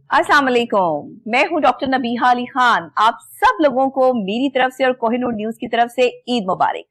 अस्सलाम वालेकुम, मैं हूं डॉक्टर नबीहा अली खान। आप सब लोगों को मेरी तरफ से और कोहिनूर न्यूज की तरफ से ईद मुबारक।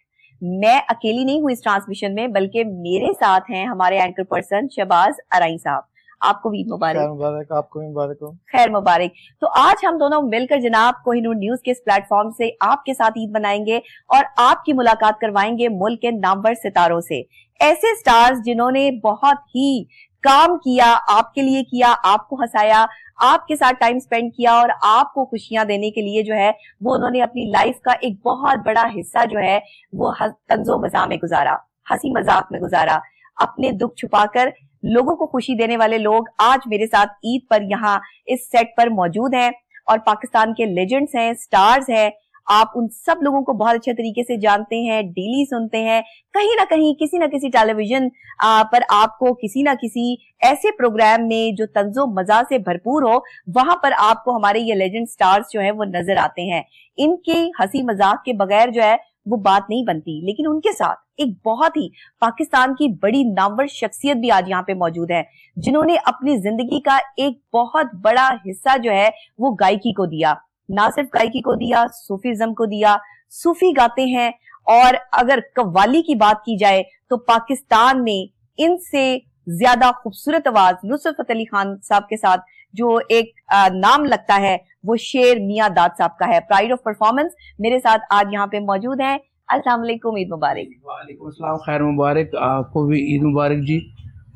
मैं अकेली नहीं हूं इस ट्रांसमिशन में, बल्कि मेरे साथ हैं हमारे एंकर पर्सन शहबाज अराई साहब। आपको भी ईद मुबारक। खैर मुबारक, आपको भी मुबारक हो। खैर मुबारक। तो आज हम दोनों मिलकर जनाब कोहिनूर न्यूज के इस प्लेटफॉर्म से आपके साथ ईद मनाएंगे और आपकी मुलाकात करवाएंगे मुल्क के नामवर सितारों से, ऐसे स्टार्स जिन्होंने बहुत ही काम किया, आपके लिए किया, आपको हंसाया, आपके साथ टाइम स्पेंड किया और आपको खुशियां देने के लिए जो है वो उन्होंने अपनी लाइफ का एक बहुत बड़ा हिस्सा जो है वो तंजो मज़ाक में गुजारा, हंसी मजाक में गुजारा, अपने दुख छुपाकर लोगों को खुशी देने वाले लोग आज मेरे साथ ईद पर यहाँ इस सेट पर मौजूद हैं और पाकिस्तान के लेजेंड्स हैं, स्टार्स हैं। आप उन सब लोगों को बहुत अच्छे तरीके से जानते हैं, डेली सुनते हैं, कहीं ना कहीं किसी ना किसी टेलीविजन पर आपको किसी ना किसी ऐसे प्रोग्राम में जो तंजो मजा से भरपूर हो, वहां पर आपको हमारे ये लेजेंड स्टार्स जो है वो नजर आते हैं। इनके हंसी मजाक के बगैर जो है वो बात नहीं बनती, लेकिन उनके साथ एक बहुत ही पाकिस्तान की बड़ी नामवर शख्सियत भी आज यहाँ पे मौजूद है, जिन्होंने अपनी जिंदगी का एक बहुत बड़ा हिस्सा जो है वो गायकी को दिया। ना सिर्फ गायकी को दिया, सूफीज्म को दिया, सूफी गाते हैं। और अगर कव्वाली की बात की जाए तो पाकिस्तान में इनसे ज्यादा खूबसूरत आवाज नुसरत फतेह अली खान साहब के साथ जो एक नाम लगता है वो शेर मियां दाद साहब का है। प्राइड ऑफ परफॉर्मेंस मेरे साथ आज यहाँ पे मौजूद है। अस्सलाम वालेकुम, ईद मुबारक। वालेकुम अस्सलाम, खैर मुबारक। आपको भी ईद मुबारक जी,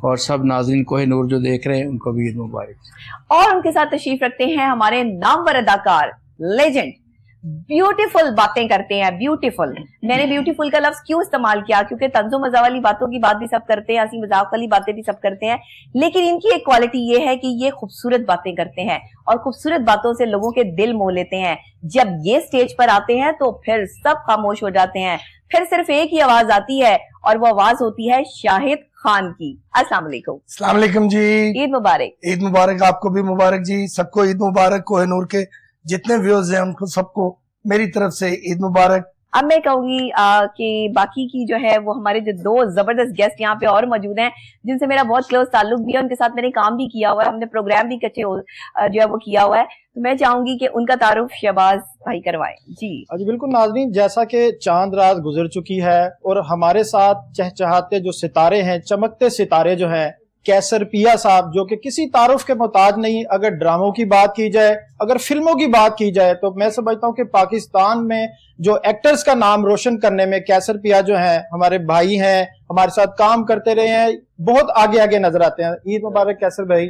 और सब नाज़रीन कोहिनूर जो देख रहे हैं उनको भी ईद मुबारक। और उनके साथ तशरीफ रखते हैं हमारे नामवर अदाकार, लेजेंड, ब्यूटीफुल बातें करते हैं। ब्यूटीफुल, मैंने ब्यूटीफुल का लफ्ज क्यों इस्तेमाल किया, क्योंकि तंजो मजा वाली बातों की बात भी सब करते हैं, हंसी मजाक वाली बातें भी सब करते हैं, लेकिन इनकी एक क्वालिटी ये है कि ये खूबसूरत बातें करते हैं और खूबसूरत बातों से लोगों के दिल मोह लेते हैं। जब ये स्टेज पर आते हैं तो फिर सब खामोश हो जाते हैं, फिर सिर्फ एक ही आवाज आती है और वो आवाज होती है शाहिद खान की। अस्सलाम वालेकुम। अस्सलाम वालेकुम जी, ईद मुबारक। ईद मुबारक, आपको भी मुबारक जी, सबको ईद मुबारक। कोहिनूर के जितने व्यूअर्स हैं उनको सबको मेरी तरफ से ईद मुबारक। अब मैं कहूंगी कि बाकी की जो है वो हमारे जो दो जबरदस्त गेस्ट यहाँ पे और मौजूद हैं, जिनसे मेरा बहुत क्लोज ताल्लुक भी है, उनके साथ मैंने काम भी किया हुआ है, हमने प्रोग्राम भी कच्चे जो है वो किया हुआ है। तो मैं चाहूंगी कि उनका तारुफ शहबाज भाई करवाएं जी। जी बिल्कुल नाज़रीन, जैसा कि चांद रात गुजर चुकी है और हमारे साथ चहचहाते जो सितारे हैं, चमकते सितारे जो हैं, कैसर पिया साहब, जो कि किसी तारुफ के मोहताज नहीं। अगर ड्रामों की बात की जाए, अगर फिल्मों की बात की जाए, तो मैं समझता हूँ कि पाकिस्तान में जो एक्टर्स का नाम रोशन करने में कैसर पिया जो हैं, हमारे भाई हैं, हमारे साथ काम करते रहे हैं, बहुत आगे आगे नजर आते हैं। ईद मुबारक कैसर भाई।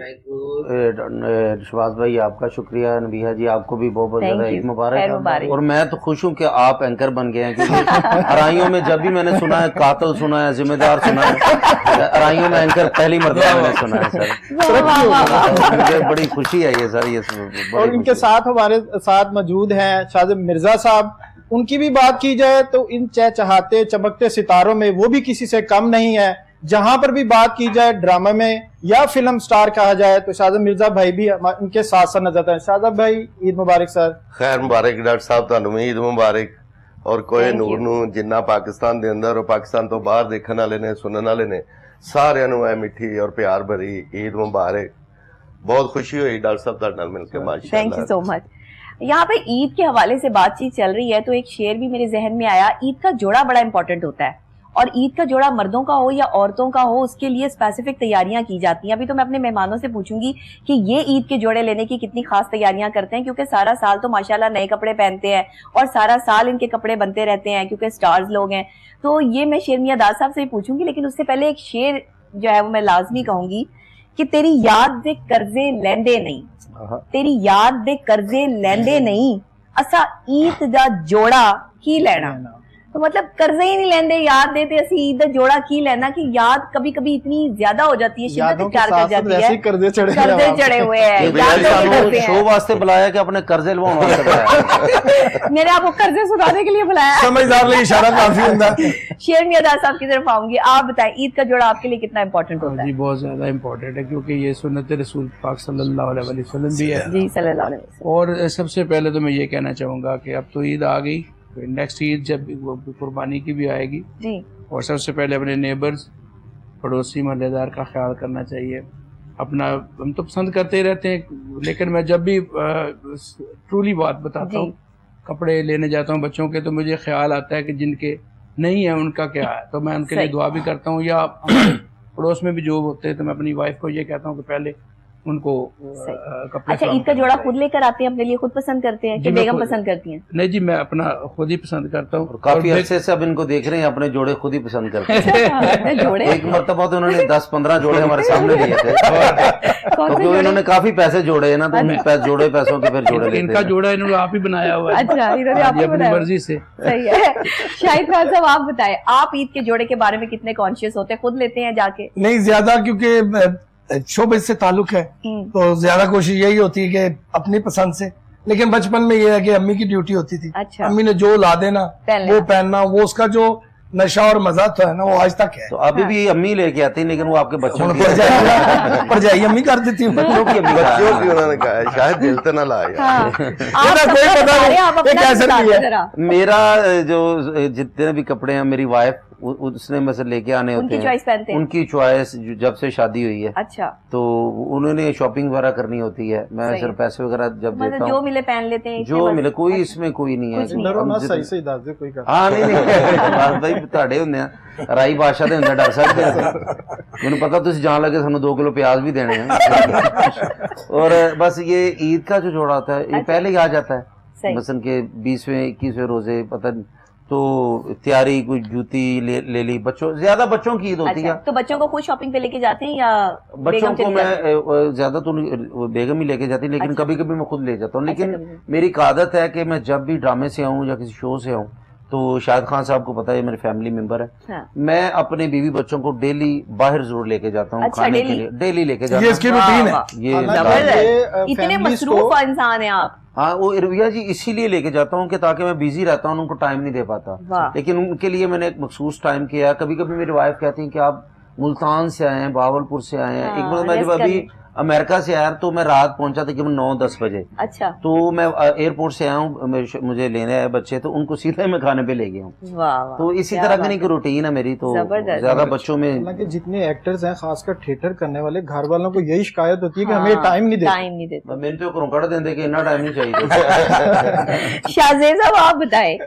शहबाज भाई आपका शुक्रिया, नबीहा जी आपको भी बहुत बहुत ज्यादा ईद मुबारक। और मैं तो खुश हूँ कि आप एंकर बन गए हैं, क्योंकि अराइयों में जब भी मैंने सुना है कातिल सुना है, जिम्मेदार सुना है, अराइयों में एंकर पहली मरतबा मैंने सुना है सर। मुझे बड़ी खुशी है ये सर। ये और इनके साथ हमारे साथ मौजूद हैं शाहिद मिर्जा साहब। उनकी भी बात की जाए तो इन चहचहाते चमकते सितारों में वो भी किसी से कम नहीं है। जहां पर भी बात की जाए ड्रामा में या फिल्म स्टार कहा जाए तो शाहिद मिर्जा भाई भी उनके साथ साथ नजर आते हैं। शाहिद भाई ईद मुबारक सर। खैर मुबारक डॉक्टर साहब, तुहानू ईद मुबारक। और कोहिनूर नूं जिन्ना पाकिस्तान दे अंदर और पाकिस्तान तो बाहर देखने वाले ने, सुनने वाले ने, सारिਆਂ ਨੂੰ ऐ मिठी और प्यार भरी ईद मुबारक। बहुत खुशी हुई डॉक्टर साहब तुहाडे नाल मिलकर, माशाअल्लाह। Thank you so much. यहाँ पे ईद के हवाले से बातचीत चल रही है तो एक शेर भी मेरे जहन में आया। ईद का जोड़ा बड़ा इंपॉर्टेंट होता है और ईद का जोड़ा मर्दों का हो या औरतों का हो, उसके लिए स्पेसिफिक तैयारियां की जाती हैं। अभी तो मैं अपने मेहमानों से पूछूंगी कि ये ईद के जोड़े लेने की कितनी खास तैयारियां करते हैं, क्योंकि सारा साल तो माशाल्लाह नए कपड़े पहनते हैं और सारा साल इनके कपड़े बनते रहते हैं क्योंकि स्टार्स लोग हैं। तो ये मैं शेर मियां दाद साहब से ही पूछूंगी, लेकिन उससे पहले एक शेर जो है वो मैं लाजमी कहूंगी कि तेरी याद दे कर्जे लेंदे नहीं, तेरी याद दे कर्जे लेंदे नहीं, असा ईद दा जोड़ा की लेना। तो मतलब कर्जे ही नहीं लेंदे, याद देते असी ईद दा जोड़ा की लेना, कि याद कभी कभी इतनी ज्यादा हो जाती है, शिद्दत इख्तियार कर जाती है, कर्जे चढ़े हुए हैं। शो वास्ते बुलाया कि अपने कर्जे लवाने वास्ते बुलाया। मैंने आपको कर्जे सुधारने के लिए बुलाया। समझदार लिए इशारा काफी होता है। शेर मियां दाद साहब की तरफ आऊंगी, आप बताएं ईद का जोड़ा आपके लिए कितना इंपॉर्टेंट होता है? जी बहुत ज्यादा इम्पोर्टेंट है, क्योंकि ये सुन्नत रसूल पाक सल्लल्लाहु अलैहि वसल्लम भी है जी, सल्लल्लाहु अलैहि वसल्लम। और सबसे पहले तो मैं ये कहना चाहूँगा कि अब तो ईद आ गई, नेक्स्ट ईद जब कुर्बानी की भी आएगी जी, और सबसे पहले अपने नेबर्स, पड़ोसी, मोहल्लेदार का ख्याल करना चाहिए। अपना हम तो पसंद करते ही रहते हैं, लेकिन मैं जब भी ट्रूली बात बताता हूँ, कपड़े लेने जाता हूँ बच्चों के, तो मुझे ख्याल आता है कि जिनके नहीं है उनका क्या है, तो मैं उनके लिए दुआ भी करता हूँ। या हमारे पड़ोस में भी जो होते हैं तो मैं अपनी वाइफ को ये कहता हूँ कि पहले उनको कपड़े। अच्छा, ईद का जोड़ा खुद लेकर आते हैं अपने लिए, खुद पसंद करते हैं कि बेगम पसंद करती हैं? नहीं जी, मैं अपना खुद ही पसंद करता हूँ। काफी अरसे से अब इनको देख रहे हैं, अपने जोड़े खुद ही पसंद करते हैं। जोड़े एक मरतबा तो उन्होंने 10-15 जोड़े हमारे सामने दिए थे, क्योंकि इन्होंने काफी पैसे जोड़े हैं ना, तो जोड़े पैसों के फिर जोड़े लेते हैं। इनका जोड़ा इन्होंने आप ही बनाया हुआ है। अच्छा, इन्होंने आप ही अपनी बनाया, मर्जी से। सही है। शाहिद खान साहब, आप बताएं, आप ईद के जोड़े के बारे में कितने कॉन्शियस होते हैं? खुद लेते हैं जाके? नहीं ज्यादा, क्योंकि शोबिज़ से ताल्लुक है तो ज्यादा कोशिश यही होती है कि अपनी पसंद से। लेकिन बचपन में ये है कि अम्मी की ड्यूटी होती थी। अच्छा। अम्मी ने जो ला देना वो पहनना, वो उसका जो नशा और मजा तो है ना, वो आज तक है। तो अभी भी अम्मी लेके आती, लेकिन वो आपके बच्चों की परजाई अम्मी कर देती हूँ। बच्चों की उन्होंने कहा है, शायद दिल तो ना लाया। कोई पता नहीं कैसे भी है। मेरा जो जितने भी कपड़े हैं मेरी वाइफ उसने में से लेके आने होते हैं, चॉइस पहनते हैं, उनकी चॉइस जब से शादी हुई है। अच्छा। तो उन्होंने शॉपिंग वगैरह करनी होती है, मैं सिर्फ पैसे वगैरह जब देता हूँ, जो मिले पहन लेते हैं, जो मिले, कोई इसमें कोई नहीं है। सही दस दे कोई। हाँ नहीं भाई ਤੁਹਾਡੇ ਹੁੰਦੇ ਆ, ਰਾਈ ਬਾਦਸ਼ਾਹ ਦੇ ਹੁੰਦੇ, ਡਰ ਸਕਦੇ ਮੈਨੂੰ ਪਤਾ ਤੁਸੀਂ ਜਾਣ ਲੱਗੇ ਸਾਨੂੰ 2 किलो प्याज भी देने हैं। और बस ये ईद का जो जोड़ा होता है ये पहले ही आ जाता है, मसलन के 20वें 21वें रोजे, पता तो तैयारी, कोई जूती ले ली, बच्चों ज्यादा बच्चों की ईद होती है। तो बच्चों को खुद शॉपिंग पे लेके जाते हैं या बच्चों को मैं ज्यादा तो बेगम ही लेके जाती, लेकिन कभी कभी मैं खुद ले जाता हूँ। लेकिन मेरी एक आदत है कि मैं जब भी ड्रामे से आऊँ या किसी शो से आऊँ, तो शाहिद खान साहब को पता है मेरे फैमिली मेंबर है, हाँ। मैं अपने बीवी बच्चों को डेली बाहर जरूर लेके जाता हूँ। अच्छा, खाने के लिए डेली लेके जाता हूँ, ये इसकी रूटीन है। ये इतने मसरूफ इंसान है आप। हाँ, वो इरविया जी इसीलिए लेके जाता हूँ कि ताकि मैं बिजी रहता हूँ, उनको टाइम नहीं दे पाता, लेकिन उनके लिए मैंने एक मखसूस टाइम किया। कभी कभी मेरी वाइफ कहती है कि आप मुल्तान से आए हैं, बावलपुर से आए हैं। एक बार मैं जब अभी अमेरिका से आया तो मैं रात पहुंचा तकरीबन 9-10 बजे। अच्छा। तो मैं एयरपोर्ट से आया हूँ, मुझे लेने आए बच्चे, तो उनको सीधे मैं खाने पे ले गया हूँ। तो इसी तरह की रूटीन है मेरी। तो ज्यादा बच्चों में, हालांकि जितने एक्टर्स हैं, खासकर थिएटर करने वाले, घर वालों को यही शिकायत होती है कि हमें टाइम नहीं देते। मैंने तो कड़ देंगे कि इतना टाइम नहीं चाहिए। शाहजेब साहब, आप बताएं,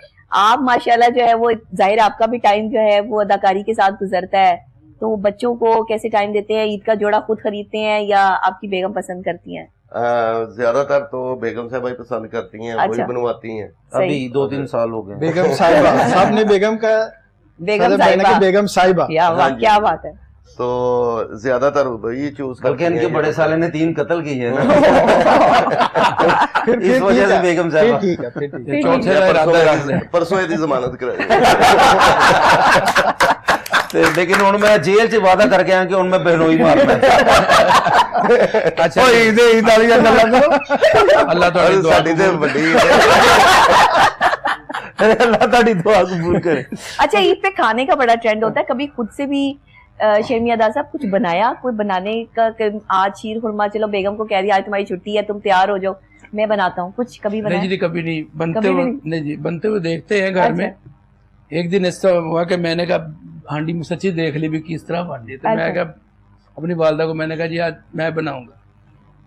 आप माशाल्लाह जो है वो, जाहिर आपका भी टाइम जो है वो अदाकारी के साथ गुजरता है, तो बच्चों को कैसे टाइम देते हैं? ईद का जोड़ा खुद खरीदते हैं या आपकी बेगम पसंद करती हैं? ज्यादातर तो बेगम साहब ही पसंद करती हैं। अच्छा। वही बनवाती हैं। अभी 2-3 साल हो गए। बेगम साहिबा साहब ने बेगम साहिबा, क्या बात है। तो ज्यादातर ये चूज करते हैं। बल्कि इनके बड़े साले ने 3 कत्ल किए हैं ना। इस वजह से बेगम साहिबा। ठीक है, परसों ये जमानत कराई। लेकिन ਹੁਣ ਮੈਂ ਜੇਲ੍ਹ 'ਚ ਵਾਅਦਾ ਕਰਕੇ ਆਇਆ ਕਿ ਹੁਣ ਮੈਂ ਬਹਿਨੋਈ ਮਾਰਨਾ। ਅੱਛਾ, ਈਦ ਵਾਲੀਆਂ ਗੱਲਾਂ ਕਰੋ। ਅੱਲਾਹ ਤੁਹਾਡੀ ਦੁਆ ਸਾਡੀ ਤੇ ਵੱਡੀ अल्लाह ताड़ी दुआ कबूल करे। अच्छा, ईद पे खाने का बड़ा ट्रेंड होता है, कभी खुद से भी शर्मिया दादा साहब कुछ बनाया, कोई बनाने का? आज शीर खुरमा, चलो बेगम को कह दिया आज तुम्हारी छुट्टी है, तुम तैयार हो जाओ, मैं बनाता हूँ, कुछ कभी बनाया? नहीं जी, कभी नहीं बनते हुए देखते हैं घर में। एक दिन ऐसा हुआ कि मैंने कहा हांडी में सच्ची देख ली भी किस तरह बन रही, तो मैं कहा अपनी वालदा को मैंने कहा जी आज मैं बनाऊंगा।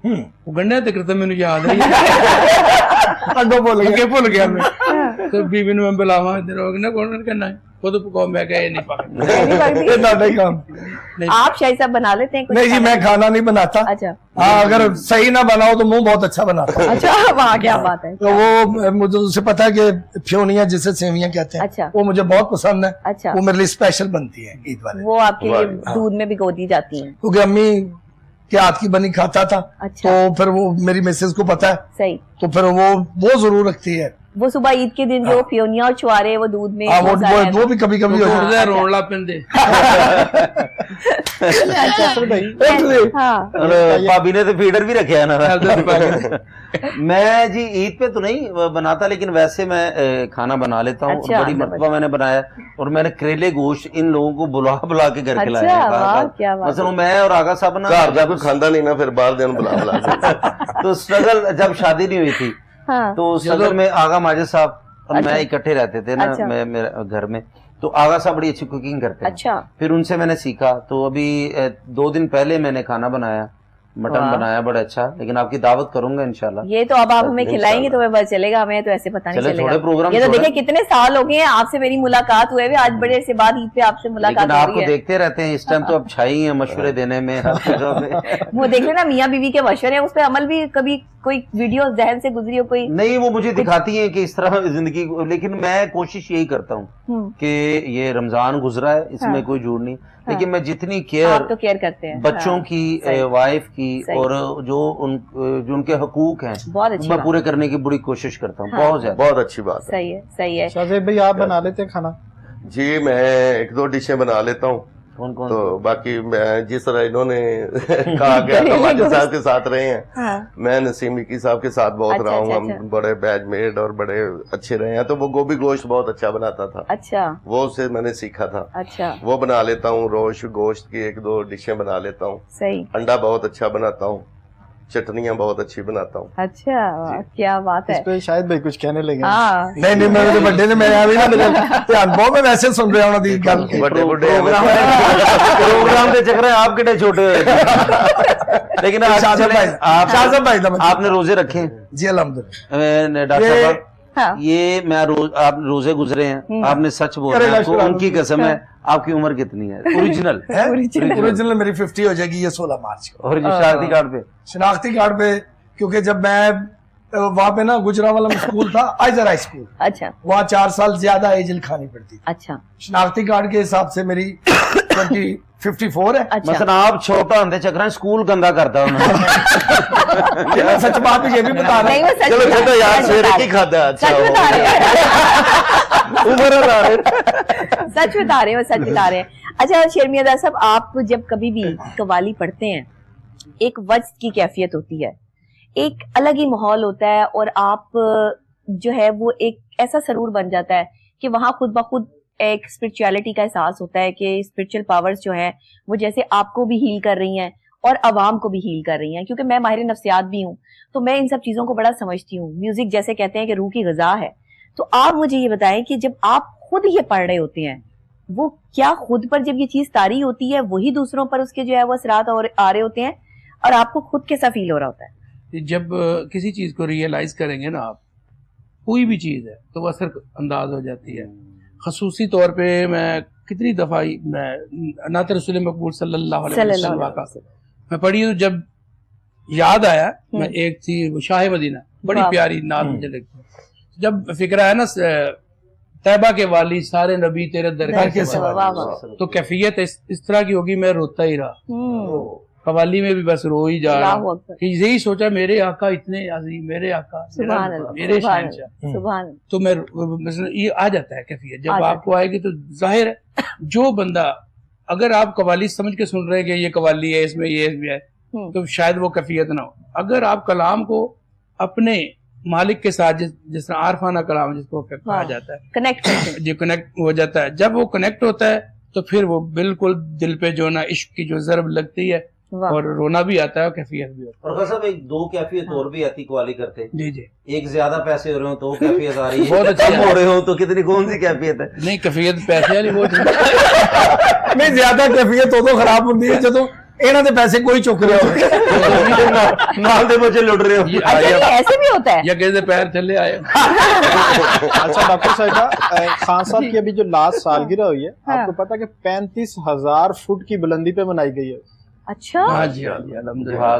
वो गन्ने तक तो मैंने याद है भूल गया मैं। तो बीवी ने मैं बुलावा कौन करना है वो तो पकाओ, मैं कहा नहीं पका। आप शायद साहब बना लेते हैं? नहीं जी, मैं खाना नहीं बनाता। अच्छा। हाँ, अगर सही ना बनाओ तो मुंह बहुत अच्छा बनाता है। अच्छा, वाह क्या बात है। तो वो मुझे उसे पता है कि फ्योनिया जिसे सेवियां कहते हैं। अच्छा। वो मुझे बहुत पसंद है। अच्छा। वो मेरे लिए स्पेशल बनती है ईद वाले। वो आपके लिए दूध में भिगो दी जाती है? क्योंकि अम्मी के हाथ की बनी खाता था। अच्छा। तो फिर वो मेरी मिसेज को पता है। सही। तो फिर वो जरूर रखती है। वो सुबह ईद के दिन जो फ्योनिया और छुआरे वो दूध में, वो भी कभी कभी हो जाता है। रोला पिंदे। भाभी ने तो फीडर भी रखे है ना। मैं जी ईद पे तो नहीं बनाता, लेकिन वैसे मैं खाना बना लेता हूँ। बड़ी मरतबा मैंने बनाया, और मैंने करेले गोश्त इन लोगों को बुला के घर खिलाया। मतलब मैं और आगा साहब ना, घर जब खाना नहीं ना, फिर बाहर दिन बुला। तो स्ट्रगल जब शादी नहीं हुई थी, हाँ। तो स्ट्रगल में आगा माजिद साहब और मैं इकट्ठे रहते थे ना। अच्छा। मैं मेरे घर में, तो आगा साहब बड़ी अच्छी कुकिंग करते हैं। अच्छा। फिर उनसे मैंने सीखा। तो अभी 2 दिन पहले मैंने खाना बनाया, मटन बनाया बड़ा अच्छा, लेकिन आपकी दावत करूंगा इंशाल्लाह। ये तो अब आप हमें खिलाएंगे तो पता चलेगा, हमें तो ऐसे पता नहीं चलेगा। प्रोग्राम ये तो देखिए कितने साल हो गए हैं आपसे मेरी मुलाकात हुए हुए, आज बड़े से बाद ईद पे आपसे मुलाकात हो रही है। आपको देखते रहते हैं, इस टाइम तो अब छाई है मशवरे देने में वो देख लेना मियाँ बीवी के मशवरे हैं, उस पर अमल भी कभी कोई वीडियो जहन से गुजरी हो कोई? नहीं, वो मुझे दिखाती है कि इस तरह जिंदगी, लेकिन मैं कोशिश यही करता हूँ कि ये रमजान गुजरा है, इसमें कोई झूठ नहीं, लेकिन मैं जितनी केयर तो केयर करते हैं बच्चों की, वाइफ की, और जो उनके हकूक हैं मैं पूरे करने की बड़ी कोशिश करता हूँ। बहुत ज्यादा, बहुत अच्छी बात है। सही है, सही है। शाहजेब भाई आप बना लेते हैं खाना? जी मैं 1-2 डिशें बना लेता हूँ। कौन तो बाकी मैं जिस तरह इन्होंने कहा कि माजिद साहब के साथ रहे हैं, मैं नसीम मिकी साहब के साथ बहुत रहा हूँ। हम बड़े बैचमेट और बड़े अच्छे रहे हैं। तो वो गोभी गोश्त बहुत अच्छा बनाता था। अच्छा, वो उससे मैंने सीखा था। अच्छा, वो बना लेता हूँ। रोश गोश्त की 1-2 डिशें बना लेता हूँ। सही। अंडा बहुत अच्छा बनाता हूँ। चटनियाँ बहुत अच्छी बनाता हूँ। अच्छा, क्या बात है। इस पे शायद भाई कुछ कहने लगे। नहीं मेरे बर्थडे में ध्यान बहुत मैं वैसे सुन रहा हूँ दी गल प्रोग्राम के चक्कर आप कितने छोटे लेकिन शाहज़ब भाई आपने रोजे रखे जी? अल्हम्दुलिल्लाह। डॉक्टर साहब ये मैं आप रोजे गुजरे हैं, आपने सच बोला, उनकी कसम है। आपकी उम्र कितनी है? ओरिजिनल मेरी 50 हो जाएगी ये 16 मार्च को। और शनाख्ती कार्ड पे? शनाख्ती कार्ड पे क्योंकि जब मैं वहाँ पे ना गुजरांवाला में स्कूल था, आइजर हाई स्कूल, अच्छा, वहाँ 4 साल ज्यादा एज लिखानी पड़ती। अच्छा, शनाख्ती कार्ड के हिसाब से मेरी 54 है। अच्छा। मतलब आप छोटा होते चक्कर स्कूल गंदा करता हूँ सच बात ये भी बता रहे हैं। चलो यार सवेरे की खाता है। सच बता रहे हैं, सच बता रहे हो, सच बता रहे हैं। अच्छा शर्मिया साहब, आप जब कभी भी कवाली पढ़ते हैं, एक वज्द की कैफियत होती है, एक अलग ही माहौल होता है, और आप जो है वो एक ऐसा सरूर बन जाता है कि वहां खुद ब खुद एक स्पिरिचुअलिटी का एहसास होता है कि स्पिरिचुअल पावर्स जो हैं वो जैसे आपको भी हील कर रही हैं और अवाम को भी हील कर रही हैं। क्योंकि मैं माहिर नफ्सियात भी हूँ, तो मैं इन सब चीजों को बड़ा समझती हूँ। म्यूजिक जैसे कहते हैं कि रूह की ग़िज़ा है। तो आप मुझे ये बताएं कि जब आप खुद ये पढ़ रहे होते हैं, वो क्या खुद पर जब ये चीज तारी होती है, वही दूसरों पर उसके जो है वो असरात आ रहे होते हैं, और आपको खुद कैसा फील हो रहा होता है? जब किसी चीज को रियलाइज करेंगे ना आप, कोई भी चीज है, तो वो असर अंदाज हो जाती है। खसूसी तौर पे मैं कितनी दफा मैं नात रसूल मकबूल सल्लल्लाहु अलैहि वसल्लम का मैं पढ़ी हूँ, जब याद आया मैं एक थी वो शाह मदीना, बड़ी प्यारी नात मुझे लगती है। जब फिक्र है ना तैबा के वाली सारे नबी तेरे दरगाह के, तो कैफियत इस तरह की होगी, मैं रोता ही रहा। कवाली में भी बस रो ही जा रहा, यही सोचा मेरे आका इतने अजीम, मेरे आका मेरे शहंशाह। तो मैं ये आ जाता है कैफियत। जब आपको आएगी तो जाहिर है जो बंदा, अगर आप कवाली समझ के सुन रहे हैं कि ये कवाली है, इसमें ये है, तो शायद वो कैफियत ना हो। अगर आप कलाम को अपने मालिक के साथ, जिस तरह आरफाना कलाम जिसको कहा जाता है, कनेक्ट हो जाता है, जब वो कनेक्ट होता है तो फिर वो बिल्कुल दिल पे जो ना इश्क की जो ज़रब लगती है, और रोना भी आता है और कैफियत भी होता है। और साहब एक 2 कैफियत और भी आती कवाली करते। जी जी। एक ज्यादा पैसे हो रहे हो तो कैफियत आ रही है, बहुत कम हो रहे हो तो कितनी कौन सी कैफियत है? नहीं कैफियत पैसे वाली बहुत नहीं, ज्यादा कैफियत तो खराब होती है जो ਇਹਨਾਂ ਦੇ पैसे कोई चुक रहे हो नाल दे बच्चे लुट रहे हो। ऐसे भी होता है या किसी पैर थले आए। अच्छा डॉक्टर साहिबा, खान साहब की अभी जो लास्ट सालगिरह हुई है, आपको पता है कि 35,000 फुट की बुलंदी पे मनाई गई है। अच्छा, हाँ जी, हाँ जी, अल्हम्दुलिल्लाह।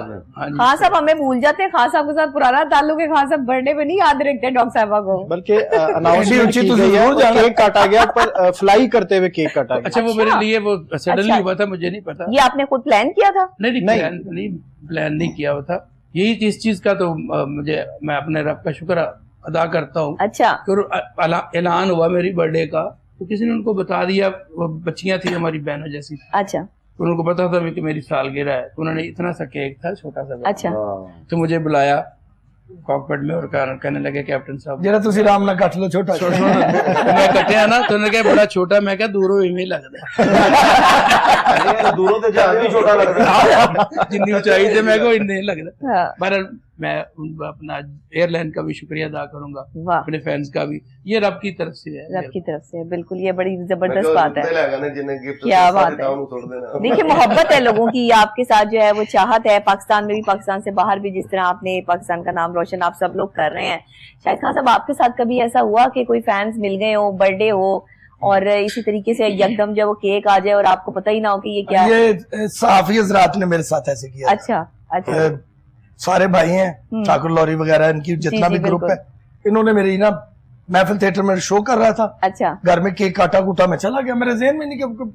खान साहब हमें भूल जाते हैं, खान साहब के साथ पुराना ताल्लुक है, खान साहब बर्थडे पे नहीं याद रखते डॉक्टर साहबा को। बल्कि अनाउंसमेंट की गई है, केक काटा गया, पर फ्लाई करते हुए केक काटा गया। अच्छा, वो मेरे लिए वो सडनली हुआ था, मुझे नहीं पता। ये आपने खुद प्लान किया था? नहीं, प्लान नहीं किया हुआ था। यही इस चीज का तो मुझे, मैं अपने रब का शुक्र अदा करता हूँ। अच्छा। ऐलान हुआ मेरी बर्थडे का, तो किसी ने उनको बता दिया, वो बच्चियां थी हमारी बहनों जैसी। अच्छा। उनको पता था कि मेरी सालगिरह है, तो उन्होंने इतना सा केक था, छोटा सा। अच्छा। तो मुझे बुलाया कॉकपिट में और कहने लगे कैप्टन साहब जरा तुसी राम ना कट लो छोटा। मैं कटिया ना, तो उन्होंने कहा बड़ा छोटा, मैं क्या दूरों इवें लगदा, दूरों ते जहाज भी छोटा लगदा, जिन्नी ऊंचाई ते मैं को इन्ने लगदा। पर मैं अपना एयरलाइन का भी शुक्रिया अदा करूंगा, वाह, अपने फैंस का भी। ये रब की तरफ से है, रब की तरफ से, बिल्कुल ये बड़ी जबरदस्त बात है। क्या क्या बात है, देखिए मोहब्बत है लोगों की आपके साथ जो है, वो चाहत है पाकिस्तान में भी, पाकिस्तान से बाहर भी, जिस तरह आपने पाकिस्तान का नाम रोशन आप सब लोग कर रहे हैं। शाहिद खान साहब, आपके साथ कभी ऐसा हुआ कि कोई फैंस मिल गए हो, बर्थडे हो, और इसी तरीके से यकदम जब वो केक आ जाए और आपको पता ही ना हो कि ये क्या है? ये सहाफी हजरात ने मेरे साथ ऐसे किया। अच्छा अच्छा, सारे भाई हैं ठाकुर लॉरी वगैरह, इनकी जितना भी ग्रुप है, इन्होंने मेरी ना महफिल थिएटर में शो कर रहा था, अच्छा, घर में केक काटा कूटा, मैं चला गया, मेरे ज़हन में नहीं कि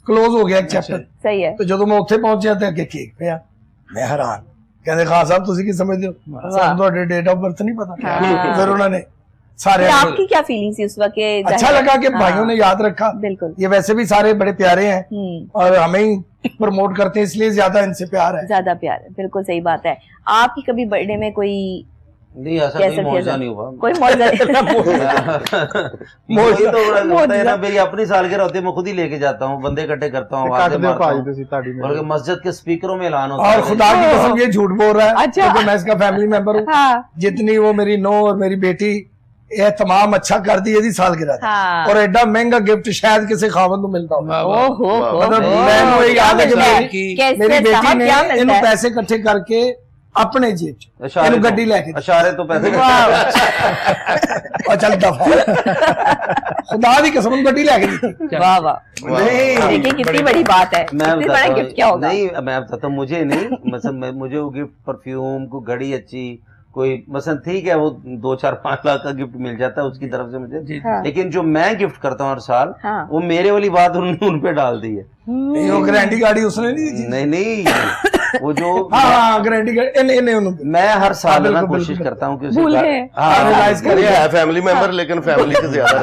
क्लोज हो गया एक चैप्टर। सही है। तो जो मैं उत्थे पहुंचे थे अगे केक पे आ, मैं हैरान, कहते खान साहब तुसी की समझते हो, सानू डेट ऑफ बर्थ नहीं पता। हाँ। फिर उन्होंने सारे, आपकी क्या फीलिंग थी उस वक्त? अच्छा लगा कि भाइयों ने याद रखा। बिल्कुल, ये वैसे भी सारे बड़े प्यारे हैं और हमें ही प्रमोट करते हैं, इसलिए ज्यादा इनसे प्यार है, ज्यादा प्यार है। बिल्कुल सही बात है। आपकी कभी बर्थडे में कोई नहीं, ऐसा कोई मौजा नहीं हुआ, कोई मौजा मौजा तो बड़ा होता है ना। मेरी अपनी सालगिरह होती है, मैं खुद ही लेके जाता हूँ, बंदे इकट्ठे करता हूँ, और मस्जिद के स्पीकरों में ऐलान होता है। और खुदा की कसम ये झूठ बोल रहा है, अच्छा, क्योंकि मैं इसका फैमिली मेंबर हूँ। जितनी वो मेरी नौ और मेरी बेटी ये तमाम अच्छा कर दी यदि सालगिरह थी। और एडा महंगा गिफ्ट शायद किसी खावंद को मिलता हो। मतलब मैं याद है कि मेरी बेटी ने इन पैसे इकट्ठे करके अपने जेब गड्डी लेके, अशारे तो पैसे और चल दफा, खुदा की कसम गड्डी लेके दी। वाह वाह, देखिए कितनी बड़ी बात है। मैं गिफ्ट क्या होगा? नहीं, मैं बताता हूँ, मुझे नहीं, मतलब मुझे वो गिफ्ट परफ्यूम को घड़ी अच्छी कोई मसलन ठीक है, वो 2-4-5 लाख का गिफ्ट मिल जाता है उसकी तरफ से मुझे, लेकिन जो मैं गिफ्ट करता हूँ हर साल, वो मेरे वाली बात उन्होंने उन पे डाल दी है। वो गारंटी गाड़ी उसने नहीं दी? नहीं, वो जो गारंटी गाड़ी मैं हर साल ना कोशिश करता हूँ कि फैमिली मेंबर, लेकिन फैमिली से ज्यादा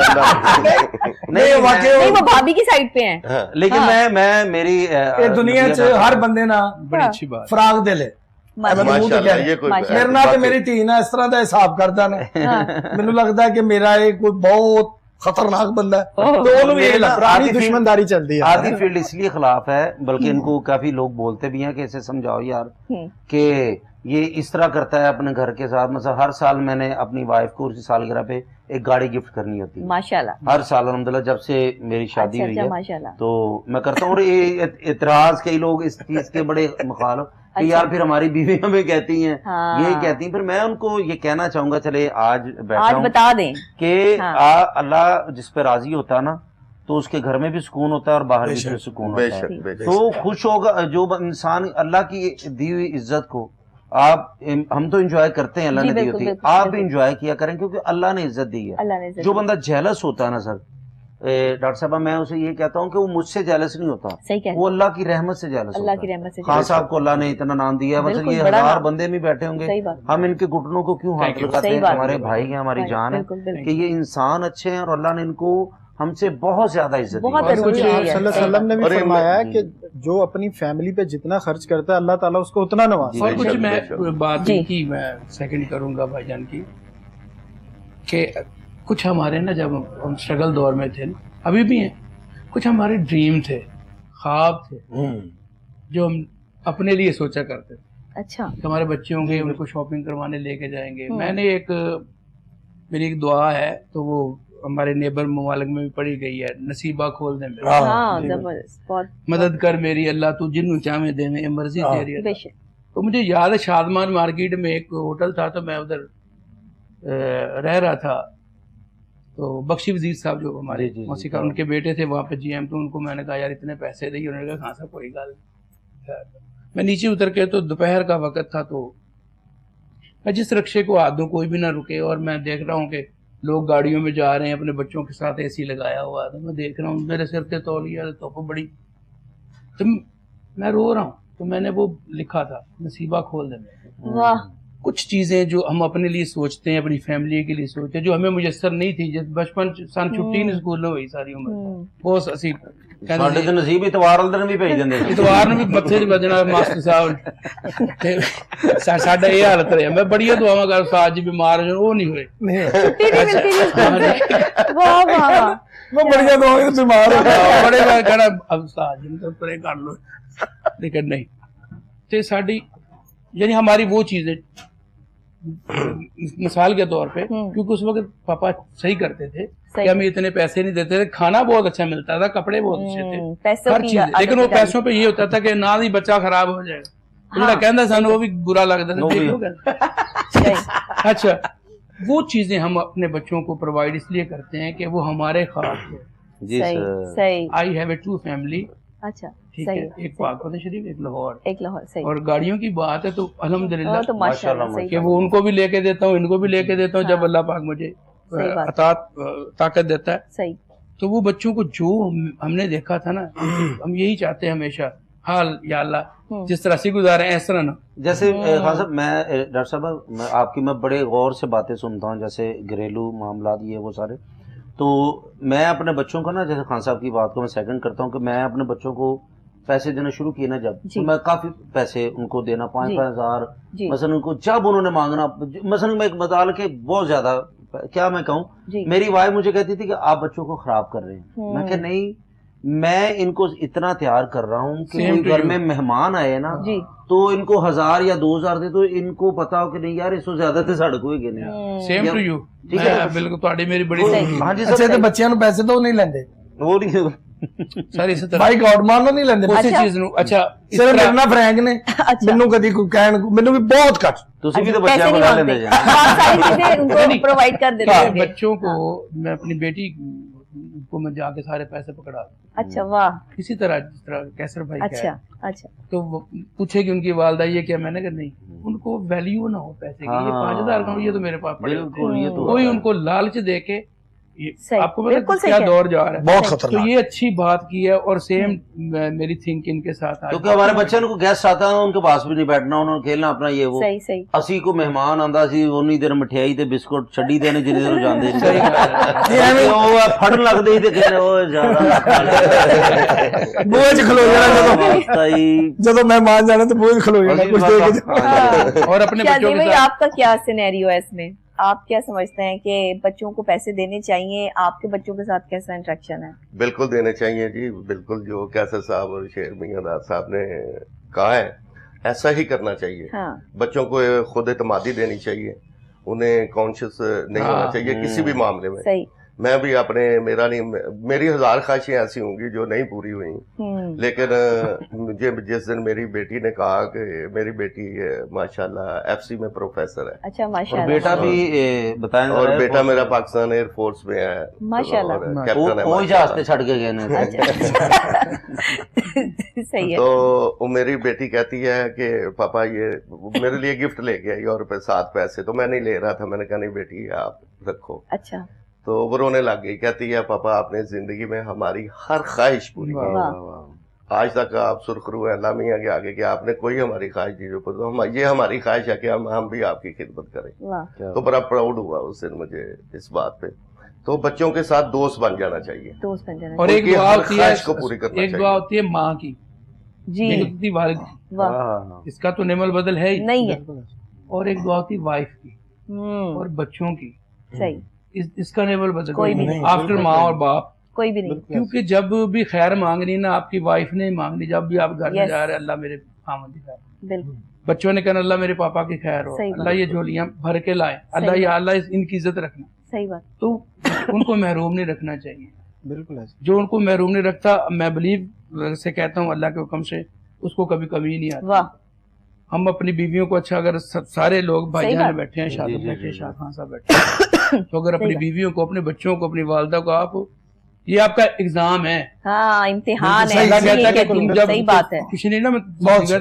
नहीं, वो भाभी की साइड पे हैं। लेकिन मैं मेरी दुनिया च हर बंदे ना बड़ी अच्छी बात फराग दे ले, मेरे नाल ते मेरी धी ना इस तरह का हिसाब करता ना, मैनू लगता है कि मेरा ये कोई बहुत खतरनाक बंदा है, तो उन्होंने ये पुरानी दुश्मनदारी चलती है। आधी फील्ड इसलिए खिलाफ है, बल्कि इनको काफी लोग बोलते भी हैं कि इसे समझाओ यार कि ये इस तरह करता है अपने घर के साथ। मतलब हर साल मैंने अपनी वाइफ को उसकी सालगिरह पे एक गाड़ी गिफ्ट करनी होती है, माशाल्लाह, हर साल अल्हम्दुलिल्लाह, जब से मेरी शादी हुई है, माशाल्लाह, तो मैं करता हूँ। और ये इतराज कई लोग इस चीज के बड़े मुखालिफ कि यार फिर हमारी बीवी हमें कहती हैं, ये कहती हैं, फिर मैं उनको ये कहना चाहूंगा, चले आज बता दें कि अल्लाह जिस पे राजी होता है ना, तो उसके घर में भी सुकून होता है और बाहर भी सुकून होता है। तो खुश होगा जो इंसान अल्लाह की दी हुई इज्जत को आप, हम तो एंजॉय करते हैं, अल्लाह ने दी होती है, आप भी एंजॉय किया करें, क्योंकि अल्लाह ने इज्जत दी है। जो बंदा जेलस होता है ना सर, डॉक्टर साहब, मैं उसे ये कहता हूँ कि वो मुझसे जेलस नहीं होता, वो अल्लाह की रहमत से जेलस होता है। खान साहब को अल्लाह ने इतना नाम दिया है, मतलब ये 1000 बंदे भी बैठे होंगे, हम इनके घुटनों को क्यों हाथ लगाते हैं? हमारे भाई हैं, हमारी जान है, कि ये इंसान अच्छे हैं और अल्लाह ने इनको हमसे बहुत ज्यादा इज्जत दी है। सल्लल्लाहु ने भी फरमाया है कि जो अपनी फैमिली पे जितना खर्च करता है अल्लाह ताला उसको उतना नवाज़ता है। और कुछ मैं बात की मैं सेकंड करूंगा भाईजान की, कि कुछ हमारे ना, जब हम स्ट्रगल दौर में थे, अभी भी हैं, कुछ हमारे ड्रीम थे, ख्वाब थे, जो हम अपने लिए सोचा करते थे। अच्छा, कि हमारे बच्चे होंगे, उनको शॉपिंग करवाने लेके जाएंगे। मैंने मेरी एक दुआ है, तो वो हमारे नेबर मुमालिक में भी पढ़ी गई है, नसीबा खोल दे मेरा, मदद कर मेरी अल्लाह, तू जिन्नू चाहे दे, में मर्जी तेरी है। तो मुझे याद है शादमान मार्केट में एक होटल था, तो मैं उधर रह रहा था, तो बख्शी वजीर साहब जो हमारे मौसीका, उनके बेटे थे वहाँ पे GM, तो उनको मैंने कहा यार इतने पैसे दी, उन्होंने कहा हाँ साहब कोई गल। मैं नीचे उतर के, तो दोपहर का वक्त था, तो मैं जिस रिक्शे को हाथ दूं कोई भी ना रुके, और मैं देख रहा हूँ कि लोग गाड़ियों में जा रहे हैं, अपने बच्चों के साथ AC लगाया हुआ है, तो मैं देख रहा हूँ मेरे सिर पे तौलिया तो बड़ी, तो मैं रो रहा हूँ। तो मैंने वो लिखा था, नसीबा खोल दे मेरा। वाह, कुछ चीजें जो हम अपने लिए सोचते हैं, अपनी फैमिली के लिए सोचते हैं, जो हमें मुयसर नहीं थी, जब बचपन सन छुट्टी नहीं स्कूल में हुई सारी उम्र, बहुत असी ਸਾਡੇ ਤੇ ਨਸੀਬ ਇਤਵਾਰ ਵਾਲੇ ਵੀ ਭੇਜ ਦਿੰਦੇ ਸੀ, ਇਤਵਾਰ ਨੂੰ ਵੀ ਮੱਥੇ 'ਚ ਵੱਜਣਾ ਮਾਸਟਰ ਸਾਹਿਬ, ਤੇ ਸਾਡਾ ਇਹ ਹਾਲਤ ਰਿਹਾ। ਮੈਂ ਬੜੀਆਂ ਦੁਆਵਾਂ ਕਰ ਉਸਤਾਦ ਜੀ ਬਿਮਾਰ ਹੋ ਜਾਣ, ਉਹ ਨਹੀਂ ਹੋਏ। ਵਾਹ ਵਾਹ, वो बढ़िया दुआ बीमार हो बड़े बार कहना उस्ताद जी तो परे कर लो, लेकिन नहीं। ते साडी यानी हमारी वो चीजें मिसाल के तौर पे, क्योंकि उस वक्त पापा सही करते थे कि हमें इतने पैसे नहीं देते थे, खाना बहुत अच्छा मिलता था, कपड़े बहुत अच्छे थे, हर चीज, लेकिन वो पैसों पे ये होता था कि ना ही बच्चा खराब हो जाएगा, कहता सानू वो भी बुरा लगता था। अच्छा, वो चीजें हम अपने बच्चों को प्रोवाइड इसलिए करते हैं कि वो हमारे खास है। I have a 2 family. अच्छा, ठीक है, एक पाकपत शरीफ, एक लाहौर, सही। और गाड़ियों की बात है तो अल्हम्दुलिल्लाह तो माशाल्लाह कि वो उनको भी लेके देता हूँ, इनको भी लेके देता हूँ, जब अल्लाह पाक मुझे ताकत देता है। सही। तो वो बच्चों को जो हमने देखा था ना, हम यही चाहते हैं हमेशा, हाल या अल्लाह जिस तरह से गुजारे इस तरह ना। जैसे खान साहब, मैं डॉक्टर साहब मैं बड़े गौर से बातें सुनता हूँ, जैसे घरेलू मामला ये वो सारे, तो मैं अपने बच्चों को ना, जैसे खान साहब की बात को मैं सेकंड करता हूँ कि मैं अपने बच्चों को पैसे देना शुरू किए ना जब, तो मैं काफी पैसे उनको देना, 5-5 हज़ार मसलन उनको जब उन्होंने मांगना, मसलन मैं एक बता के बहुत ज्यादा, क्या मैं कहूँ, मेरी वाइफ मुझे कहती थी कि आप बच्चों को खराब कर रहे हैं। मैं कह नहीं, मैं इनको इतना तैयार कर रहा हूँ कि कोई घर में मेहमान आए ना, तो इनको 1000 या 2000 दे, तो इनको पता हो कि नहीं यार इसको ज्यादा ते साढ़े को ही नहीं। सेम टू यू, ठीक है, बिल्कुल ਤੁਹਾਡੀ ਮੇਰੀ ਬੜੀ। हाँ जी, अच्छा तो ਬੱਚਿਆਂ ਨੂੰ ਪੈਸੇ तो नहीं ਲੈਂਦੇ, वो नहीं ਸਰ ਇਸੇ ਤਰ੍ਹਾਂ ਭਾਈ ਗॉड ਮਾਨ ਨਹੀਂ ਲੈਂਦੇ ਉਸੇ ਚੀਜ਼ ਨੂੰ। ਅੱਛਾ, ਸਿਰ ਮੇਰੇ ਨਾਲ ਫਰੈਂਕ ਨੇ, ਮੈਨੂੰ ਕਦੀ ਕੋਈ ਕਹਿਣ, ਮੈਨੂੰ ਵੀ ਬਹੁਤ ਘੱਟ। ਤੁਸੀਂ ਵੀ ਤਾਂ ਬੱਚਿਆਂ ਬਣਾ ਲੈਂਦੇ ਜੀ, सारी चीजें उनको प्रोवाइड कर देते हैं। बच्चों को मैं अपनी बेटी को मैं जाके सारे पैसे पकड़ा दूं। अच्छा, वाह। इसी तरह जिस तरह कैसर भाई अच्छा, अच्छा, तो वो पूछेगी उनकी वालदा ये क्या, मैंने कहा नहीं, उनको वैल्यू ना हो पैसे की, ये 5000 का ये तो मेरे पास पड़े, ये तो कोई उनको लालच दे के, आपको बिल्कुल पता क्या दौर जा रहा है, बहुत खतरनाक। तो ये अच्छी बात की है, और सेम मेरी थिंक इनके साथ, क्योंकि हमारे बच्चे को गेस्ट आता है उनके पास भी नहीं बैठना, उन्होंने खेलना अपना ये वो। सही सही। असी को मेहमान आंदा सी उन्नी देर मठियाई ते बिस्कुट छड़ी देने जिन्नी देर जांदे ਉਹ ਫੜਨ ਲੱਗਦੇ ਸੀ ਤੇ ਕਹਿੰਦੇ ਉਹ ਜ਼ਿਆਦਾ ਬੂਹੇ 'ਚ ਖਲੋ ਜਾਣਾ, ਜਦੋਂ ਮਹਿਮਾਨ ਜਾਣਾ ਤੇ ਬੂਹੇ 'ਚ ਖਲੋ ਜਾਣਾ ਕੁਝ ਦੇ के। और अपने बच्चों के साथ आपका क्या सिनेरियो है इसमें, आप क्या समझते हैं कि बच्चों को पैसे देने चाहिए, आपके बच्चों के साथ कैसा इंटरेक्शन है? बिल्कुल देने चाहिए जी, बिल्कुल जो कैसर साहब और शेर मियां साहब ने कहा है ऐसा ही करना चाहिए। हाँ। बच्चों को खुद एतमादी देनी चाहिए, उन्हें कॉन्शियस नहीं होना चाहिए किसी भी मामले में। सही। मैं भी अपने, मेरी 1000 ख्वाहिशें ऐसी होंगी जो नहीं पूरी हुई, लेकिन मुझे जिस दिन मेरी बेटी ने कहा कि मेरी बेटी माशाल्लाह FC में प्रोफेसर है। अच्छा, माशाल्लाह। बेटा भी बताएं, और बेटा मेरा पाकिस्तान एयरफोर्स में है, माशाल्लाह, कैप्टन है, वो जहाज पे छड़ के गए ने। सही है। तो मेरी बेटी कहती है कि पापा ये मेरे लिए गिफ्ट लेके आई और 7 पैसे, तो मैं नहीं ले रहा था, मैंने कहा नहीं बेटी आप रखो। अच्छा। तो वो रोने लग गई, कहती है पापा आपने जिंदगी में हमारी हर ख्वाहिश पूरी की, आज तक आप सुरखरू हैं अल्लाह मियां के आगे कि आपने कोई हमारी ख्वाहिश नहीं पूरी, तो ये हमारी ख्वाहिश है कि हम भी आपकी खिदमत करें। तो बड़ा प्राउड हुआ उस दिन मुझे इस बात पे। तो बच्चों के साथ दोस्त बन जाना चाहिए, दोस्त बन जाना और एक दुआ होती है को पूरी करना एक दुआ होती है माँ की जी, वालिद की, इसका तो नेमल बदल है ही नहीं है, और एक दुआ होती है वाइफ की और बच्चों की। सही। इसका नेमल बदल कोई भी नहीं, आफ्टर माँ और बाप कोई भी नहीं, क्योंकि जब भी खैर मांगनी ना आपकी वाइफ ने मांगनी, जब भी आप घर में जा रहे हैं अल्लाह मेरे खामद की खैर, बिल्कुल, बच्चों ने कहना अल्लाह मेरे पापा की खैर हो, अल्लाह ये झोलियां भर के लाए, अल्लाह या अल्लाह इनकी इज्जत रखना। सही बात। तो उनको महरूम नहीं रखना चाहिए, बिल्कुल। जो उनको महरूम नहीं रखता, मैं बिलीव से कहता हूँ अल्लाह के हुक्म से उसको कभी कमी नहीं आती। वाह। हम अपनी बीवियों को, अच्छा अगर सारे लोग भाईजान बैठे हैं, शादी बैठे हैं, शाह खान साहब बैठे हैं, तो अगर अपनी बीवियों को, अपने बच्चों को, अपनी वालदा को, आप ये आपका एग्जाम है, हाँ इम्तिहान है, अल्लाह कहता है कि तुम जब सही बात है, कुछ नहीं ना मैं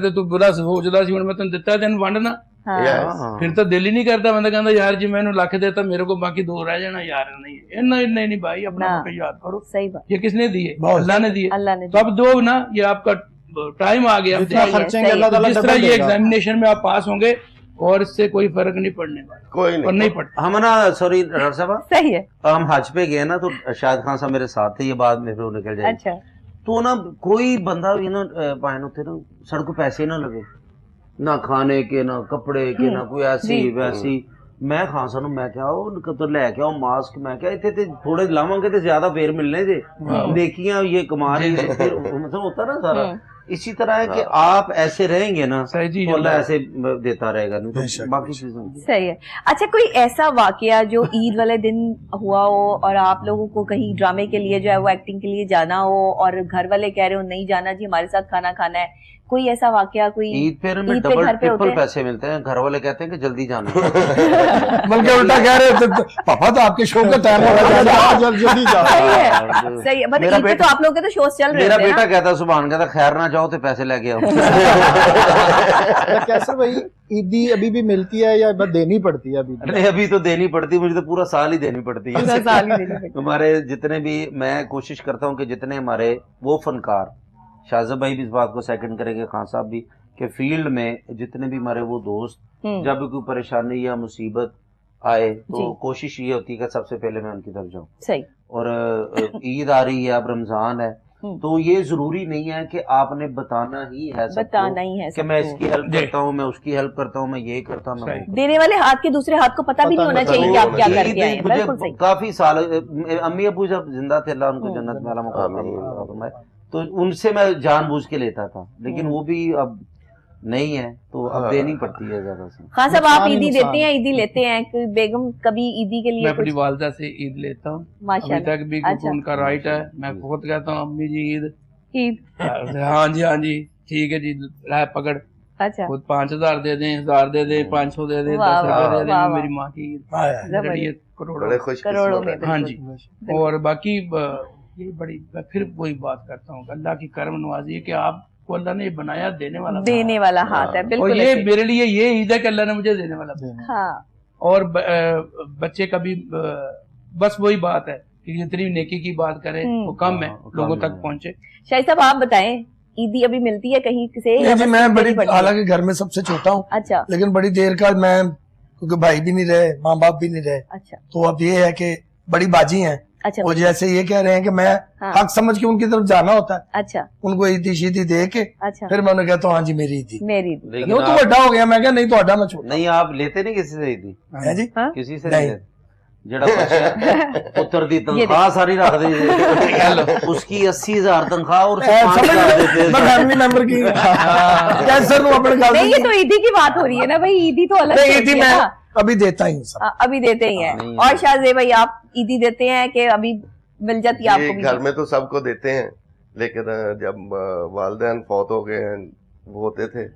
तू बुरा सोचदा सी, हुण मैं तैनूं दित्ता तेन वंड ना, फिर तो दिल ही नहीं करता, बंदा कहता यार जी मैंने लाख देता मेरे को बाकी 2 रह जाना, यार नहीं इन्ना इन्ना नहीं भाई, अपना याद करो। सही बात। ये किसने दिए? अल्लाह ने दिए, अल्लाह ने। तो अब दो ना, ये आपका टाइम आ गया, जिस तरह ये एग्जामिनेशन में आप पास होंगे और इससे कोई फर्क नहीं पड़ने वाला, कोई नहीं, और नहीं पड़ता। हम ना, सॉरी डॉक्टर साहब, सही है, हम हज पे गए ना, तो शाहिद खान साहब मेरे साथ थे, ये बात मेरे को निकल जाए। अच्छा। तो ना कोई बंदा भी ना पाए होते ना, सड़क पे पैसे ना लगे, ना खाने के, ना कपड़े के, ना कोई ऐसी वैसी। मैं खान साहब मैं क्या तो लैके आओ मास्क, मैं क्या इतने थोड़े लावांगे तो ज्यादा फेर मिलने थे, देखिए ये कमा रही मतलब होता ना सारा। इसी तरह है कि आप ऐसे रहेंगे ना सही जी, तो अल्लाह ऐसे देता रहेगा, नहीं तो बाकी चीजें सही है। अच्छा, कोई ऐसा वाकया जो ईद वाले दिन हुआ हो और आप लोगों को कहीं ड्रामे के लिए जो है वो एक्टिंग के लिए जाना हो और घर वाले कह रहे हो नहीं जाना जी, हमारे साथ खाना खाना है, कोई ऐसा वाकया? कोई ईद पे में डबल ट्रिपल पैसे मिलते हैं, घर वाले कहते हैं कि जल्दी जाना बल्कि उल्टा कह रहे थे पापा तो आपके शो का टाइम हो रहा है, जल्दी जाओ। सही है, मतलब ईद पे तो आप लोगों के तो शोज चल रहे हैं। मेरा बेटा कहता सुभान कहता खैर ना जाओ तो पैसे लेके आओ। कैसे भाई ईदी अभी भी मिलती है या देनी पड़ती है? अरे अभी तो देनी पड़ती है, मुझे तो पूरा साल ही देनी पड़ती है। हमारे जितने भी, मैं कोशिश करता हूँ कि जितने हमारे वो फनकार, शाहज़ब भाई भी इस बात को सेकंड करेंगे, खान साहब भी, कि फील्ड में जितने भी हमारे वो दोस्त जब भी कोई परेशानी या मुसीबत आए तो कोशिश ये होती है कि सबसे पहले मैं उनकी तरफ जाऊँ। सही। और ईद आ रही है, अब रमजान है, तो ये जरूरी नहीं है कि आपने बताना ही है कि मैं इसकी हेल्प करता हूँ, मैं उसकी हेल्प करता हूँ, मैं ये करता हूँ। देने वाले हाथ के दूसरे हाथ को पता भी नहीं होना चाहिए कि आप क्या करके आए हैं। बिल्कुल सही। काफी साल अम्मी अबू जब जिंदा थे, अल्लाह उनको जन्नत में आला मुकाम, तो उनसे मैं जानबूझ के लेता था, लेकिन वो भी अब नहीं है तो अब देनी पड़ती है ज्यादा से। हाँ साहब, आप ईदी देते हैं, ईदी लेते हैं? कोई बेगम कभी ईदी के लिए? मैं अपनी वालदा से ईद लेता हूँ अभी तक भी, क्योंकि उनका राइट है। मैं खुद कहता हूँ अम्मी जी ईद हाँ जी हाँ जी ठीक है जी, पकड़। अच्छा, खुद 5,000 दे दें, 1,000 दे दें, 500 दे दें, 10 रुपए दे दें, मेरी माँ की ईद करोड़ों में। हाँ जी। और बाकी ये बड़ी, फिर वही बात करता हूँ, अल्लाह की करम नवाजी है कि आपको अल्लाह ने बनाया देने वाला हाथ है। बिल्कुल। और ये मेरे लिए ये ईद है कि अल्लाह ने मुझे देने वाला बनाया। हाँ। और बच्चे कभी बस वही बात है कि जितनी नेकी की बात करें वो कम है, लोगों तक पहुंचे। शाहिद साहब आप बताएं, ईदी अभी मिलती है कहीं से? जी, मैं बड़ी, हालांकि घर में सबसे छोटा हूँ। अच्छा। लेकिन बड़ी देर का मैं, क्योंकि भाई भी नहीं रहे, माँ बाप भी नहीं रहे। अच्छा। तो अब ये है कि बड़ी बाजी हैं। अच्छा। वो जैसे ये कह रहे हैं कि मैं हक समझ के उनकी तरफ जाना होता है। अच्छा। उनको ईदी शीदी दे के अच्छा। फिर मैं उन्हें कहता हूँ हाँ जी मेरी ईदी, मेरी। वो तो बड़ा हो गया। मैं क्या नहीं तो अड्डा मैं छोड़। नहीं, आप लेते नहीं किसी से ईदी? है जी, किसी से नहीं। जड़ा पुत्र दी तनख्वाह सारी रख दे, उसकी 80,000 तनख्वाह और फैमिली मेंबर की कैंसर नु अपने गाल। नहीं, ये तो ईदी की बात हो रही है ना भाई, ईदी तो अलग। ईदी मैं अभी देता ही हूँ, अभी देते ही हैं। और शाहज़ेब भाई आप ईदी देते हैं कि अभी मिल जाती है आपको? घर में तो सबको देते हैं, लेकिन जब वालिदैन फौत हो गए हैं, वो होते थे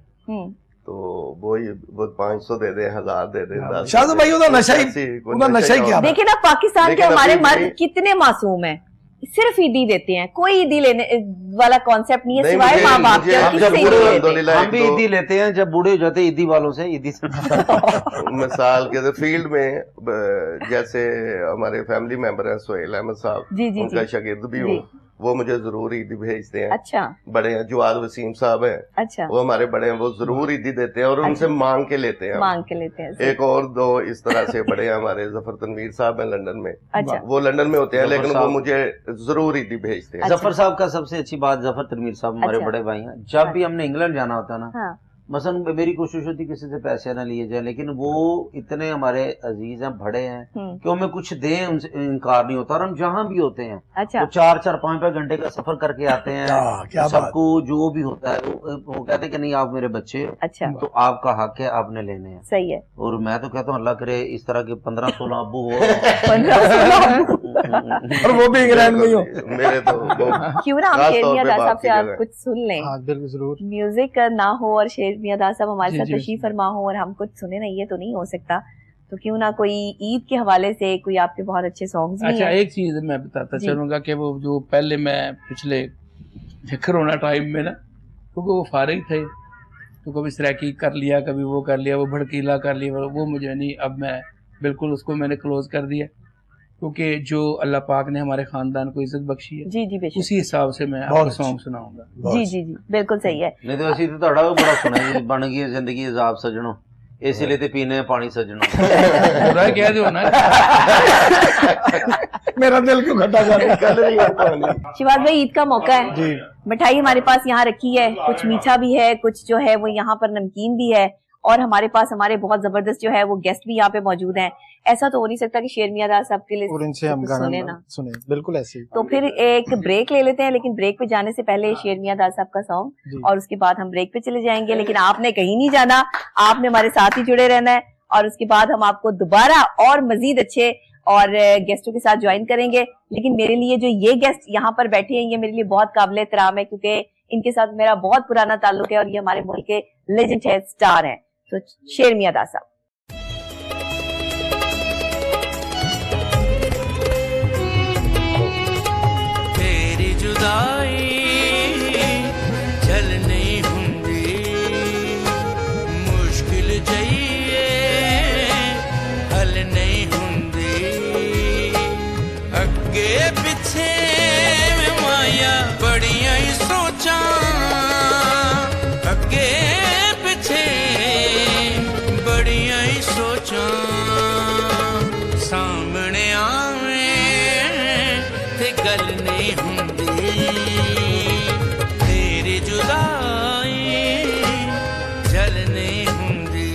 तो वो 500 दे दे, 1,000 दे दे। शाहज़ेब भाई उधर नशा ही क्या। देखिए ना, पाकिस्तान के हमारे मर्द कितने मासूम हैं, सिर्फ ईदी देते हैं, कोई ईदी लेने वाला कॉन्सेप्ट नहीं है सिवाय माँ बाप के। हम भी ईदी लेते हैं जब बूढ़े हो जाते, ईदी वालों से ईदी से। मिसाल के फील्ड में जैसे हमारे फैमिली मेंबर हैं सोहेल अहमद साहब, उनका शागिर्द भी हूँ, वो मुझे जरूर ईदी भेजते हैं। अच्छा। बड़े हैं जवाद वसीम साहब हैं। अच्छा। वो हमारे बड़े हैं, वो जरूर ईदी देते हैं और उनसे मांग के लेते हैं। एक और दो इस तरह से बड़े हैं हमारे, जफर तनवीर साहब हैं लंदन में। अच्छा। वो लंदन में होते हैं लेकिन वो मुझे जरूर ईदी भेजते हैं। जफर साहब का सबसे अच्छी बात, जफर तनवीर साहब हमारे बड़े भाई हैं, जब भी हमने इंग्लैंड जाना होता है ना, मसलन मेरी कोशिश होती किसी से पैसे ना लिए जाए, लेकिन वो इतने हमारे अजीज हैं, बड़े हैं कि हमें कुछ दें उनसे इनकार नहीं होता। और हम जहाँ भी होते हैं अच्छा। वो 4-4, 5-5 घंटे का सफर करके आते हैं। सबको जो भी होता है वो कहते हैं कि नहीं आप मेरे बच्चे, अच्छा, तो आपका हक है, आपने लेने हैं। सही है। और मैं तो कहता हूँ अल्लाह करे इस तरह के 15-16 अब्बू हो, 15-16 और वो भी इंग्लैंड में हो। मेरे तो क्यों ना हम शेर मियां दास साहब से आप कुछ सुन लें। जरूर। म्यूजिक ना हो और शेर मियां दास साहब हमारे साथ तशरीफ फरमा हो और हम कुछ सुने नहीं, ये तो नहीं हो सकता, तो क्यों ना कोई ईद के हवाले से कोई आपके बहुत अच्छे सॉन्ग्स भी हैं। अच्छा, एक चीज मैं बताता चलूंगा कि वो जो पहले मैं पिछले कोरोना टाइम में ना, क्योंकि वो फारिग थे तो कभी सराकी कर लिया, कभी वो कर लिया, वो भड़कीला कर लिया, वो मुझे नहीं, अब मैं बिल्कुल उसको मैंने क्लोज कर दिया, क्योंकि जो अल्लाह पाक ने हमारे खानदान को इज्जत बख्शी है, जी जी बेशक, उसी हिसाब से मैं आपको सॉन्ग सुनाऊंगा। जी जी जी बिल्कुल सही है। नहीं तो असी तो ਤੁਹਾਡਾ ਵੀ बड़ा सुना बन गई जिंदगी अजाब सजनो, इसलिए तो पीने पानी सजनो। बुरा कह दो ना, मेरा दिल क्यों खट्टा कर रहा है। शिवाज भाई ईद का मौका है, मिठाई हमारे पास यहाँ रखी है, कुछ मीठा भी है, कुछ जो है वो यहाँ पर नमकीन भी है, और हमारे पास हमारे बहुत जबरदस्त जो है वो गेस्ट भी यहाँ पे मौजूद हैं। ऐसा तो हो नहीं सकता कि शेर मियां दास साहब के लिए और इनसे हम गाना सुने, बिल्कुल ऐसे ही। तो फिर एक ब्रेक ले लेते हैं, लेकिन ब्रेक पे जाने से पहले शेर मियां दास साहब का सॉन्ग और उसके बाद हम ब्रेक पे चले जाएंगे। लेकिन आपने कहीं नहीं जाना, आपने हमारे साथ ही जुड़े रहना है और उसके बाद हम आपको दोबारा और मजीद अच्छे और गेस्टों के साथ ज्वाइन करेंगे। लेकिन मेरे लिए जो ये गेस्ट यहाँ पर बैठे हैं ये मेरे लिए बहुत काबिल एहतराम है, क्योंकि इनके साथ मेरा बहुत पुराना ताल्लुक है और ये हमारे मुल्क के लेजेंड है, स्टार हैं। तो शेर मियां दास साहब। तेरी जुदाई चल नहीं हुंदी, मुश्किल जइए हल नहीं हुंदी, अगे पिछे माया बड़ियां ही सोचा, अगे पिछे बड़ियां ही सोचा, सामने आवे ते गल नहीं हुंदी, तेरी जुदाई जल नहीं हुंदी।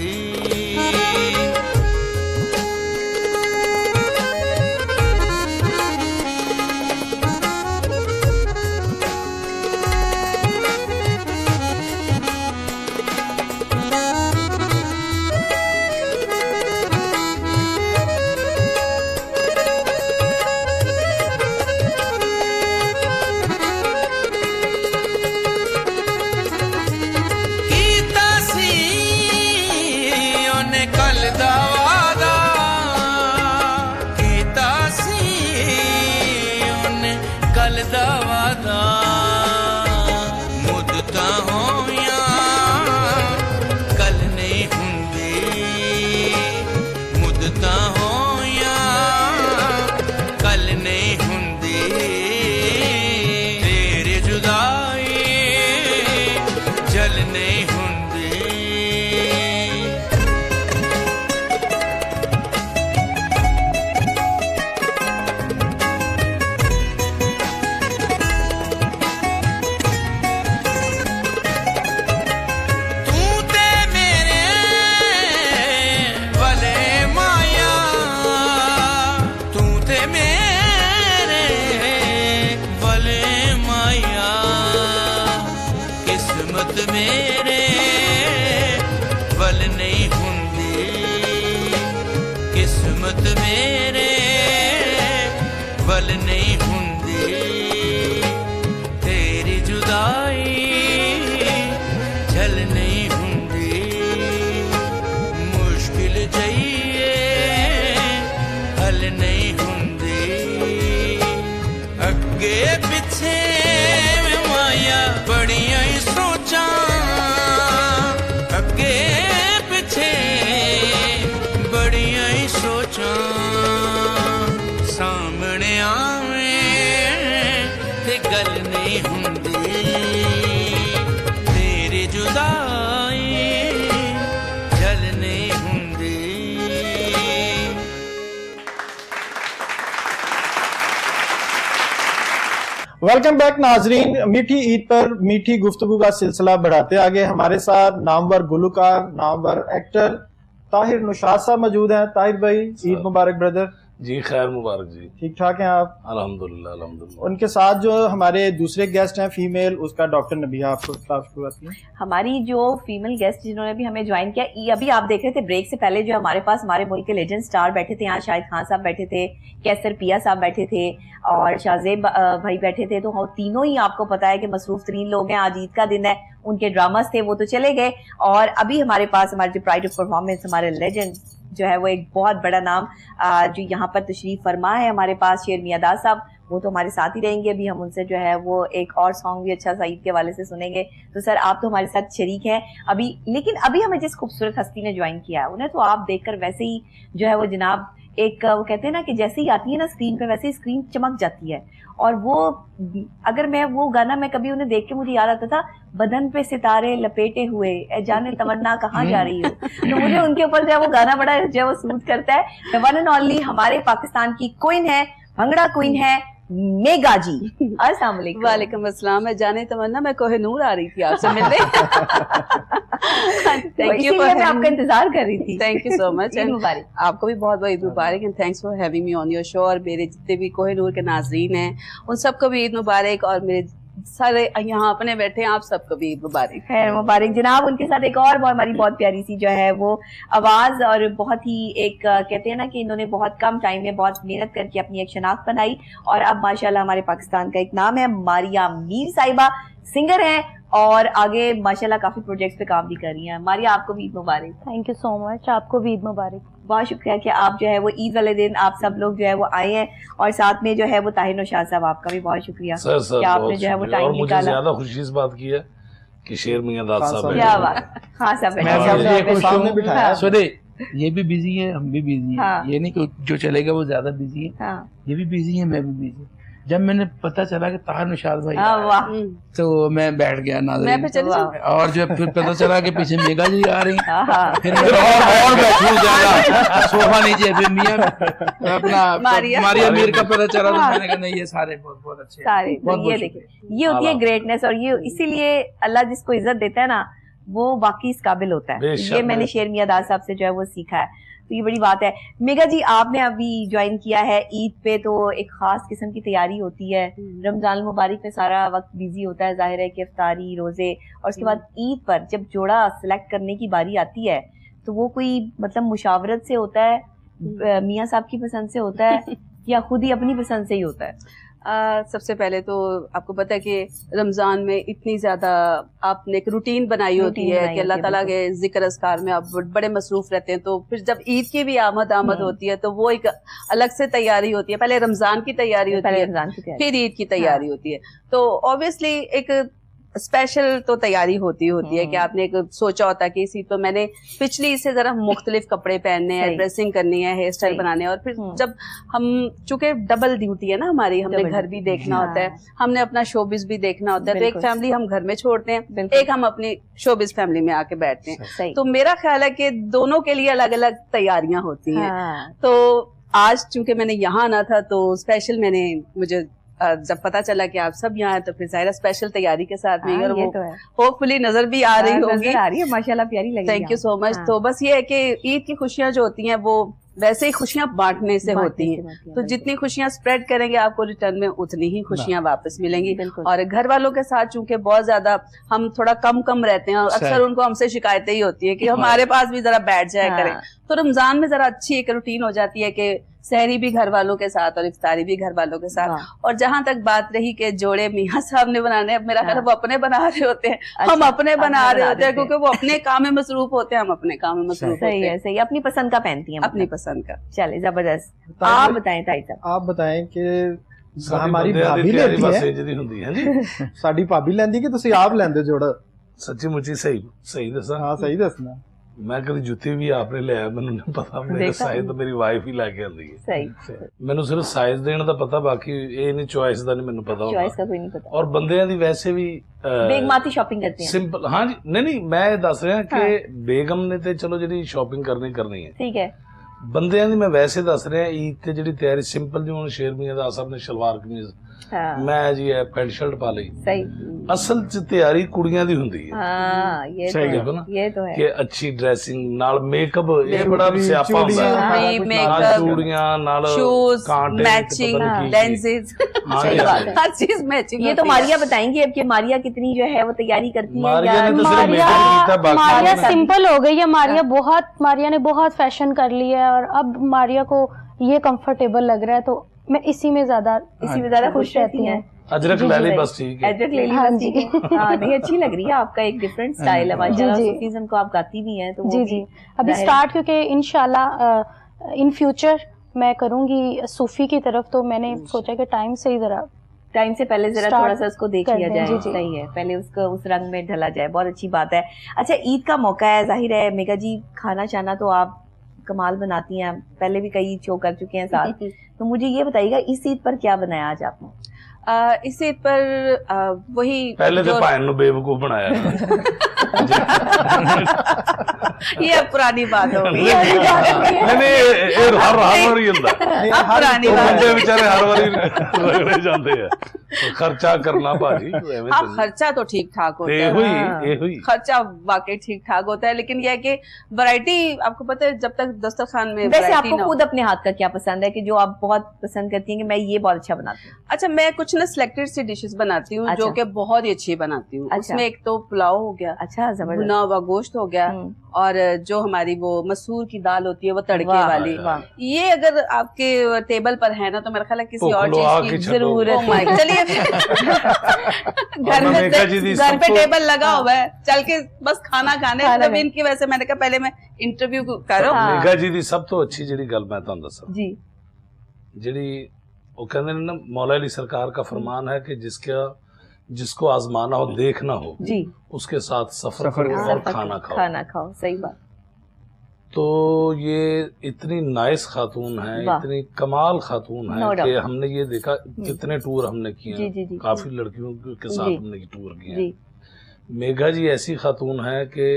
मेरे वल नहीं हुंदी, किस्मत मेरे वल नहीं हुंदी, तेरी जुदाई झल नहीं हुंदी, मुश्किल जइए हल नहीं हुंदी, अगे पिछे माया बड़ियां ही सोचा, अगे पिछे बड़ियां ही सोचा, सामने आवे ते गल नहीं हुंदी, तेरी जुदाई जल नहीं हुंदी। वेलकम बैक नाजरीन। मीठी ईद पर मीठी गुफ्तगू का सिलसिला बढ़ाते आगे हमारे साथ नामवर गुलकार, नामवर एक्टर ताहिर नुशाद साहब मौजूद हैं। ताहिर भाई, ईद मुबारक ब्रदर। जी खैर मुबारक जी। ठीक ठाक हैं आप? अल्हम्दुलिल्लाह अल्हम्दुलिल्लाह। उनके साथ जो हमारे दूसरे गेस्ट हैं फीमेल, उसका डॉक्टर नबिहा आपको शुरुआती है। हमारी जो फीमेल गेस्ट जिन्होंने भी हमें ज्वाइन किया, अभी आप देख रहे थे ब्रेक से पहले जो हमारे पास हमारे मुल्क के लेजेंड स्टार बैठे थे, यहाँ शाहिद खान साहब बैठे थे, कैसर पिया साहब बैठे थे और शाहजेब भाई बैठे थे। तो हम तीनों ही आपको पता है कि मसरूफ तरीन लोग हैं। आज ईद का दिन है, उनके ड्रामास थे वो तो चले गए और अभी हमारे पास हमारे जो प्राइड ऑफ परफॉर्मेंस, हमारे लेजेंड जो है वो एक बहुत बड़ा नाम जो यहाँ पर तशरीफ फरमा है हमारे पास, शेर मियां दास साहब, वो तो हमारे साथ ही रहेंगे। अभी हम उनसे जो है वो एक और सॉन्ग भी अच्छा सा ईद के वाले से सुनेंगे। तो सर आप तो हमारे साथ शरीक हैं अभी, लेकिन अभी हमें जिस खूबसूरत हस्ती ने ज्वाइन किया है उन्हें तो आप देखकर वैसे ही जो है वो जनाब एक वो कहते हैं ना कि जैसे ही आती है ना स्क्रीन पे वैसे ही स्क्रीन चमक जाती है। और वो अगर मैं वो गाना मैं कभी उन्हें देख के मुझे याद आता था, बदन पे सितारे लपेटे हुए ए जाने तमन्ना कहाँ जा रही हो। तो मुझे उनके ऊपर जो है वो गाना बड़ा जो है वो सूट करता है। वन एंड ओनली हमारे पाकिस्तान की क्वीन है, भंगड़ा क्वीन है, मेगा जी। अस्सलाम वालेकुम। वालेकुम अस्सलाम। मैं जाने तमन्ना, मैं कोहिनूर आ रही थी आपसे मिलने। थैंक यू फॉर, मैं आपका इंतजार कर रही थी। Thank you so much. Eid मुबारक। आपको भी बहुत बहुत ईद मुबारक and thanks for having me on your show. और मेरे जितने भी कोहिनूर के नाजरीन हैं उन सबको भी ईद मुबारक, और मेरे सारे यहाँ अपने बैठे हैं आप सबको भी ईद मुबारक। खैर मुबारक जनाब। उनके साथ एक और हमारी बहुत प्यारी सी जो है वो आवाज, और बहुत ही एक कहते हैं ना कि इन्होंने बहुत कम टाइम में बहुत मेहनत करके अपनी एक शनाख्त बनाई, और अब माशाल्लाह हमारे पाकिस्तान का एक नाम है। मारिया मीर साहिबा सिंगर हैं और आगे माशाल्लाह काफी प्रोजेक्ट्स पे काम भी कर रही हैं। मारिया आपको भी ईद मुबारक। थैंक यू सो मच, आपको भी ईद मुबारक। बहुत शुक्रिया कि आप जो है वो ईद वाले दिन आप सब लोग जो है वो आए हैं, और साथ में जो है वो ताहिर नौशाद साहब आपका भी बहुत शुक्रिया सर कि आपने जो है वो टाइम और मुझे निकाला। ज्यादा खुशी इस बात की है कि शेर मियां दाद साहब क्या बात। हाँ सब सामने बिठाया। सुने, ये भी बिजी है, हम भी बिजी हैं। हाँ। ये नहीं कि जो चलेगा वो ज्यादा बिजी है। हाँ। ये भी बिजी है, मैं भी बिजी। जब मैंने पता चला कि ताहिर नौशाद भाई वाह। तो मैं बैठ गया मैं फिर चली जाऊँ। और जब फिर पता चला कि पीछे मेगा जी आ रही, फिर और बैठू ज्यादा सोफा नीचे, फिर मियां अपना मारिया मीर का पता चला तो मैंने कहा नहीं ये सारे बहुत बहुत अच्छे सारे। तो ये देखिए, ये होती है ग्रेटनेस, और ये इसीलिए अल्लाह जिसको इज्जत देता है ना वो वाकई इस काबिल होता है। ये मैंने शेर मियां दाद साहब से जो है वो सीखा है, तो ये बड़ी बात है। मेगा जी आपने अभी ज्वाइन किया है ईद पे, तो एक खास किस्म की तैयारी होती है। रमजान मुबारक में सारा वक्त बिजी होता है, जाहिर है कि इफ्तारी रोजे, और उसके बाद ईद पर जब जोड़ा सेलेक्ट करने की बारी आती है तो वो कोई मतलब मुशावरत से होता है, मियाँ साहब की पसंद से होता है या खुद ही अपनी पसंद से ही होता है? सबसे पहले तो आपको पता है कि रमजान में इतनी ज्यादा आपने एक रूटीन बनाई होती है कि अल्लाह ताला के जिक्र अस्कार में आप बड़े मसरूफ रहते हैं, तो फिर जब ईद की भी आमद होती है तो वो एक अलग से तैयारी होती है। पहले रमजान की तैयारी होती है, फिर ईद की तैयारी होती है। तो ऑब्वियसली एक स्पेशल तो तैयारी होती है कि आपने एक सोचा होता है कि इसी तो मैंने पिछली से जरा मुख्तलिफ कपड़े पहनने हैं, ड्रेसिंग करनी है, हेयर स्टाइल बनाने हैं, और फिर जब हम चूंकि डबल ड्यूटी है ना हमारी, हमने घर भी देखना होता है, हमने अपना शोबिज भी देखना होता है, तो एक फैमिली हम घर में छोड़ते हैं, एक हम अपनी शोबिज फैमिली में आके बैठते हैं। तो मेरा ख्याल है कि दोनों के लिए अलग अलग तैयारियां होती हैं। तो आज चूंकि मैंने यहाँ आना था तो स्पेशल मुझे जब पता चला कि आप सब यहाँ हैं तो फिर जाहिर स्पेशल तैयारी के साथ में, वो होपफुली नजर भी आ रही होगी, माशाल्लाह प्यारी लगी। Thank you so much. तो बस ये है कि ईद की खुशियां जो होती हैं वो वैसे ही खुशियां बांटने से होती हैं, तो जितनी खुशियां स्प्रेड करेंगे आपको रिटर्न में उतनी ही खुशियां वापस मिलेंगी। और घर वालों के साथ चूंकि बहुत ज्यादा हम थोड़ा कम रहते हैं, और अक्सर उनको हमसे शिकायतें ही होती है कि हमारे पास भी जरा बैठ जाया करें, तो रमजान में जरा अच्छी एक रूटीन हो जाती है कि सहरी भी घर वालों के साथ और इफ्तारी भी घर वालों के साथ। और जहां तक बात रही कि जोड़े मियाँ साहब ने बनाने, अब मेरा ख्याल वो अपने बना रहे होते हैं, हम अपने बना रहे होते हैं, क्योंकि वो अपने काम में मसरूफ होते हैं, हम अपने काम में मसरूफ होते हैं। सही, अपनी पसंद का पहनती हैं, अपनी पसंद का। चले जबरदस्त। आप बताएं ताई साहब। आप बताएं कि हमारी भाभी लेती है साडी भाभी लेंदी कि तुसी आप लेंदे जोड़ा? सच्ची मुच्ची सही दसा। हाँ सही दसना। मैं कभी जुत्ती भी आपने लिया, मैंने नहीं पता, मेरा साइज तो मेरी वाइफ ही लेके आंदी है। सही। मैंने सिर्फ साइज देने दा पता, बाकी ये नहीं चॉइस दा नहीं मैंने पता। चॉइस का कोई नहीं पता। और बंदियां दी वैसे भी बेगमाती शॉपिंग करते हैं सिंपल। हाँ जी, नहीं मैं दस रहा कि बेगम ने ते चलो जी शॉपिंग करनी है, ठीक है। बंदियां दी मैं वैसे दस रहा ईद ते जी तैयारी सिंपल, जो शेर मियां दाद साहब ने शलवार कमीज, मैं जी पैंट शर्ट पा ली, सही। असल च तैयारी कुड़ियां दी हुंदी है। हाँ, ये तो है, ये तो है कि अच्छी ड्रेसिंग नाल मेकअप, ये बड़ा स्यापा होता है, नाल चूड़ियां नाल शूज मैचिंग लेंसेज, हर चीज मैचिंग। ये तो मारिया बताएंगी अब कि मारिया कितनी जो है वो तैयारी करती है। मारिया सिंपल हो गई है, मारिया ने बहुत फैशन कर लिया है, और अब मारिया को ये कंफर्टेबल लग रहा है, तो मैं इसी में ज्यादा खुश रहती हैं। अजरक ले ली बस, ठीक है, अजरक ले ली बस, ठीक है। हाँ नहीं, अच्छी लग रही है, आपका एक डिफरेंट स्टाइल है माशाल्लाह। सूफीज़्म को आप गाती भी हैं, तो जी अभी स्टार्ट, क्योंकि इंशाल्लाह इन फ्यूचर मैं करूंगी सूफी की तरफ, तो मैंने सोचा कि टाइम से पहले जरा थोड़ा सा उसको देख लिया जाए। सही है, पहले उसको उस रंग में ढला जाए, बहुत अच्छी बात है। अच्छा, ईद का मौका है, जाहिर है मेगा जी खाना चाना तो आप कमाल बनाती हैं, पहले भी कई शो कर चुके हैं साथ। तो मुझे ये बताइएगा इस ईद पर क्या बनाया आज आपने? इस ईद पर वही पहले तो भाई ने बेवकूफ बनाया ये अब पुरानी बात हो गई। ਇਹ ਹਰ ਵਾਰੀ ਹੁੰਦਾ ਪੁਰਾਣੀ ਉਹ ਬਾਤ ਬੰਦੇ ਵਿਚਾਰੇ ਹਰ ਵਾਰੀ ਰਗੜੇ ਜਾਂਦੇ ਆ ਖਰਚਾ ਕਰਨਾ ਭਾਜੀ ਐਵੇਂ हाँ खर्चा तो ठीक ठाक होता है ਇਹੋ ਹੀ खर्चा वाकई ठीक ठाक होता है, लेकिन यह है कि वैरायटी आपको पता है जब तक दस्तरखान में वैसे वैरायटी आपको ना हो। खुद अपने हाथ का क्या पसंद है कि जो आप बहुत पसंद करती हैं कि मैं ये बहुत अच्छा बनाती हूँ? अच्छा, मैं कुछ ना सिलेक्टेड सी डिशेस बनाती हूँ अच्छा। जो कि बहुत ही अच्छी बनाती हूँ। अच्छा। उसमें एक तो पुलाव हो गया, अच्छा, जबरदस्त। भुना हुआ गोश्त हो गया, और जो हमारी वो मसूर की दाल होती है वो तड़के वाह, वाली, वाह। ये अगर आपके टेबल पर है ना तो मेरा ख्याल है किसी और लो, चीज की आके जरूरत छको। नहीं। चलिए घर में घर पे टेबल लगा हुआ है, चल के बस खाना खाने। तब इनकी वजह से मैंने कहा पहले मैं इंटरव्यू करो। ਮੇਘਾ ਜੀ ਦੀ ਸਭ ਤੋਂ ਅੱਛੀ ਜਿਹੜੀ ਗੱਲ ਮੈਂ ਤੁਹਾਨੂੰ ਦੱਸਾਂ जी ਜਿਹੜੀ ਉਹ ਕਹਿੰਦੇ ਨੇ ਨਾ मौला अली सरकार का फरमान है कि जिसको आजमाना हो देखना हो जी उसके साथ सफर करो और खाना खाओ। खाना खाओ, सही बात। तो ये इतनी नाइस खातून है, वाह। इतनी कमाल खातून है No कि doubt। हमने ये देखा कितने टूर हमने किए जी, हैं, जी, जी। काफी लड़कियों के साथ जी। हमने टूर किए जी हैं। मेघा जी ऐसी खातून है कि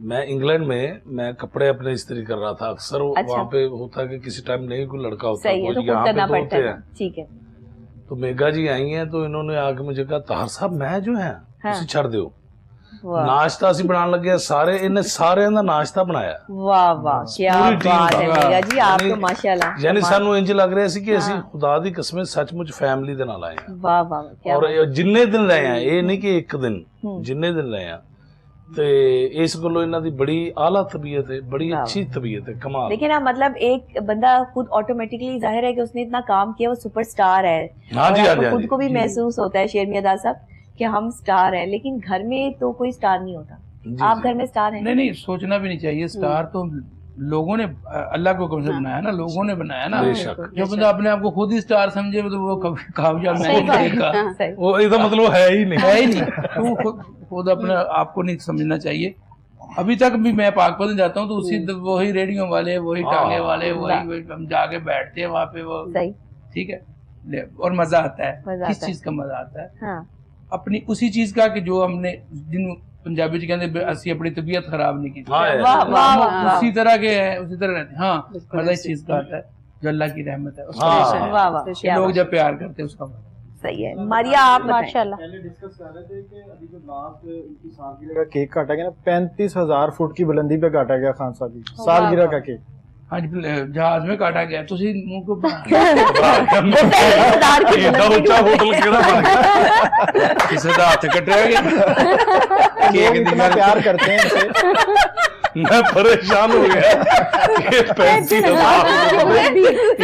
मैं इंग्लैंड में मैं कपड़े अपने इस्त्री कर रहा था, अक्सर अच्छा। वहाँ पे होता है कि किसी टाइम नहीं कोई लड़का होता सही है, तो खुद यहाँ पे करना तो पड़ता होते है। हैं। ठीक है। तो मेघा जी आई हैं तो इन्होंने आके मुझे कहा तार साहब मैं जो है हाँ। उसे छड़ दो वाह नाश्ता ਅਸੀਂ ਬਣਾਉਣ ਲੱਗੇ ਸਾਰੇ ਇਹਨੇ ਸਾਰਿਆਂ ਦਾ ਨਾਸ਼ਤਾ ਬਣਾਇਆ वाह वाह, क्या पूरी टीम बात है का। मेघा जी, आप तो यानी- माशाल्लाह। ਯਾਨੀ कमाल। ਸਾਨੂੰ ਇੰਜ ਲੱਗ ਰਿਹਾ ਸੀ ਕਿ ਅਸੀਂ ਹਾਂ। ਖੁਦਾ ਦੀ ਕਸਮ ਸੱਚਮੁੱਚ ਫੈਮਿਲੀ ਦੇ ਨਾਲ ਆਏ ਹਾਂ वाह वाह, क्या ਔਰ बात। ਇਹ ਜਿੰਨੇ ਦਿਨ ਰਹੇ ਆ ਇਹ ਨਹੀਂ ਕਿ ਇੱਕ ਦਿਨ ਹੂੰ। ਜਿੰਨੇ ਦਿਨ ਰਹੇ ਆ ਤੇ ਇਸ ਗੱਲੋਂ ਇਹਨਾਂ ਦੀ ਬੜੀ ਆਲਾ ਤਬੀਅਤ ਹੈ ਬੜੀ वाह। अच्छी तबीयत है कमाल लेकिन ना मतलब एक बंदा खुद ऑटोमेटिकली जाहिर है कि उसने इतना काम किया, वो सुपरस्टार है। हाँ और जी, हाँ आपको जी, हाँ खुद जी। को भी महसूस होता है शेर मियां साहब कि हम स्टार हैं, लेकिन घर में तो कोई स्टार नहीं होता। जी, आप जी। घर में स्टार हैं? नहीं नहीं, सोचना भी नहीं चाहिए। स्टार तो लोगों ने, अल्लाह को कब से बनाया ना, लोगों ने बनाया ना। बेशक। जो बंदा अपने आप को खुद ही स्टार समझे तो वो कभी कामयाब नहीं करेगा। सही। वो ਇਹਦਾ मतलब है ही नहीं है ही नहीं। तो खुद अपने आप को नहीं समझना चाहिए। अभी तक भी मैं पाकपतन जाता हूँ तो उसी वही रेडियो वाले, वही टांगे वाले, वही हम जाके बैठते हैं वहाँ पे, वो सही। ठीक है। और मजा आता है। मजा किस आता है। चीज का मजा आता है? हाँ। अपनी उसी चीज का कि जो हमने जिन पंजाबी च कहते असी अपनी तबीयत खराब नहीं की। हाँ, है। वाह वाह हम वाह, उसी तरह के हैं, उसी तरह रहते हैं। हाँ, मजा इस चीज का आता है जो अल्लाह की रहमत है उसका। हाँ। वाह वाह, क्या लोग बात। जब प्यार करते हैं उसका मजा। सही है। मारिया आप बताएं। माशाल्लाह। पहले डिस्कस कर रहे थे कि अभी जो लास्ट उनकी सालगिरह का केक काटा गया ना 35,000 फुट की बुलंदी पे काटा गया खान साहब की सालगिरह का केक। हाँ जी, जहाज में काटा गया तो उसी मुंह को ਏਡਾ ਉੱਚਾ ਹੋਟਲ ਕਿਹੜਾ ਬਣ ਗਿਆ किसी का हाथ कटरा गया। लोग इतना प्यार करते हैं इनसे। मैं परेशान हो गया कि 35,000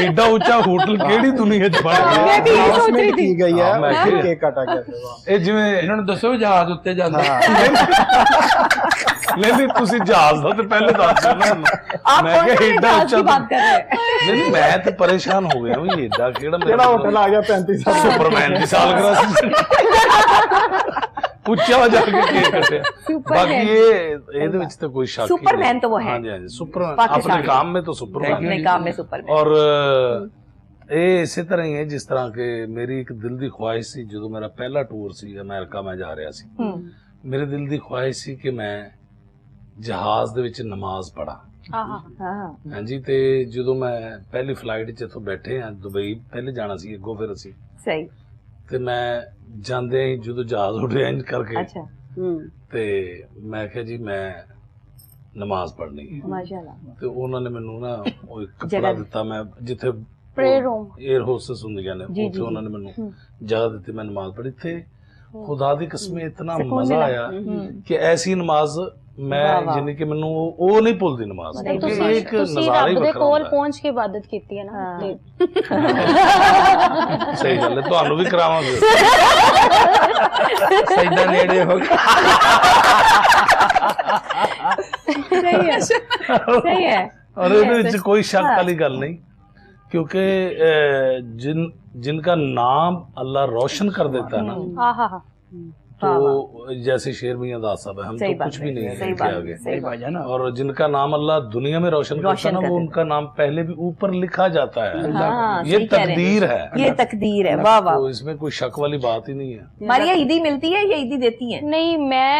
ਏਡਾ ਉੱਚਾ ਹੋਟਲ ਕਿਹੜੀ ਦੁਨੀਆ 'ਚ ਬਣ ਗਿਆ Announcement की गई है हाँ, मैं फिर भी- केक काटा गया था वहाँ। ਇਹ ਜਿਵੇਂ इन्होंने दसो जहाज उत्ते जाता ਨਹੀਂ ਤੁਸੀਂ ਜਹਾਜ਼ ਦਾ ਤੇ ਪਹਿਲੇ ਦੱਸ ਦਿਓ ਨਾ आप मैं कौन क्या से एड्डा जहाज ऊंचा की बात कर रहे हैं? नहीं मैं तो परेशान हो गया हूँ एड्डा केड़ा होटल आ गया 35,000 सुपरमैन की सालगिरह ਉੱਚਾ ਹੋ ਜਾ ਕੇ ਕੇਕ ਕੱਟਿਆ ਬਾਕੀ ਇਹਦੇ ਵਿੱਚ ਤਾਂ ਕੋਈ ਸ਼ੱਕ ਹੀ नहीं। सुपरमैन तो वो है। हाँ जी हाँ जी सुपरमैन पाकिस्तान अपने काम में तो सुपरमैन अपने काम में सुपरमैन। और ਇਹ ਇਸੇ ਤਰ੍ਹਾਂ ਹੀ ਹੈ ਜਿਸ ਤਰ੍ਹਾਂ ਕਿ ਮੇਰੀ ਇੱਕ ਦਿਲ ਦੀ ਖੁਆਇਸ਼ ਸੀ ਜਦੋਂ ਮੇਰਾ ਪਹਿਲਾ ਟੂਰ ਸੀ ਅਮਰੀਕਾ ਮੈਂ ਜਾ ਰਿਹਾ ਸੀ ਮੇਰੇ ਦਿਲ ਦੀ ਖੁਆਇਸ਼ ਸੀ ਕਿ ਮੈਂ ਜਹਾਜ਼ ਦੇ ਵਿੱਚ ਨਮਾਜ਼ ਪੜ੍ਹਾਂ हाँ। ਹਾਂਜੀ ਤੇ ਜਦੋਂ ਮੈਂ ਪਹਿਲੀ ਫਲਾਈਟ 'ਚ ਇੱਥੋਂ ਬੈਠੇ ਆ ਦੁਬਈ ਪਹਿਲੇ ਜਾਣਾ ਸੀ ਅੱਗੋਂ ਫਿਰ ਅਸੀਂ सही। ਤੇ ਮੈਂ ਜਾਂਦੇ ਹੀ ਜਦੋਂ ਜਹਾਜ਼ ਉੱਡਿਆ ਇੰਜ ਕਰਕੇ अच्छा, ਤੇ ਮੈਂ ਕਿਹਾ ਜੀ ਮੈਂ ਨਮਾਜ਼ ਪੜ੍ਹਨੀ ਹੈ माशाल्लाह। ਤੇ ਉਹਨਾਂ ਨੇ ਮੈਨੂੰ ਨਾ ਉਹ ਇੱਕ ਜਗ੍ਹਾ ਕਪੜਾ ਦਿੱਤਾ ਮੈਂ ਜਿੱਥੇ Prayer room। 에ਅਰ ਹੋਸਟਸ ਹੁੰਦੀਆਂ ਨੇ ਜੀ, ਉੱਥੇ ਜੀ, ਉਹਨਾਂ ਨੇ ਮੈਨੂੰ ਜਗ੍ਹਾ ਦਿੱਤੀ ਮੈਂ ਨਮਾਜ਼ ਪੜ੍ਹੀ ਤੇ ਖੁਦਾ ਦੀ ਕਸਮ ਇਤਨਾ ਸਕੂਨ ਮਜ਼ਾ ਮਿਲਾ। ਆਇਆ ਕਿ ਐਸੀ ਨਮਾਜ਼ ਮੈਂ ਵਾਹ, ਵਾਹ। ਜਿੰਨੀ ਕਿ ਮੈਨੂੰ ਉਹ ਨਹੀਂ ਭੁੱਲਦੀ ਨਮਾਜ਼ ਨਹੀਂ, ਕਿਉਂਕਿ ਤੁਸੀਂ ਇੱਕ ਤੁਸੀਂ ਨਜ਼ਾਰਾ ਹੀ ਰੱਬ ਦੇ ਵੱਖਰਾ ਕੋਲ ਹੁੰਦਾ ਹੈ। ਪਹੁੰਚ ਕੇ ਇਬਾਦਤ ਕੀਤੀ ਹੈ ਨਾ। हाँ। ਤੇ ਸਹੀ ਗੱਲ ਹੈ ਤੁਹਾਨੂੰ ਵੀ ਕਰਾਵਾਂਗੇ सजदा नेड़े हो गया। सही है, सही है। और ਇਹਦੇ ਵਿੱਚ ਕੋਈ ਸ਼ੱਕ ਵਾਲੀ ਗੱਲ ਨਹੀਂ क्योंकि जिनका नाम अल्लाह रोशन कर देता है ना आहा तो जैसे शेर मियां दास साहब है हम तो सही बात कुछ भी है, नहीं है सही इनके बात आगे है, सही बात है। और जिनका नाम अल्लाह दुनिया में रोशन करता है ना कर वो देता उनका नाम पहले भी ऊपर लिखा जाता है हाँ, ये सही कह रहे हैं। तकदीर है ये तकदीर है। वाह वाह। तो इसमें कोई शक वाली बात ही नहीं है मारिया ईदी मिलती है या ईदी देती है? नहीं, मैं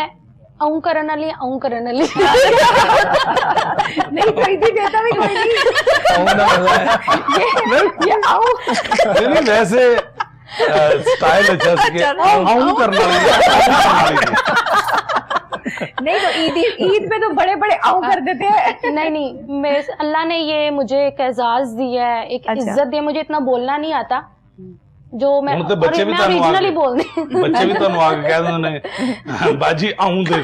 आऊं करन वाली आऊं करन वाली नहीं कोई भी देता भी कोई नहीं ये आओ नहीं वैसे स्टाइल अच्छा आऊं करना नहीं तो ईद पे तो बड़े बड़े आऊ कर देते हैं। नहीं मैं अल्लाह ने ये मुझे एक एजाज दिया है, एक इज्जत दी है। मुझे इतना बोलना नहीं आता जो मैं तो बच्चे भी ओरिजिनली बोलने बच्चे भी तो आगे कह देने बाजी आऊं दे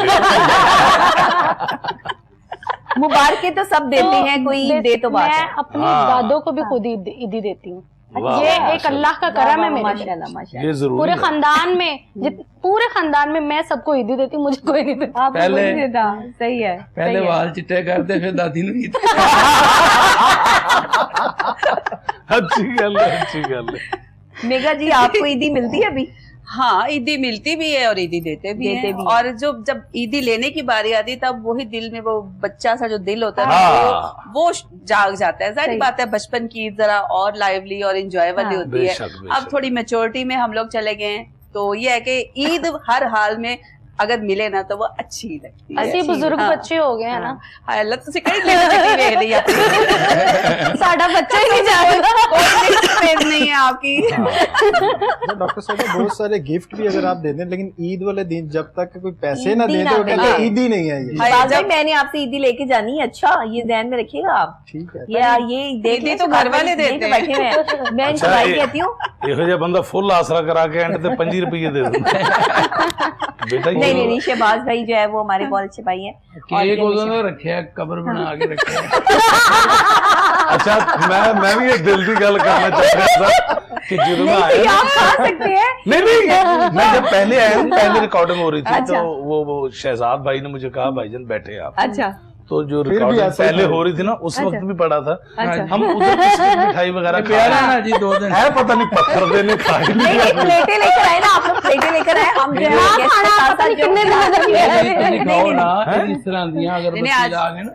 मुबारकें तो सब देते हैं, कोई दे तो बात मैं अपनी दादों को भी खुद ईदी देती हूँ। ये एक अल्लाह का करम है मेरे माशाल्लाह माशाल्लाह। ये जरूरी पूरे खानदान में पूरे खानदान में मैं सबको ईदी देती हूँ, मुझे कोई नहीं देता। आपको कोई नहीं देता, सही है। पहले वाल चिट्टे करते फिर दादी ने ईद। अच्छी गल है, अच्छी गल है। मेघा जी आपको ईदी मिलती है अभी? हाँ, ईदी मिलती भी है और ईदी देते भी हैं। और जब ईदी लेने की बारी आती है तब वही दिल में वो बच्चा सा जो दिल होता है वो जाग जाता है। सारी बात है, बचपन की ईद जरा और लाइवली और इंजॉय वाली होती है। अब थोड़ी मैच्योरिटी में हम लोग चले गए हैं तो ये है कि ईद हर हाल में अगर मिले ना तो वो अच्छी लगती है। ऐसे बुजुर्ग बच्चे हो गए हैं ना। हाँ, अल्लाह तुझे कहीं ले लिया साडा बच्चा ही नहीं जाएगा, फेज नहीं है आपकी। डॉक्टर साहब बहुत सारे गिफ्ट भी अगर आप दे दें, लेकिन ईद वाले दिन जब तक कोई पैसे ना दे दो ईद ही नहीं है। जब मैंने आपसे ईदी लेके जानी है, अच्छा ये ध्यान में रखिएगा आप। ठीक है, ये देख तो घर वाले देते हैं, बैठे हैं। मैं इनको भाई कहती हूँ ਇਹੋ बंदा फुल आसरा करा के एंड ते 5 रुपये दे दूं बेटा। नहीं शहबाज भाई जो है वो हमारे बहुत अच्छे भाई हैं। केक उन्होंने रखे है, कब्र बना के रखे है। अच्छा मैं भी एक दिल की गल करना चाह रहा था कि जो मैं आया आप खा सकते हैं। नहीं मैं जब पहले आया पहले रिकॉर्डिंग हो रही थी तो वो शहजाद भाई ने मुझे कहा भाईजान बैठे आप। अच्छा तो जो रिकॉर्डिंग पहले हो रही थी ना उस वक्त भी पड़ा था। हम उधर मिठाई वगैरह प्यारा ना जी 2 दिन है, पता नहीं पत्थर देने खाई प्लेटें लेकर आए ना आप लोग, प्लेटें लेकर आए हम जो है इस तरह दिया अगर बच्चे आ गए ना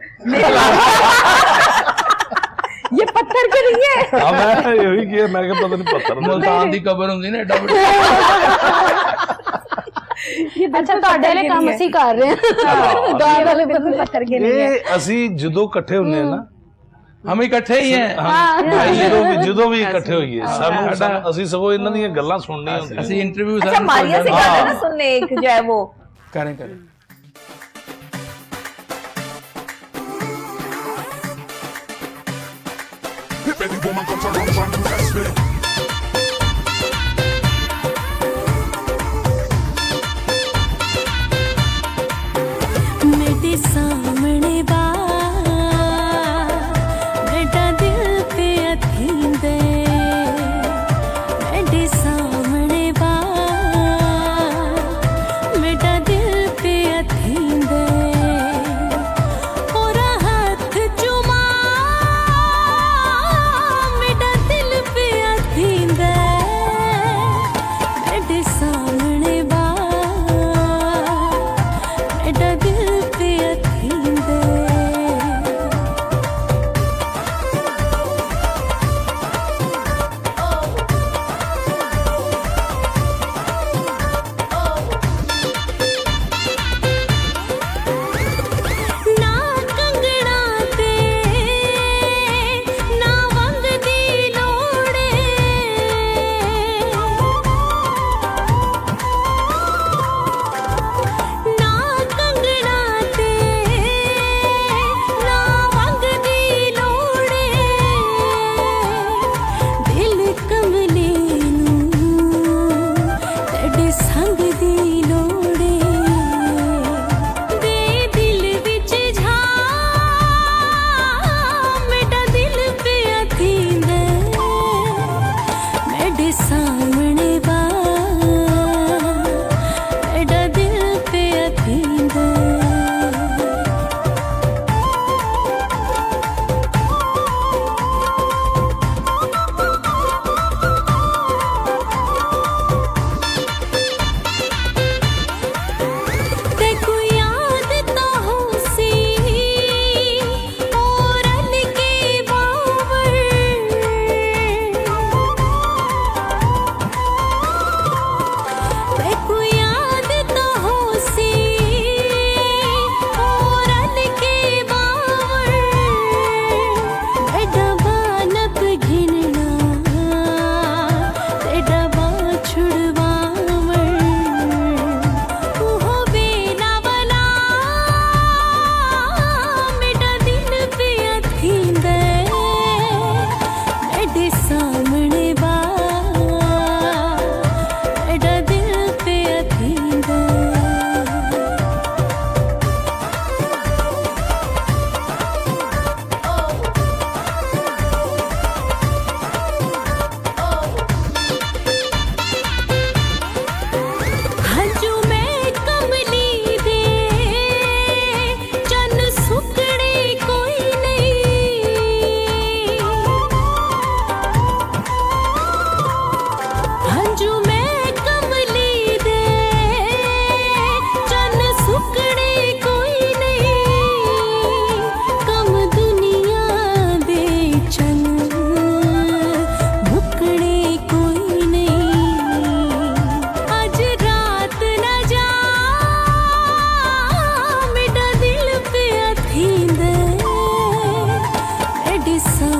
ये पत्थर के नहीं है। मैं यही किया, मैं क्या पता नहीं पत्थर मुल्तान दी कब्र होंगी ना एडा अच्छा ਤੁਹਾਡੇ ਵਾਲੇ ਕੰਮ ਅਸੀਂ ਕਰ ਰਹੇ ਹਾਂ, ਦਾਦ ਵਾਲੇ ਬਿਲਕੁਲ ਪੱਥਰ ਕੇ ਨਹੀਂ ਹੈ। ਅਸੀਂ ਜਦੋਂ ਇਕੱਠੇ ਹੁੰਨੇ ਆ ਨਾ हम इकट्ठे ही हैं। ਜਦੋਂ ਵੀ ਇਕੱਠੇ ਹੋਈਏ ਸਾਨੂੰ ਅਸੀਂ ਸਗੋਂ ਇਹਨਾਂ ਦੀਆਂ ਗੱਲਾਂ ਸੁਣਨੀਆਂ ਹੁੰਦੀਆਂ। ਅਸੀਂ ਇੰਟਰਵਿਊ अच्छा मारिया से गाना ना सुनने एक जो है वो करें मेरे सामने बा बेटा दिल पे अथींदे, मेरे सामने बा बेटा दिल पे अथींदे, और हाथ चुमा बेटा दिल पे अथींदे।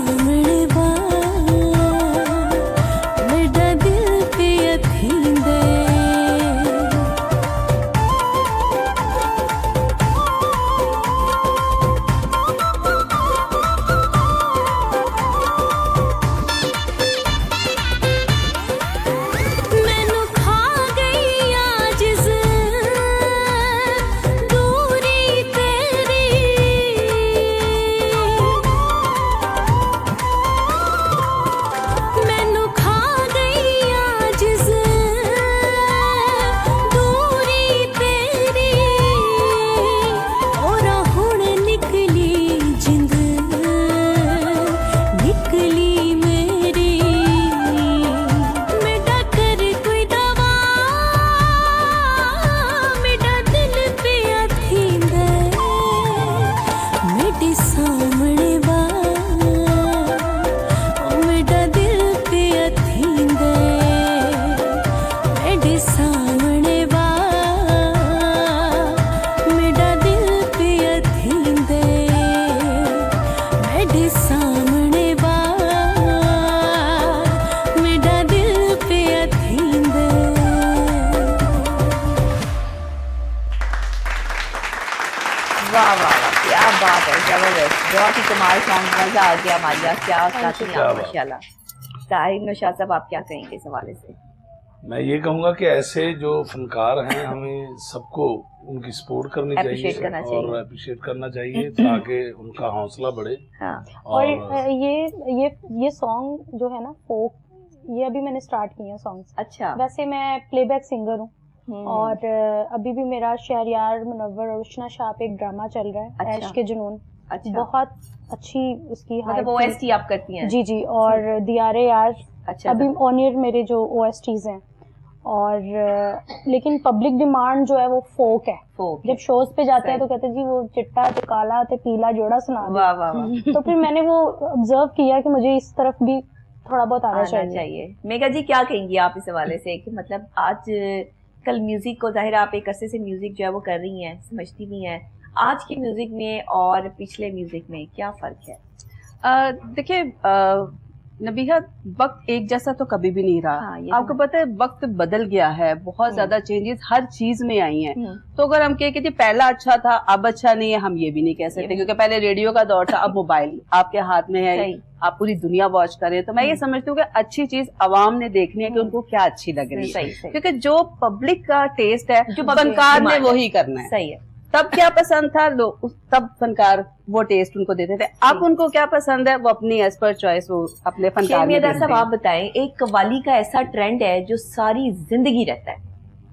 सामने बा मेरा दिल पे अथींदे मैनू खा गई आजिज़ दूरी तेरी मैनू खा गई आजिज़ दूरी तेरी और हुण निकली जिंद निकली मेरी मेरा कर कोई दवा मेरा दिल पे अथींदे मेरे सामने बा ओ मेरा दिल पे अथींदे मेरे सामने बा मेरा दिल पे अथींदे मेरे सामने बा मेरा दिल पे अथींदे वाह वाह वाह, क्या बात है, जबरदस्त, बहुत ही कमाल सॉन्ग, मजा आ गया मारिया, क्या गाती हैं आप माशाल्लाह। ताहिर नौशाद साहब, आप क्या कहेंगे इस हवाले से? मैं ये कहूँगा कि ऐसे जो फनकार हैं हमें सबको उनकी सपोर्ट करनी Appreciate करना चाहिए और अप्रिशिएट करना चाहिए ताकि उनका हौसला बढ़े। हाँ। और ये सॉन्ग जो है ना फोक, ये अभी मैंने स्टार्ट किए हैं सॉन्ग्स। अच्छा। वैसे मैं प्लेबैक सिंगर हूँ और अभी भी मेरा शहरयार मुनव्वर और उशना शाह पे एक ड्रामा चल रहा है, अच्छा। ऐश के जुनून। अच्छा। बहुत अच्छी उसकी मतलब hype OST आप करती हैं? जी जी, और दियारे यार अच्छा, अभी ऑन ईयर मेरे जो OSTs हैं। और लेकिन पब्लिक डिमांड जो है वो फोक है। जब शोज पे जाते हैं तो कहते हैं जी वो चिट्टा ते काला ते पीला जोड़ा सुना दो। वाह वाह वाह। तो फिर मैंने वो ऑब्जर्व किया कि मुझे इस तरफ भी थोड़ा बहुत आना चाहिए। मेघा जी, क्या कहेंगी आप इस हवाले से कि मतलब आज कल म्यूजिक को, जाहिर आप एक अरसे से म्यूजिक जो है वो कर रही हैं, समझती भी हैं, आज के म्यूजिक में और पिछले म्यूजिक में क्या फर्क है? देखिए नबीहा, वक्त एक जैसा तो कभी भी नहीं रहा। हाँ, आपको पता है वक्त बदल गया है, बहुत ज्यादा चेंजेस हर चीज में आई हैं। तो अगर हम कहें कि जी पहला अच्छा था अब अच्छा नहीं है, हम ये भी नहीं कह सकते, क्योंकि पहले रेडियो का दौर था, अब मोबाइल आपके हाथ में है, आप पूरी दुनिया वॉच करें। तो मैं ये समझती हूँ कि अच्छी चीज अवाम ने देखनी है कि उनको क्या अच्छी लग रही है, क्योंकि जो पब्लिक का टेस्ट है जो फनकार ने वही करना है। सही है। तब क्या पसंद था, लोग तब फनकार वो टेस्ट उनको देते थे। अब उनको क्या पसंद है वो अपनी एज पर चॉइस वो अपने फनकार में देते हैं। साहब, आप बताएं, एक कव्वाली का ऐसा ट्रेंड है जो सारी जिंदगी रहता है,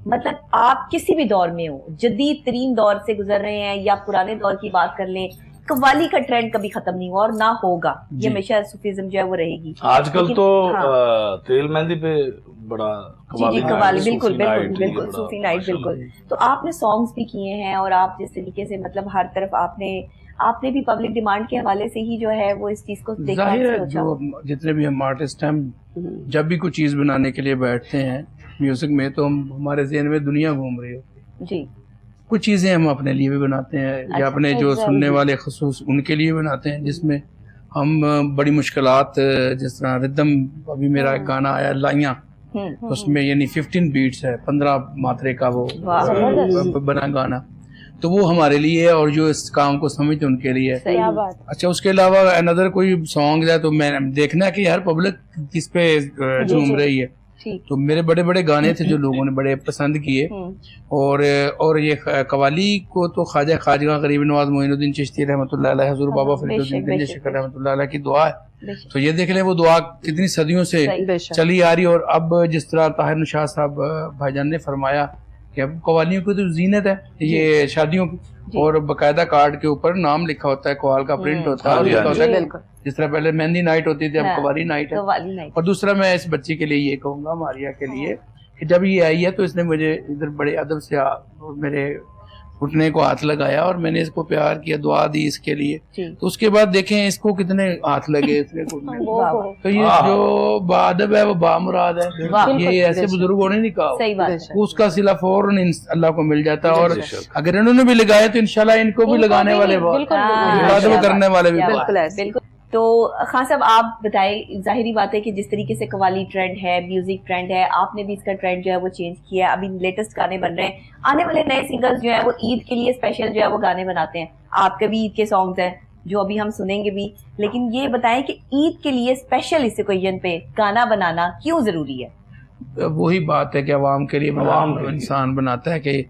मतलब आप किसी भी दौर में हो, जदीद तरीन दौर से गुजर रहे हैं या पुराने दौर की बात कर लें, कव्वाली का ट्रेंड कभी खत्म नहीं हुआ और ना होगा, ये हमेशा सूफीज्म जो है वो रहेगी। आजकल तो तेल मेहंदी पे बड़ा कव्वाली, बिल्कुल बिल्कुल बिल्कुल, सूफी नाइट, बिल्कुल। तो आपने सॉन्ग्स भी किए हैं और आप जिस तरीके से मतलब हर तरफ आपने भी पब्लिक डिमांड के हवाले से ही जो है वो इस चीज को देखा है। जो जितने भी हम आर्टिस्ट हैं, जब भी कुछ चीज बनाने के लिए बैठते हैं म्यूजिक में, तो हमारे ज़हन में दुनिया घूम रही होती है जी। कुछ चीजें हम अपने लिए भी बनाते हैं या अपने जो सुनने वाले खसूस उनके लिए बनाते हैं, जिसमें हम बड़ी मुश्किलात, जिस तरह रिदम, अभी मेरा एक गाना आया लाइयां, उसमें यानी 15 बीट्स है, 15 मात्रे का वो बना गाना, तो वो हमारे लिए है और जो इस काम को समझते उनके लिए है। अच्छा, उसके अलावा अनदर कोई सॉन्ग है तो मैं देखना है कि यार पब्लिक किस पे झूम रही है। तो मेरे बड़े बड़े गाने थे जो लोगों ने बड़े पसंद किए, और ये कवाली को तो खाजा गरीब नवाज मोइनुद्दीन चिश्ती रहमतुल्लाह अलैह, हुजूर बाबा फरीदुद्दीन गंज शिकर रहमतुल्लाह अलैह की दुआ है। तो ये देख लें वो दुआ कितनी सदियों से चली आ रही, और अब जिस तरह ताहिर नौशाद साहब भाईजान ने फरमाया कि अब कवालियों की तो जीनत है ये शादियों की, और बकायदा कार्ड के ऊपर नाम लिखा होता है, कवाल का प्रिंट होता है, जिस तरह पहले मेहंदी नाइट होती थी, अब कवाली नाइट है। और दूसरा मैं इस बच्ची के लिए ये कहूंगा, मारिया के लिए, कि जब ये आई है तो इसने मुझे इधर बड़े अदब से मेरे घुटने को हाथ लगाया और मैंने इसको प्यार किया, दुआ दी इसके लिए। तो उसके बाद देखें इसको कितने हाथ लगे इसके घुटने को। तो ये जो बादब है वो बामुराद है, ये ऐसे बुजुर्गों ने नहीं कहा, उसका सिला फौरन अल्लाह को मिल जाता है। और अगर इन्होंने भी लगाया तो इंशाल्लाह इनको भी लगाने वाले बहुत, करने वाले भी बहुत। तो खान साहब आप बताएं, जाहिरी बात है कि जिस तरीके से कव्वाली ट्रेंड है, म्यूजिक ट्रेंड है, आपने भी इसका ट्रेंड जो है वो चेंज किया है, अभी लेटेस्ट गाने बन रहे हैं, आने वाले नए सिंगर्स जो है वो ईद के लिए स्पेशल जो है वो गाने बनाते हैं, आपके भी ईद के सॉन्ग्स हैं जो अभी हम सुनेंगे भी, लेकिन ये बताएं कि ईद के लिए स्पेशल इस ओकेजन पे गाना बनाना क्यों जरूरी है? वही बात है कि अवाम के लिए इंसान बनाता है कि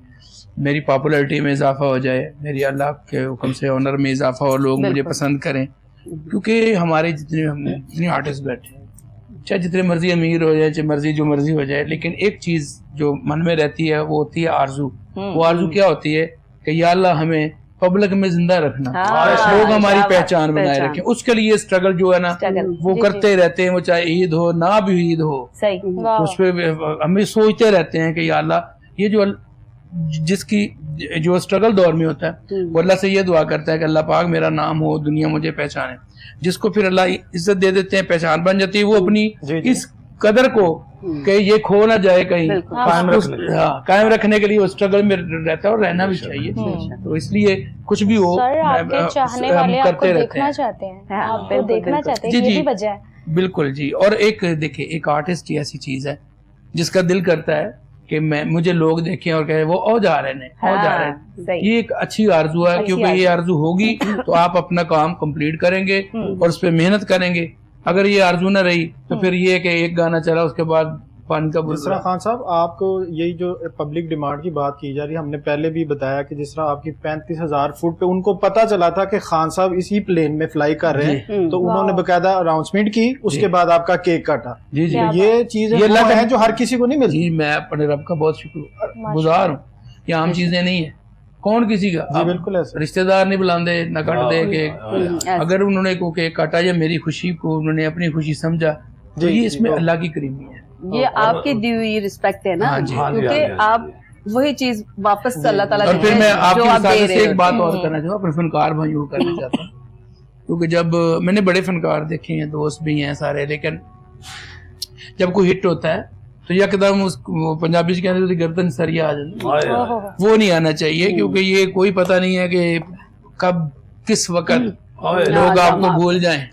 मेरी पॉपुलैरिटी में इजाफा हो जाए, मेरी अल्लाह के हुक्म से ऑनर में इजाफा हो, लोग मुझे पसंद करें, क्योंकि हमारे जितने आर्टिस्ट बैठे हैं, चाहे जितने मर्जी अमीर हो जाए, चाहे मर्जी जो मर्जी हो जाए, लेकिन एक चीज जो मन में रहती है वो होती है आरजू। वो आरजू क्या होती है कि या अल्लाह हमें पब्लिक में जिंदा रखना, लोग हमारी पहचान बनाए रखें, उसके लिए स्ट्रगल जो है ना वो करते रहते हैं, वो चाहे ईद हो ना भी ईद हो, उस पर हमें सोचते रहते हैं कि या अल्लाह ये जो जिसकी जो स्ट्रगल दौर में होता है वो अल्लाह से ये दुआ करता है कि अल्लाह पाक मेरा नाम हो, दुनिया मुझे पहचाने, जिसको फिर अल्लाह इज्जत दे देते हैं, पहचान बन जाती है, वो अपनी इस कदर को कि ये खो ना जाए कहीं, कायम रखने के लिए वो स्ट्रगल में रहता है और रहना भी चाहिए। तो इसलिए कुछ भी हो चाहने वाले आपको देखना चाहते हैं, आपको देखना चाहते हैं, ये भी वजह है। बिल्कुल जी। और एक देखिए, एक आर्टिस्ट ही ऐसी चीज है जिसका दिल करता है कि मैं लोग देखें और कहे वो जा रहे हैं, ये एक अच्छी आरजू है, क्योंकि ये आरजू होगी तो आप अपना काम कंप्लीट करेंगे और उस पर मेहनत करेंगे। अगर ये आरजू ना रही तो फिर ये कि एक गाना चला उसके बाद पानी का जिस तरह खान साहब आपको यही जो पब्लिक डिमांड की बात की जा रही है, हमने पहले भी बताया कि जिस तरह आपकी 35,000 फुट पे उनको पता चला था कि खान साहब इसी प्लेन में फ्लाई कर रहे हैं, तो उन्होंने बकायदा अनाउंसमेंट की, उसके बाद आपका केक काटा। जी जी, ये चीजें है जो हर किसी को नहीं मिलती। मैं अपने रब का बहुत शुक्रगुजार हूँ, ये आम चीजें नहीं है, कौन किसी का बिल्कुल रिश्तेदार नहीं बुलाते न कट दे केक, अगर उन्होंने को केक काटा या मेरी खुशी को उन्होंने अपनी खुशी समझा तो ये इसमें अल्लाह की करीमी है, ये आपकी दी हुई रिस्पेक्ट है ना, क्योंकि आप वही चीज वापस अल्लाह ताला और फिर मैं आपके साथ एक बात और करना चाहूँगा, अपने फनकार भाइयों को करना चाहता हूँ, क्योंकि जब मैंने बड़े फनकार देखे हैं, दोस्त भी हैं सारे, लेकिन जब कोई हिट होता है तो यकदम उस पंजाबी से कहते गर्दन सरिया आ जाती, वो नहीं आना चाहिए, क्योंकि ये कोई पता नहीं है कि कब किस वक्त लोग आपको भूल जाएं,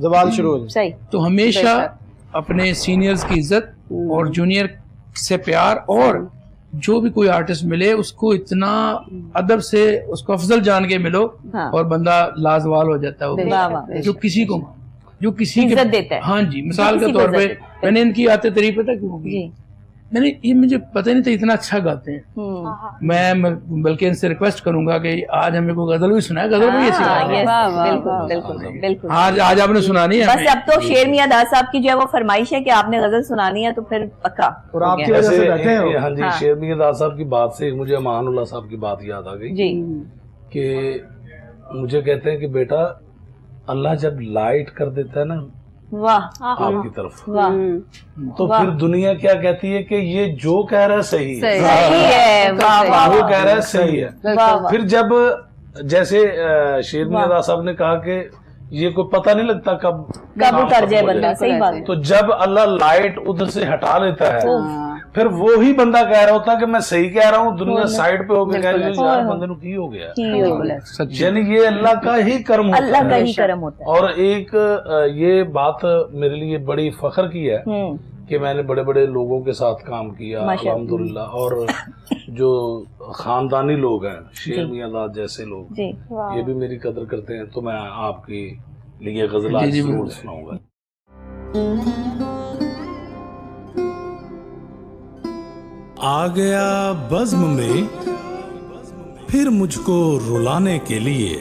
जवाल शुरू हो जाए। तो हमेशा अपने सीनियर्स की इज्जत और जूनियर से प्यार, और जो भी कोई आर्टिस्ट मिले उसको इतना अदब से उसको अफजल जान के मिलो, और बंदा लाजवाल हो जाता है, जो किसी की इज्जत देता है। हाँ जी, मिसाल के तौर पे मैंने इनकी आते तरीके पता क्यों, मैंने ये मुझे पता नहीं था इतना अच्छा गाते हैं। मैं बल्कि इनसे रिक्वेस्ट करूंगा कि आज हमें कोई गजल भी सुनाए, गजल भी ऐसी बिल्कुल आज आपने सुनानी है। बस अब तो शेर मियां दास साहब की जो है वो फरमाइश है कि आपने गजल सुनानी है, तो फिर पक्का। और आपकी वजह से बैठे हो। हाँ जी, शेर मियां दास साहब की बात से मुझे अमानुल्लाह साहब की बात याद आ गई कि मुझे कहते हैं कि बेटा अल्लाह जब लाइट कर देता है ना वाह आपकी तरफ, तो फिर दुनिया क्या कहती है कि ये जो कह रहा है सही है, वो कह रहा है सही है। फिर जब जैसे शेर मियां दास साहब ने कहा कि ये कोई पता नहीं लगता कब उतर जाए बंदा, सही बात। तो जब अल्लाह लाइट उधर से हटा लेता है, फिर वो ही बंदा कह रहा होता कि मैं सही कह रहा हूँ, दुनिया साइड पे होकर कह रही है यार बंदे को की हो गया। यानी ये अल्लाह का ही कर्म होता है, अल्लाह का ही कर्म होता है। और एक ये बात मेरे लिए बड़ी फख्र की है कि मैंने बड़े बड़े लोगों के साथ काम किया अल्हम्दुलिल्लाह, और जो खानदानी लोग हैं, शेर मियां दास जैसे लोग, ये भी मेरी कदर करते हैं। तो मैं आपके लिए गजल आज जरूर सुनाऊंगा। आ गया बज़्म में फिर मुझको रुलाने के लिए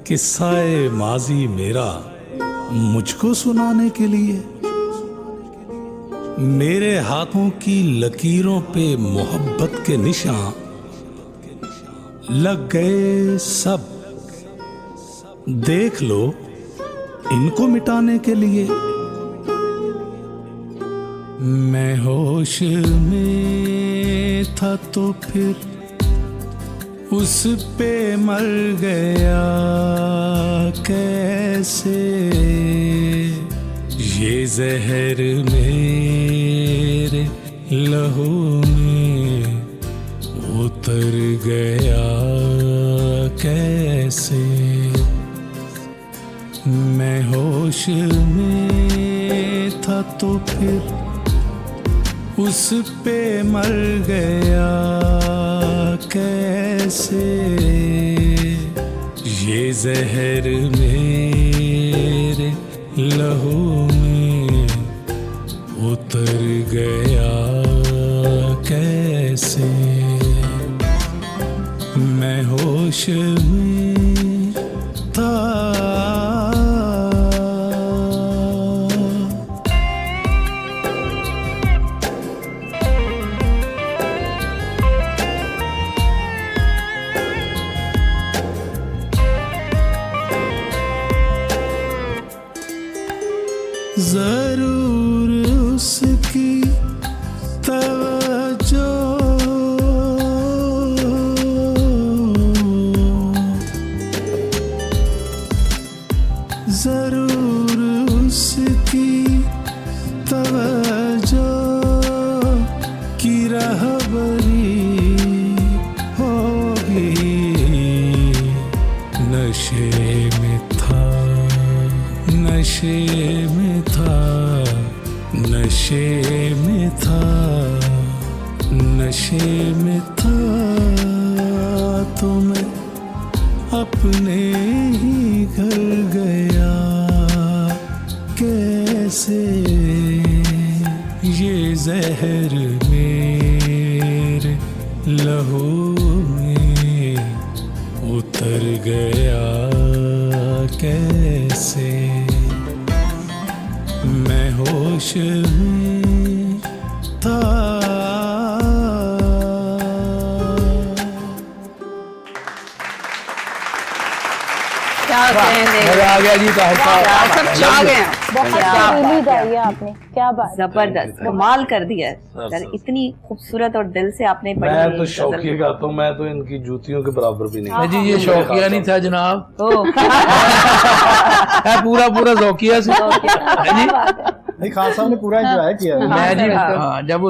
किस्साए माजी मेरा मुझको सुनाने के लिए, मेरे हाथों की लकीरों पे मोहब्बत के निशान लग गए सब, देख लो इनको मिटाने के लिए। मैं होश में था तो फिर उस पे मर गया कैसे, ये जहर मेरे लहू में उतर गया कैसे। मैं होश में था तो फिर उस पे मर गया कैसे, ये जहर मेरे लहू में उतर गया कैसे, मैं होश में था। जरूर उसकी तवज्जो जरूर उसकी तवज्जो की रहबरी होगी, नशे में था, नशे में था, नशे में था, नशे में था, तो मैं अपने ही घर गया कैसे, ये जहर मेरे लहू में उतर गया कैसे, मैं होश में था। मजा आ गया जी, सब छा गए हैं। बहुत गाई है आपने, क्या बात, जबरदस्त, कमाल कर दिया है। इतनी खूबसूरत और दिल से आपने मैं तो शौकिया गाता हूँ, मैं तो इनकी जूतियों के बराबर भी नहीं। जी ये शौकिया नहीं था जनाब, पूरा पूरा शौकिया से। नहीं, खान साहब ने पूरा एंजॉय किया। मैं जी हाँ, जब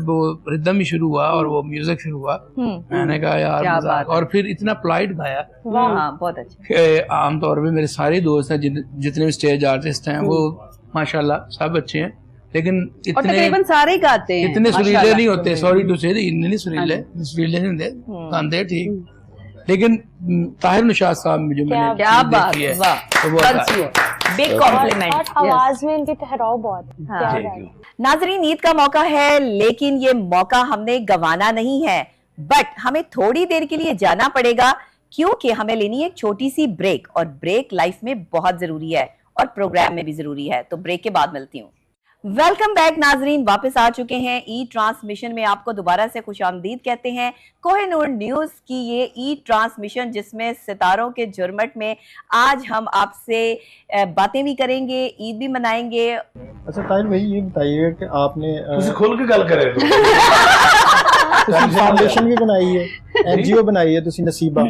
वो रिदम ही शुरू हुआ और वो म्यूजिक शुरू हुआ, मैंने कहा यार मजाक, और फिर इतना पोलाइट गाया, बहुत अच्छा। आमतौर पे मेरे सारे दोस्त हैं जितने भी स्टेज आर्टिस्ट हैं वो माशाल्लाह सब अच्छे हैं, लेकिन तकरीबन सारे गाते हैं, इतने सुरीले नहीं होते। सॉरी टू से, इतने नहीं सुरीले नहीं होते, गाते ठीक, लेकिन ताहिर निशात साहब जो मैंने क्या बात है, बिग कॉम्प्लीमेंट। आवाज में इनकी ठहराव बहुत। नाजरीन, ईद का मौका है, लेकिन ये मौका हमने गंवाना नहीं है, बट हमें थोड़ी देर के लिए जाना पड़ेगा, क्योंकि हमें लेनी है एक छोटी सी ब्रेक, और ब्रेक लाइफ में बहुत जरूरी है और प्रोग्राम में भी जरूरी है। तो ब्रेक के बाद मिलती हूँ। वेलकम बैक नाजरीन, वापस आ चुके हैं। ई ट्रांसमिशन में आपको दोबारा से खुशामदीद कहते हैं। कोहिनूर न्यूज की ये ई ट्रांसमिशन, जिसमें सितारों के जुर्मट में आज हम आपसे बातें भी करेंगे, ईद भी मनाएंगे। अच्छा ताहिर भाई, ये बताइए कि आपने खुल के गल करे फाउंडेशन भी बनाई है, एनजीओ बनाई है तुसी नसीबा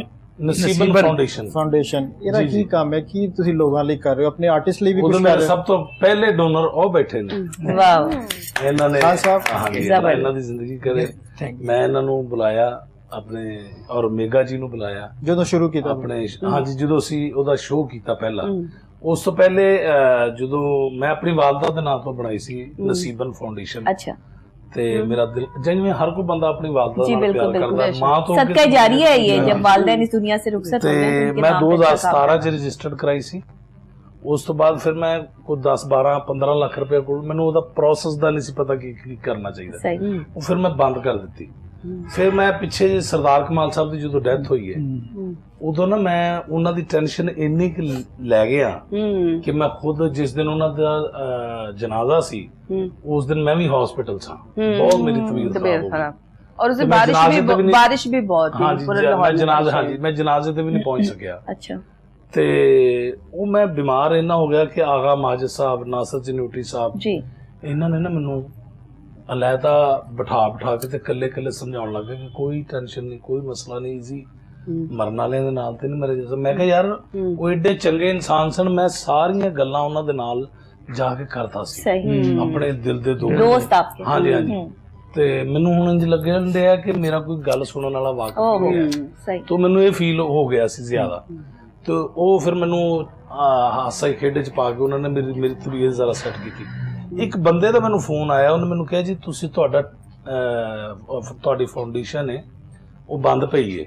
फाउंडेशन, ਇਹਦਾ ਕੀ ਕੰਮ ਹੈ, ਕੀ ਤੁਸੀਂ ਲੋਕਾਂ ਲਈ ਕਰ ਰਹੇ ਹੋ, ਆਪਣੇ ਆਰਟਿਸਟ ਲਈ ਵੀ ਕੁਝ ਕਰ ਰਹੇ ਹੋ? ਸਭ ਤੋਂ ਪਹਿਲੇ ਡੋਨਰ ਉਹ ਬੈਠੇ ਨੇ, ਵਾਓ, ਇਹਨਾਂ ਨੇ ਖਾਨ ਸਾਹਿਬ, ਇਹਨਾਂ ਦੀ ਜ਼ਿੰਦਗੀ ਕਰੇ। ਮੈਂ ਇਹਨਾਂ ਨੂੰ ਬੁਲਾਇਆ ਆਪਣੇ, ਔਰ ਮੇਗਾ ਜੀ ਨੂੰ ਬੁਲਾਇਆ ਜਦੋਂ ਸ਼ੁਰੂ ਕੀਤਾ ਆਪਣੇ, ਹਾਂਜੀ ਜਦੋਂ ਅਸੀਂ ਉਹਦਾ ਸ਼ੋਅ ਕੀਤਾ ਪਹਿਲਾਂ। ਉਸ ਤੋਂ ਪਹਿਲੇ ਜਦੋਂ ਮੈਂ ਆਪਣੀ ਵਾਲਦਾ ਦੇ ਨਾਂ ਤੋਂ ਬਣਾਈ ਸੀ ਨਸੀਬਨ ਫਾਊਂਡੇਸ਼ਨ। ਅੱਛਾ। ਤੇ ਮੇਰਾ ਦਿਲ, ਜਿਵੇਂ ਹਰ ਕੋਈ ਬੰਦਾ ਆਪਣੀ ਵਾਲਦਾ ਨਾਲ ਪਿਆਰ ਕਰਦਾ, ਮਾਂ ਤੋਂ ਸਦਕਾ ਜਾਰੀ ਹੈ ਇਹ, ਜब वालिदैन इस दुनिया से रुखसत हो गए ਤੇ ਮੈਂ 2017 ਚ ਰਜਿਸਟਰਡ ਕਰਾਈ ਸੀ। ਉਸ ਤੋਂ ਬਾਅਦ ਫਿਰ ਮੈਂ ਕੋਈ 10 12 15 ਲੱਖ ਰੁਪਏ ਕੋਲ, ਮੈਨੂੰ ਉਹਦਾ ਪ੍ਰੋਸੈਸ ਦਾ ਨਹੀਂ ਸੀ ਪਤਾ ਕੀ ਕਰਨਾ ਚਾਹੀਦਾ, ਉਹ ਫਿਰ ਮੈਂ ਬੰਦ ਕਰ ਦਿੱਤੀ। ਫਿਰ ਮੈਂ ਪਿੱਛੇ ਜੇ ਸਰਦਾਰ ਕਮਾਲ ਸਾਹਿਬ ਦੀ ਜਦੋਂ ਡੈਥ ਹੋਈ ਹੈ, ਉਦੋਂ ਨਾ ਮੈਂ ਉਹਨਾਂ ਦੀ ਟੈਨਸ਼ਨ ਇੰਨੀ ਕਿ ਲੈ ਗਿਆ ਕਿ ਮੈਂ ਖੁਦ ਜਿਸ ਦਿਨ ਉਹਨਾਂ ਦਾ ਜਨਾਜ਼ਾ ਸੀ, ਉਸ ਦਿਨ मैं भी हॉस्पिटल था, बहुत मेरी तबीयत खराब, और उसे बारिश भी बहुत थी। हाँ जी, मैं जनाजे ते भी नहीं पहुंच सकिया। अच्छा। ते वो मैं बीमार इन्ना हो गया कि आगा माजिद साहब, नासर चनूटी साहब जी, इन्होंने ना मैनू अलहदा बिठा के ते कल्ले कल्ले समझाउण लग गए कि कोई टेंशन नहीं, कोई मसला नहीं, इजी मरन वाले दे नाल ते नहीं मरे जैसा। मैं कहा यार वो एडे चंगे इंसान सन, मैं सारियां गल्लां उन्हां दे नाल जाके करता सी अपने दिल दे दोस्त आपके। हाँ जी हाँ जी। ते मैनू हुण इंज लगन दिया कि मेरा कोई गल सुनने वाला वाकई है, तो मैनू ये फील हो गया सी ज्यादा। ਤੇ ਉਹ ਫਿਰ ਮੈਨੂੰ ਹਾਸਾ ਖੇਡੇ ਚ ਪਾ ਕੇ ਉਹਨਾਂ ਨੇ ਮੇਰੀ ਤਬੀਅਤ ਜ਼ਰਾ ਸੈੱਟ ਕੀਤੀ। ਇੱਕ ਬੰਦੇ ਦਾ ਮੈਨੂੰ ਫੋਨ ਆਇਆ, ਉਹਨੇ ਮੈਨੂੰ ਕਿਹਾ ਜੀ ਤੁਸੀਂ ਤੁਹਾਡੀ ਫਾਊਂਡੇਸ਼ਨ ਹੈ ਉਹ ਬੰਦ ਪਈ ਹੈ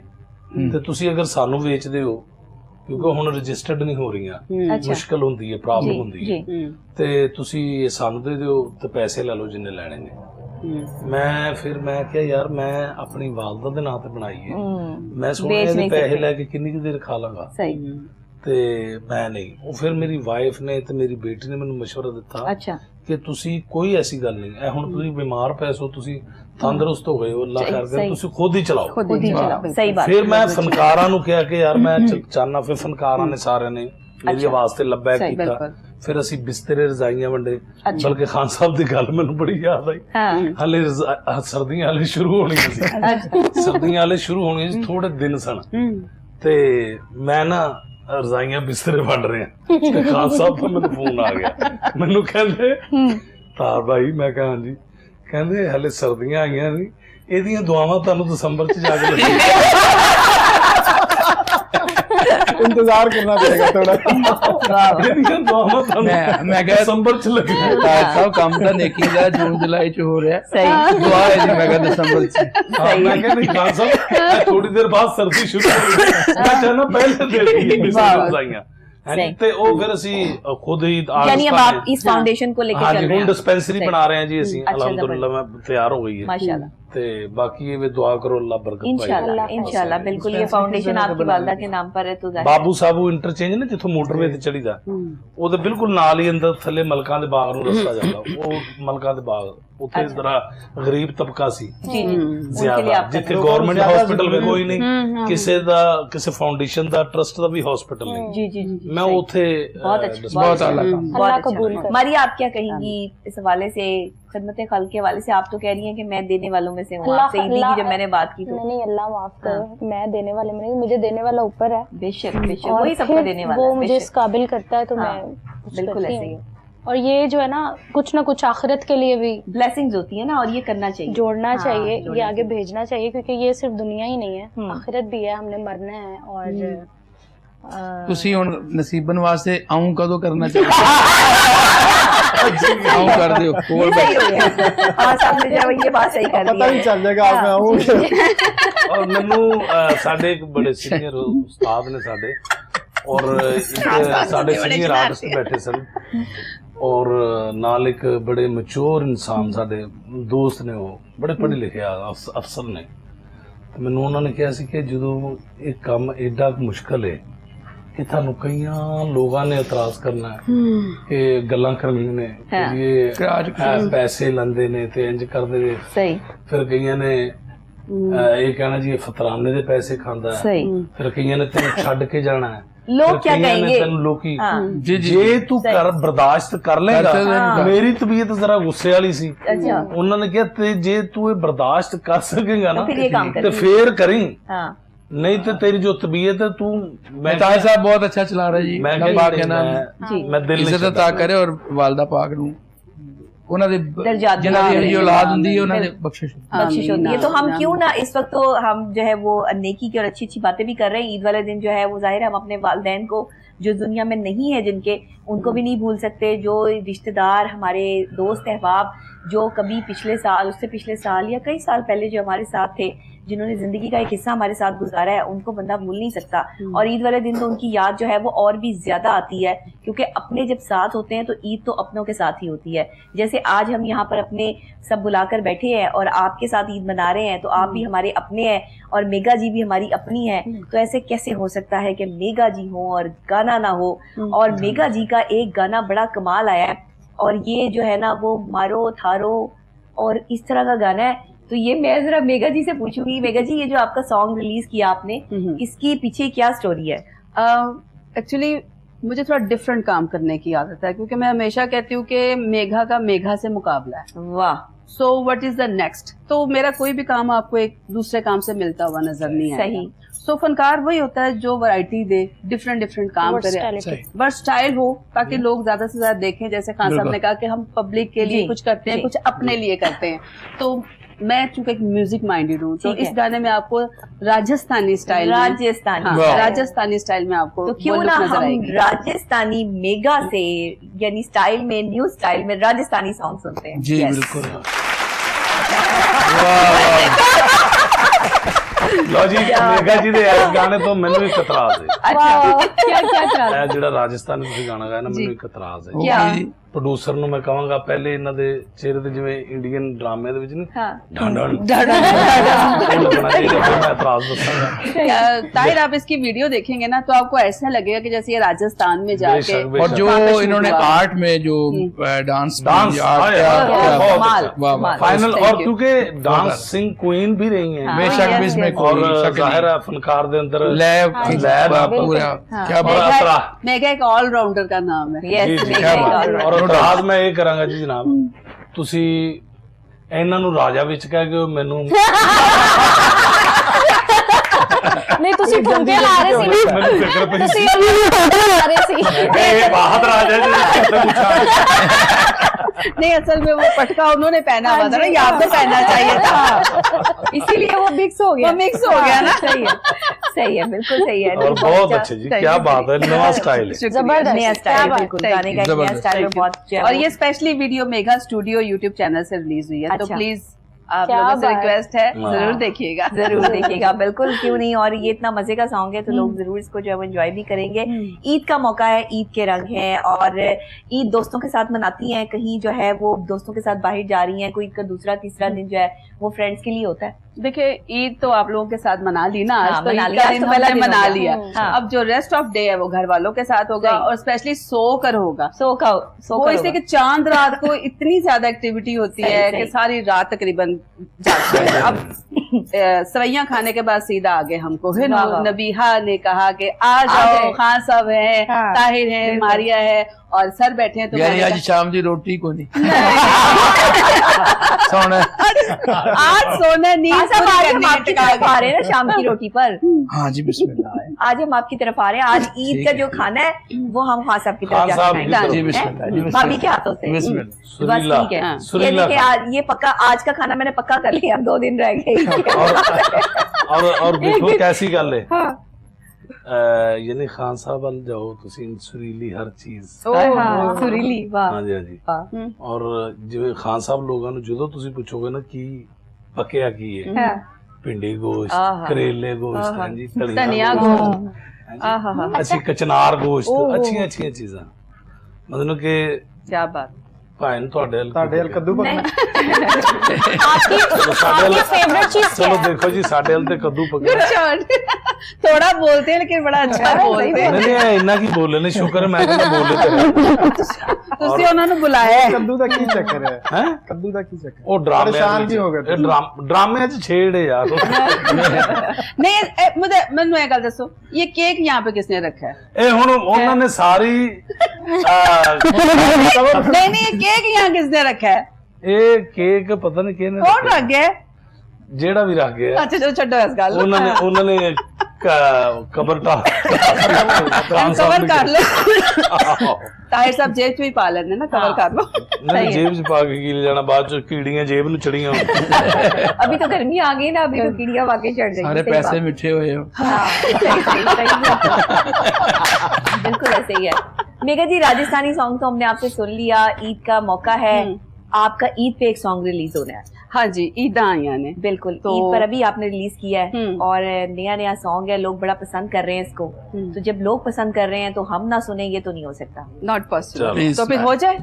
ਤੇ ਤੁਸੀਂ ਅਗਰ ਸਾਨੂੰ ਵੇਚਦੇ ਹੋ, ਕਿਉਂਕਿ ਹੁਣ ਰਜਿਸਟਰਡ ਨਹੀਂ ਹੋ ਰਹੀਆਂ, ਮੁਸ਼ਕਲ ਹੁੰਦੀ ਹੈ, ਪ੍ਰੋਬਲਮ ਹੁੰਦੀ ਹੈ, ਤੇ ਤੁਸੀਂ ਸਾਨੂੰ ਦੇ ਦਿਓ ਤੇ ਪੈਸੇ ਲੈ ਲਓ ਜਿੰਨੇ ਲੈਣੇ ਨੇ। ਮੈਂ ਕਿਹਾ ਯਾਰ ਮੈਂ ਆਪਣੀ ਵਾਲਦਾ ਦੇ ਨਾਂ ਤੇ ਬਣਾਈ ਹੈ, ਮੈਂ ਸੁਣਿਆ ਇਹਦੇ ਪੈਸੇ ਲੈ ਕੇ ਕਿੰਨੀ ਕੁ ਦੇਰ ਖਾ ਲਾਂਗਾ, ਤੇ ਮੈਂ ਨਹੀਂ। ਉਹ ਫਿਰ ਮੇਰੀ ਵਾਈਫ ਨੇ ਤੇ ਮੇਰੀ ਬੇਟੀ ਨੇ ਮੈਨੂੰ ਮਸ਼ਵਰਾ ਦਿੱਤਾ ਕਿ ਤੁਸੀਂ ਕੋਈ ਐਸੀ ਗੱਲ ਨਹੀਂ, ਇਹ ਹੁਣ ਤੁਸੀਂ ਬਿਮਾਰ ਪਏ ਸੋ, ਤੁਸੀਂ ਤੰਦਰੁਸਤ ਹੋ ਗਏ ਹੋ, ਅੱਲਾਹ ਕਰ ਦੇ, ਤੁਸੀਂ ਖੁਦ ਹੀ ਚਲਾਓ। ਫਿਰ ਮੈਂ ਫਨਕਾਰਾਂ ਨੂੰ ਕਿਹਾ ਕਿ ਯਾਰ ਮੈਂ ਚਾਹਨਾ, ਫਿਰ ਫਨਕਾਰਾਂ ਨੇ ਸਾਰਿਆਂ ਨੇ ਮੇਰੀ ਆਵਾਜ਼ ਤੇ ਲੱਭਿਆ ਕੀਤਾ। ਫਿਰ ਅਸੀਂ ਬਿਸਤਰੇ ਰਜ਼ਾਈਆਂ ਵੰਡੇ, ਬਲਕਿ ਖਾਨ ਸਾਹਿਬ ਦੀ ਗੱਲ ਮੈਨੂੰ ਬੜੀ ਯਾਦ ਆਈ, ਹਾਲੇ ਸਰਦੀਆਂ ਹਾਲੇ ਸ਼ੁਰੂ ਹੋਣੀਆਂ ਸੀ, ਸਰਦੀਆਂ ਹਾਲੇ ਸ਼ੁਰੂ ਹੋਣੀਆਂ ਸੀ, ਥੋੜੇ ਦਿਨ ਸਨ, ਤੇ ਮੈਂ ਨਾ ਰਜ਼ਾਈਆਂ ਬਿਸਤਰੇ ਵੰਡ ਰਿਹਾ ਤੇ ਖਾਨ ਸਾਹਿਬ ਤੋਂ ਮੈਨੂੰ ਫੋਨ ਆ ਗਿਆ, ਮੈਨੂੰ ਕਹਿੰਦੇ ਤਾਂ ਭਾਈ, ਮੈਂ ਕਿਹਾ ਹਾਂਜੀ, ਕਹਿੰਦੇ ਹਲੇ ਸਰਦੀਆਂ ਆਈਆਂ ਨਹੀਂ, ਇਹਦੀਆਂ ਦੁਆਵਾਂ ਤੁਹਾਨੂੰ ਦਸੰਬਰ ਚ ਜਾ ਕੇ इंतजार करना पड़ेगा थोड़ा। मैं कहा दसंबर च लगेगा सब काम तो नेकी दा जून जुलाई च हो रहा है, सही दुआ है जी। मैं कहा दसंबर च मैं कहा नहीं खान साहब थोड़ी देर बाद सर्दी शुरू हो गई, मैं चाहना पहले दे दी रजाइयां ਤੇ ਉਹ ਫਿਰ ਅਸੀਂ ਖੁਦ ਹੀ यानी अब आप इस फाउंडेशन को लेके चल रहे हैं, ਹੁਣ डिस्पेंसरी बना रहे हैं जी ਅਸੀਂ, अल्हम्दुलिल्लाह मैं तैयार हो गई है माशाल्लाह। ਤੇ ਬਾਕੀ ਇਹ ਵੀ ਦੁਆ ਕਰੋ ਅੱਲਾਹ ਬਰਕਤ ਪਾਏ इंशाल्लाह इंशाल्लाह। बिल्कुल, ये फाउंडेशन आपकी वालदा के नाम पर है, तो ਬਾਬੂ ਸਾਬੂ ਇੰਟਰਚੇਂਜ ਨੇ ਜਿੱਥੋਂ ਮੋਟਰਵੇ ਤੇ ਚੜੀਦਾ, ਉਹਦੇ ਬਿਲਕੁਲ ਨਾਲ ਹੀ ਅੰਦਰ ਥੱਲੇ ਮਲਕਾਂ ਦੇ ਬਾਗ ਨੂੰ ਰਸਤਾ ਜਾਂਦਾ, ਉਹ ਮਲਕਾਂ ਦੇ ਬਾਗ ਉੱਥੇ ਜਰਾ ਗਰੀਬ ਤਬਕਾ ਸੀ ਜ਼ਿਆਦਾ, ਜਿੱਥੇ ਗਵਰਨਮੈਂਟ ਹਸਪੀਟਲ ਵੀ ਕੋਈ ਨਹੀਂ, ਕਿਸੇ ਫਾਊਂਡੇਸ਼ਨ ਦਾ ਟਰਸਟ ਦਾ ਵੀ ਹਸਪੀਟਲ नहीं। जी जी जी, मैं उठे बहुत अल्लाह कबूल करे। मारिया, आप क्या कहेंगी इस हवाले से, खिदमत खल्क के हवाले से? आप तो कह रही हैं कि मैं देने वालों में से हूँ, आपसे ईदी की जब मैंने बात की तो नहीं, अल्लाह माफ करे, मैं देने वाले में नहीं, मुझे देने वाला ऊपर है, बेशक बेशक, वही सबको देने वाला वो मुझे इस काबिल करता है, तो मैं बिल्कुल ऐसे ही। और ये जो है ना कुछ आखिरत के लिए भी ब्लेसिंग्स होती है ना, और ये करना चाहिए, जोड़ना चाहिए, ये आगे भेजना चाहिए, क्योंकि ये सिर्फ दुनिया ही नहीं है, आखिरत भी है, हमने मरना है। और ਤੁਸੀਂ ਹੁਣ ਨਸੀਬਨ ਵਾਸਤੇ ਆਉਂ ਕਦੋਂ ਕਰਨਾ ਚਾਹੀਦਾ? ਆਉਂ ਕਰ ਦਿਓ ਕੋਲ ਸਾਹਮਣੇ ਜਾਓ, ਇਹ ਬਾਤ ਸਹੀ ਕਰ ਪਤਾ ਨਹੀਂ ਚੱਲ ਜਾਏਗਾ ਆਪ ਮੈਂ ਆਉਂ। ਔਰ ਮੈਨੂੰ ਸਾਡੇ ਇੱਕ ਬੜੇ ਸੀਨੀਅਰ ਉਸਤਾਦ ਨੇ ਸਾਡੇ, ਔਰ ਇੱਕ ਸਾਡੇ ਸੀਨੀਅਰ ਆਰਟਿਸਟ ਬੈਠੇ ਸਨ, ਔਰ ਨਾਲ ਇੱਕ ਬੜੇ ਮੈਚੁਰ ਇਨਸਾਨ ਸਾਡੇ ਦੋਸਤ ਨੇ, ਉਹ ਬੜੇ ਪੜ੍ਹੇ ਲਿਖੇ ਅਫਸਰ ਨੇ। ਮੈਨੂੰ ਉਹਨਾਂ ਨੇ ਕਿਹਾ ਸੀ ਕਿ ਜਦੋਂ ਇਹ ਕੰਮ ਐਡਾ ਮੁਸ਼ਕਲ ਹੈ ਕਿ ਤੁਹਾਨੂੰ ਕਈਆਂ ਲੋਕਾਂ ਨੇ ਇਤਰਾਜ਼ ਕਰਨਾ ਹੈ, ਕਿ ਗੱਲਾਂ ਕਰਨੀਆਂ ਨੇ, ਇਹ ਪੈਸੇ ਲੈਂਦੇ ਨੇ ਤੇ ਇੰਜ ਕਰਦੇ ਨੇ, ਸਹੀ। ਫਿਰ ਕਈਆਂ ਨੇ ਇਹ ਕਹਿਣਾ ਜੀ ਇਹ ਫਤਰਾਨੇ ਦੇ ਪੈਸੇ ਖਾਂਦਾ ਹੈ, ਫਿਰ ਕਈਆਂ ਨੇ ਤੈਨੂੰ ਛੱਡ ਕੇ ਜਾਣਾ ਹੈ, लोग क्या कहेंगे, ਤੈਨੂੰ ਲੋਕੀ ਜੇ ਤੂੰ ਕਰ ਬਰਦਾਸ਼ਤ ਕਰ ਲੇਗਾ। ਮੇਰੀ ਤਬੀਅਤ ਜ਼ਰਾ ਗੁੱਸੇ ਵਾਲੀ ਸੀ, ਉਹਨਾਂ ਨੇ ਕਿਹਾ ਤੇ ਜੇ ਤੂੰ ਇਹ ਬਰਦਾਸ਼ਤ ਕਰ ਸਕੇਗਾ ਨਾ ਤੇ ਫੇਰ ਕਰੀ, नहीं तो तेरी जो तबीयत है तू। ताज साहब बहुत अच्छा चला रहे जी, मैं दिल इज्जत अता करे और वालदा पाक नूं ਉਹਨਾਂ ਦੇ ਜਿਨ੍ਹਾਂ ਦੀ ਔਲਾਦ ਹੁੰਦੀ ਹੈ ਉਹਨਾਂ ਦੇ बख्शिश होती है। तो हम क्यों ना इस वक्त तो हम जो है वो नेकी की और अच्छी अच्छी बातें भी कर रहे हैं। ईद वाले दिन जो है वो जाहिर है हम अपने वालिदैन को जो दुनिया में नहीं है जिनके, उनको भी नहीं भूल सकते। जो रिश्तेदार हमारे दोस्त अहबाब जो कभी पिछले साल, उससे पिछले साल या कई साल पहले जो हमारे साथ थे, जिन्होंने जिंदगी का एक हिस्सा हमारे साथ गुजारा है, उनको बंदा भूल नहीं सकता। और ईद वाले दिन तो उनकी याद जो है वो और भी ज्यादा आती है, क्योंकि अपने जब साथ होते हैं तो ईद तो अपनों के साथ ही होती है। जैसे आज हम यहाँ पर अपने सब बुलाकर बैठे हैं और आपके साथ ईद मना रहे हैं, तो आप भी हमारे अपने हैं और मेगा जी भी हमारी अपनी है। तो ऐसे कैसे हो सकता है कि मेगा जी हो और गाना ना हो? और मेगा जी का एक गाना बड़ा कमाल आया है, और ये जो है ना वो मारो थारो और इस तरह का गाना है। तो ये मैं जरा मेगा जी से पूछूंगी, मेगा जी ये जो आपका सॉन्ग रिलीज किया आपने, इसके पीछे क्या स्टोरी है? एक्चुअली मुझे थोड़ा डिफरेंट काम करने की आदत है, क्योंकि मैं हमेशा कहती हूँ कि मेघा का मेघा से मुकाबला है। वाह। So what is the next? तो मेरा कोई भी काम आपको एक दूसरे काम से मिलता हुआ नजर नहीं आएगा। सही। सो फनकार वही होता है जो वैरायटी दे, डिफरेंट काम करे, वर्सटाइल हो, ताकि लोग ज्यादा से ज्यादा देखें। जैसे खान साहब ने कहा कि हम पब्लिक के लिए कुछ करते हैं, कुछ अपने लिए करते हैं। तो मैं चूंकि एक म्यूजिक माइंडेड हूँ तो इस गाने में आपको राजस्थानी स्टाइल राजस्थानी स्टाइल में आपको तो क्यों ना हम राजस्थानी मेगा से यानी स्टाइल में न्यू स्टाइल में राजस्थानी सॉन्ग सुनते हैं। जी बिल्कुल। लो जी मेघा जी दे इस गाने तो मैंने भी इतराज है। क्या ਜਿਹੜਾ ਰਾਜਸਥਾਨੀ ਤੁਸੀਂ ਗਾਣਾ ਗਾਇਆ ਨਾ ਮੈਨੂੰ ਇੱਕ ਇਤਰਾਜ਼ ਹੈ। ਪ੍ਰੋਡਿਊਸਰ ਨੂੰ ਮੈਂ ਕਹਾਂਗਾ ਪਹਿਲੇ ਇਹਨਾਂ ਦੇ ਚਿਹਰੇ ਤੇ ਜਿਵੇਂ ਇੰਡੀਅਨ ਡਰਾਮੇ ਦੇ ਵਿੱਚ ਨਹੀਂ ताहिर आप इसकी वीडियो देखेंगे ना तो आपको ऐसा लगेगा कि जैसे ये राजस्थान में जाके और जो इन्होंने आर्ट में जो डांस फाइनल और क्योंकि डांसिंग क्वीन भी रही हैं बेशक इसमें और जाहिर है फनकार के अंदर लैब पूरा क्या बड़ा मेगा एक ऑलराउंडर का नाम है। और ਰਾਜ ਮੈਂ ਇਹ ਕਰਾਂਗਾ ਜੀ ਜਨਾਬ ਤੁਸੀਂ ਇਹਨਾਂ ਨੂੰ ਰਾਜਾ ਵਿੱਚ ਕਹਿ ਕੇ ਮੈਨੂੰ ਨਹੀਂ ਤੁਸੀਂ ਠੁਮਕੇ ਲਾ ਰਹੇ ਸੀ ਮੈਨੂੰ ਫਿਕਰ ਪਈ ਤੁਸੀਂ ਠੁਮਕੇ ਲਾ ਰਹੇ ਸੀ ਇਹ ਬਾਹਰ ਰਾਜਾ जी नहीं असल में वो पटका उन्होंने पहना हुआ था ना, ये आपको पहनना चाहिए था, इसीलिए वो मिक्स हो गया। वो मिक्स हो गया ना। सही है बिल्कुल सही है। और बहुत अच्छे जी, क्या बात है, नया स्टाइल है, जबरदस्त नया स्टाइल, बिल्कुल गाने का नया स्टाइल में बहुत। और ये specially video mega studio YouTube channel से रिलीज हुई है, तो प्लीज आप लोगों से रिक्वेस्ट है जरूर देखिएगा, बिल्कुल क्यों नहीं। और ये इतना मजे का सॉन्ग है तो लोग जरूर इसको जो है वो एंजॉय भी करेंगे। ईद का मौका है, ईद के रंग हैं और ईद दोस्तों के साथ मनाती हैं, कहीं जो है वो दोस्तों के साथ बाहर जा रही हैं, कोई का दूसरा तीसरा दिन जो है वो फ्रेंड्स के लिए होता है। देखिए ईद तो आप लोगों के साथ मना ली ना, आज तो ईद का दिन पहले मना लिया, अब जो रेस्ट ऑफ डे है वो घर वालों के साथ होगा और स्पेशली सोकर होगा। वो इसलिए कि चांद रात को इतनी ज्यादा एक्टिविटी होती है कि सारी रात तकरीबन जागते हैं। अब सवैयां खाने के बाद सीधा आगे हमको है ना, नबीहा ने कहा कि आ जाओ, खान साहब है, ताहिर है, मारिया है और सर बैठे हैं, तो आज शाम की रोटी को नहीं सोना आज सोना नहीं आ रहे हैं शाम की रोटी पर। हाँ जी बिस्मिल्लाह, आज हम आपकी तरफ आ रहे हैं, आज ईद का जो खाना है वो हम खान साहब की तरफ भाभी के हाथों से। बस ठीक है, ये देखिए आज ये पक्का आज का खाना मैंने पक्का कर लिया, अब 2 दिन रह गए। और देखो कैसी गल है, यानी खान साहब वाल जाओ तुसी सुरीली हर चीज सुरीली, वाह हाँ जी हाँ जी। और जिवें खान साहब लोगों ने जो तुसी पूछोगे ना कि पकया की है, भिंडी गोश्त, करेले गोश्त, हाँ जी, धनिया गोश्त, अच्छी कचनार गोश्त, अच्छी अच्छी चीज़ां, मतलब कि क्या बात भाई ਤੁਹਾਡੇ ਹਲ ਕੱਦੂ ਪਕਣਾ आपकी फेवरेट चीज क्या चलो देखो जी साडे हल ते कद्दू पकना थोड़ा बोलते हैं लेकिन बड़ा अच्छा बोलते हैं। नहीं इन्ना की बोले ने, शुक्र है मैं बोले ਤੁਸੀਂ ਉਹਨਾਂ ਨੂੰ ਬੁਲਾਇਆ ਹੈ। ਕੱਦੂ ਦਾ ਕੀ ਚੱਕਰ ਹੈ ਕੱਦੂ ਦਾ ਕੀ ਚੱਕਰ, ਉਹ ਡਰਾਮੇ ਪਰੇਸ਼ਾਨ ਕੀ ਹੋ ਗਏ, ਡਰਾਮੇ ਚ ਛੇੜੇ यार। नहीं मुझे ਮੈਨੂੰ ਇਹ ਗੱਲ ਦੱਸੋ, ये केक यहाँ पे किसने रखा है? ਇਹ ਹੁਣ ਉਹਨਾਂ ਨੇ ਸਾਰੀ नहीं केक यहाँ किसने रखा है? ਇਹ केक पता नहीं किसने कौन रख गया? ਜਿਹੜਾ ਵੀ ਰੱਖ ਗਿਆ। अच्छा चलो ਛੱਡੋ ਇਸ ਗੱਲ, ਉਹਨਾਂ ਨੇ कबर कर लो। ताहिर साहब जेब च भी पा लेंगे ना, कवर कर लो। नहीं जेब च पा के ले जाना, बाद च कीड़ियां जेब नु चढ़ियां। अभी तो गर्मी आ गई ना, अभी तो कीड़ियां वाकई चढ़ गई, सारे पैसे मिठे हुए हो। बिल्कुल ऐसे ही है। मेघा जी राजस्थानी सॉन्ग तो हमने आपसे सुन लिया, ईद का मौका है, आपका ईद पे एक सॉन्ग रिलीज होना है। हाँ जी, ईद आया ने बिल्कुल तो ईद पर अभी आपने रिलीज किया है और नया सॉन्ग है, लोग बड़ा पसंद कर रहे हैं इसको, तो जब लोग पसंद कर रहे हैं तो हम ना सुनेंगे तो नहीं हो सकता, नॉट पॉसिबल। तो फिर हो जाए।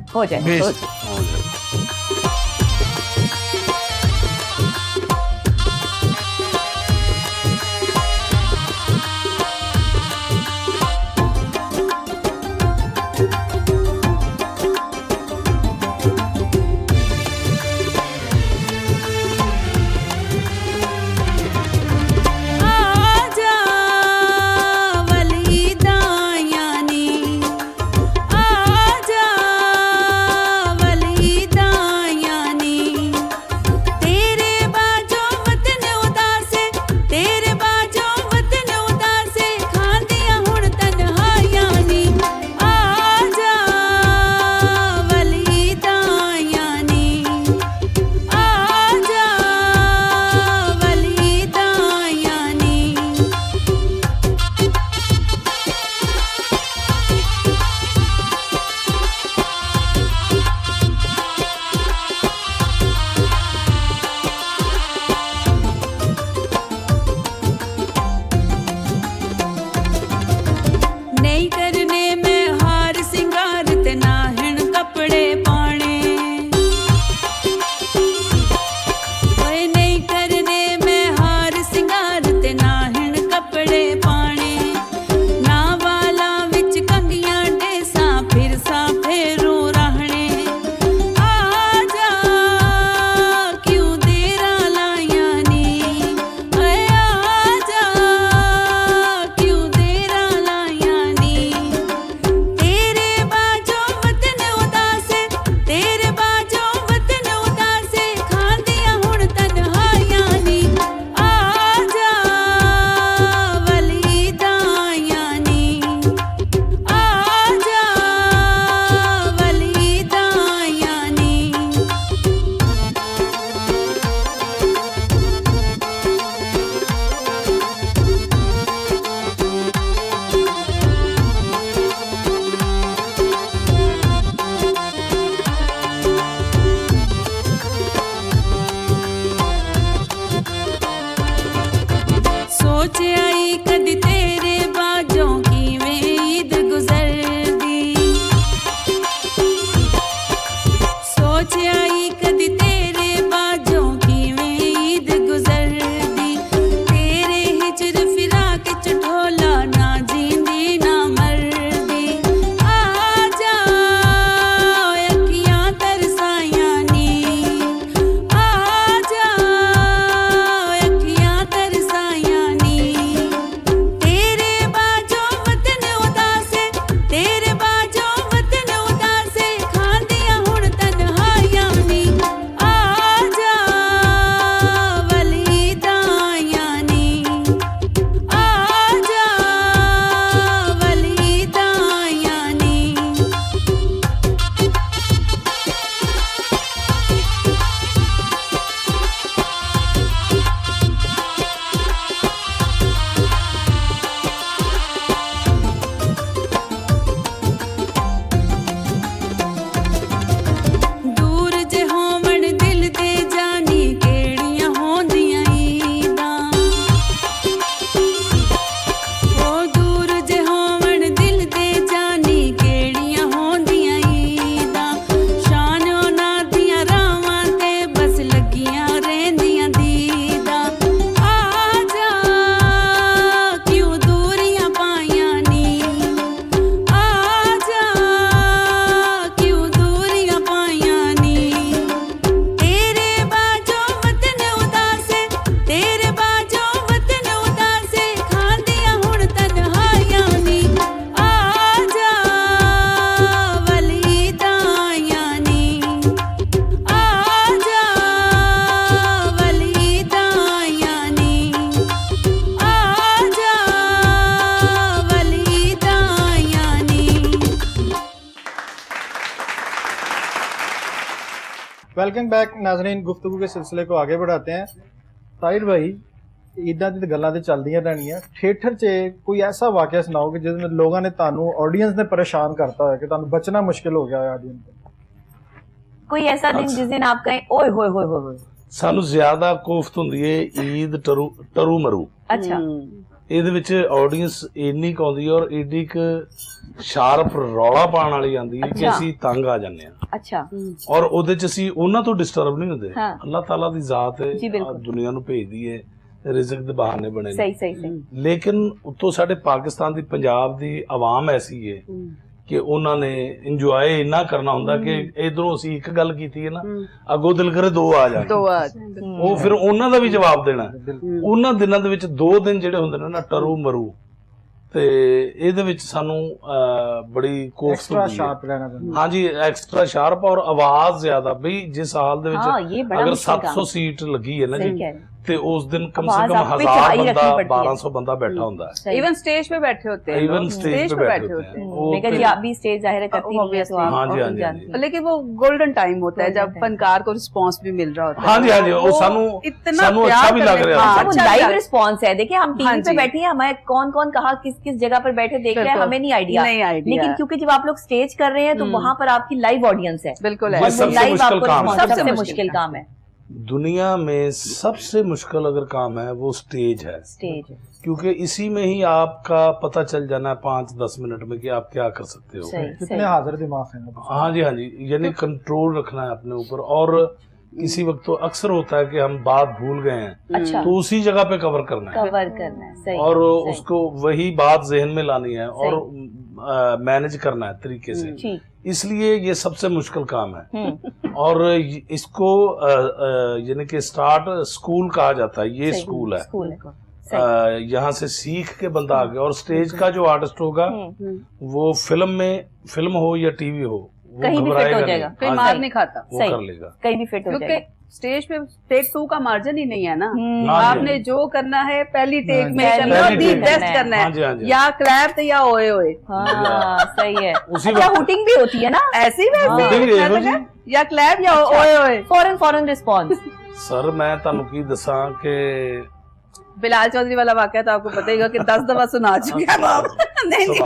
वेलकम बैक नाज़रीन, गुफ्तगू के सिलसिले को आगे बढ़ाते हैं। ताहिर भाई, इदां दी गल्लां ते चलदियां रहनियां, थिएटर 'च कोई ऐसा वाकया सुनाओ कि जिसमें लोगों ने तानू ऑडियंस ने परेशान करता है कि तानू बचना मुश्किल हो गया है ऑडियंस से। कोई ऐसा दिन जिस दिन आप कहें ओए होए होए होए सानू ज्यादा कोफ्त हुंदी है ईद टरू मरू। अच्छा, ਇਹਦੇ ਵਿੱਚ ਆਡੀਅנס ਇੰਨੀ ਕੁ ਆਉਂਦੀ ਹੈ ਔਰ ਏਡੀ ਕੁ ਸ਼ਾਰਪ ਰੌਲਾ ਪਾਉਣ ਵਾਲੀ ਆਉਂਦੀ ਹੈ ਕਿ ਅਸੀਂ ਤੰਗ ਆ ਜਾਂਦੇ ਹਾਂ। अच्छा, ਔਰ ਉਹਦੇ ਚ ਅਸੀਂ ਉਹਨਾਂ ਤੋਂ ਡਿਸਟਰਬ ਨਹੀਂ ਹੁੰਦੇ। हाँ। ਅੱਲਾਹ ਤਾਲਾ ਦੀ ਜ਼ਾਤ ਹੈ, जी, बिल्कुल। ਦੁਨੀਆ ਨੂੰ ਭੇਜਦੀ ਹੈ, ਰਿਜ਼ਕ ਦੇ ਬਹਾਨੇ ਬਣੇ ਨੇ। सही सही सही। ਲੇਕਿਨ ਉੱਤੋਂ ਸਾਡੇ ਪਾਕਿਸਤਾਨ ਦੀ ਪੰਜਾਬ ਦੀ ਆਵਾਮ ਐਸੀ ਹੈ ਕਿ ਉਹਨਾਂ ਨੇ ਇੰਜੋਏ ਇੰਨਾ ਕਰਨਾ ਹੁੰਦਾ ਕਿ ਇਧਰੋਂ ਅਸੀਂ ਇੱਕ ਗੱਲ ਕੀਤੀ ਹੈ ਨਾ, ਅੱਗੋਂ ਦਿਲ ਕਰੇ ਦੋ ਆ ਜਾਣ। ਉਹ ਫਿਰ ਉਹਨਾਂ ਦਾ ਵੀ ਜਵਾਬ ਦੇਣਾ। ਉਹਨਾਂ ਦਿਨਾਂ ਦੇ ਵਿੱਚ 2 ਦਿਨ ਜਿਹੜੇ ਹੁੰਦੇ ਨੇ ਨਾ ਟਰੂ ਮਰੂ, ਤੇ ਇਹਦੇ ਵਿੱਚ ਸਾਨੂੰ ਬੜੀ ਕੋਫਤ ਹੁੰਦੀ ਹੈ। ਹਾਂਜੀ, ਐਕਸਟਰਾ ਸ਼ਾਰਪ ਔਰ ਆਵਾਜ਼ ਜ਼ਿਆਦਾ। ਬਈ ਜਿਸ ਹਾਲ ਦੇ ਵਿੱਚ ਅਗਰ 700 ਸੀਟ ਲੱਗੀ ਹੈ ਨਾ ਜੀ, ਤੇ ਉਸ दिन कम से कम 1000 बंदा 1200 बंदा बैठा होता है। इवन स्टेज पे बैठे होते हैं, इवन स्टेज पे बैठे होते हैं। जी, आप भी स्टेज जाहिर करती हैं, तो आप हाँ जी, हाँ जी। लेकिन वो गोल्डन टाइम होता है जब फनकार को रिस्पांस भी मिल रहा होता है। हाँ जी, हाँ जी, वो सानू अच्छा भी लग रहा है। वो लाइव रिस्पांस है। देखिए, हम टीवी पे बैठे हैं, हमें कौन कौन कहाँ किस किस जगह पर बैठे देख रहे हैं, हमें नहीं आइडिया। लेकिन क्योंकि जब आप लोग स्टेज कर रहे हैं तो वहां पर आपकी लाइव ऑडियंस है। बिल्कुल, लाइव आपको सबसे मुश्किल काम है। दुनिया में सबसे मुश्किल अगर काम है वो स्टेज है। क्योंकि इसी में ही आपका पता चल जाना है 5-10 मिनट में कि आप क्या कर सकते हो, कितने हाजिर दिमाग हैं। हाँ जी, हाँ जी, यानी कंट्रोल रखना है अपने ऊपर। और किसी वक्त तो अक्सर होता है कि हम बात भूल गए हैं, अच्छा, तो उसी जगह पे कवर करना है, सही। और उसको वही बात जहन में लानी है और मैनेज करना है तरीके से। इसलिए ये सबसे मुश्किल काम है। और इसको यानी कि स्टार्ट स्कूल कहा जाता है। ये स्कूल है, यहाँ से सीख के बंदा आ गया। और स्टेज का जो आर्टिस्ट होगा वो फिल्म हो या टीवी हो, वो कहीं भी फिट हो जाएगा, कोई मार नहीं खाता, वो कर लेगा, कहीं भी फिट हो जाएगा। स्टेज पे टेक 2 का मार्जिन ही नहीं है ना। आपने जो करना है पहली टेक में करना है, दी बेस्ट करना है, या क्लैप या ओए ओए। सही है। अच्छा, हुटिंग भी होती है ना, ऐसी वैसी, या क्लैप या ओए ओए, फौरन रिस्पॉन्स। सर मैं तुहानू की दसां कि बिलाल चौधरी वाला वाकया तो आपको पता ही होगा कि 10 दफा सुना चुके हैं आप। नहीं,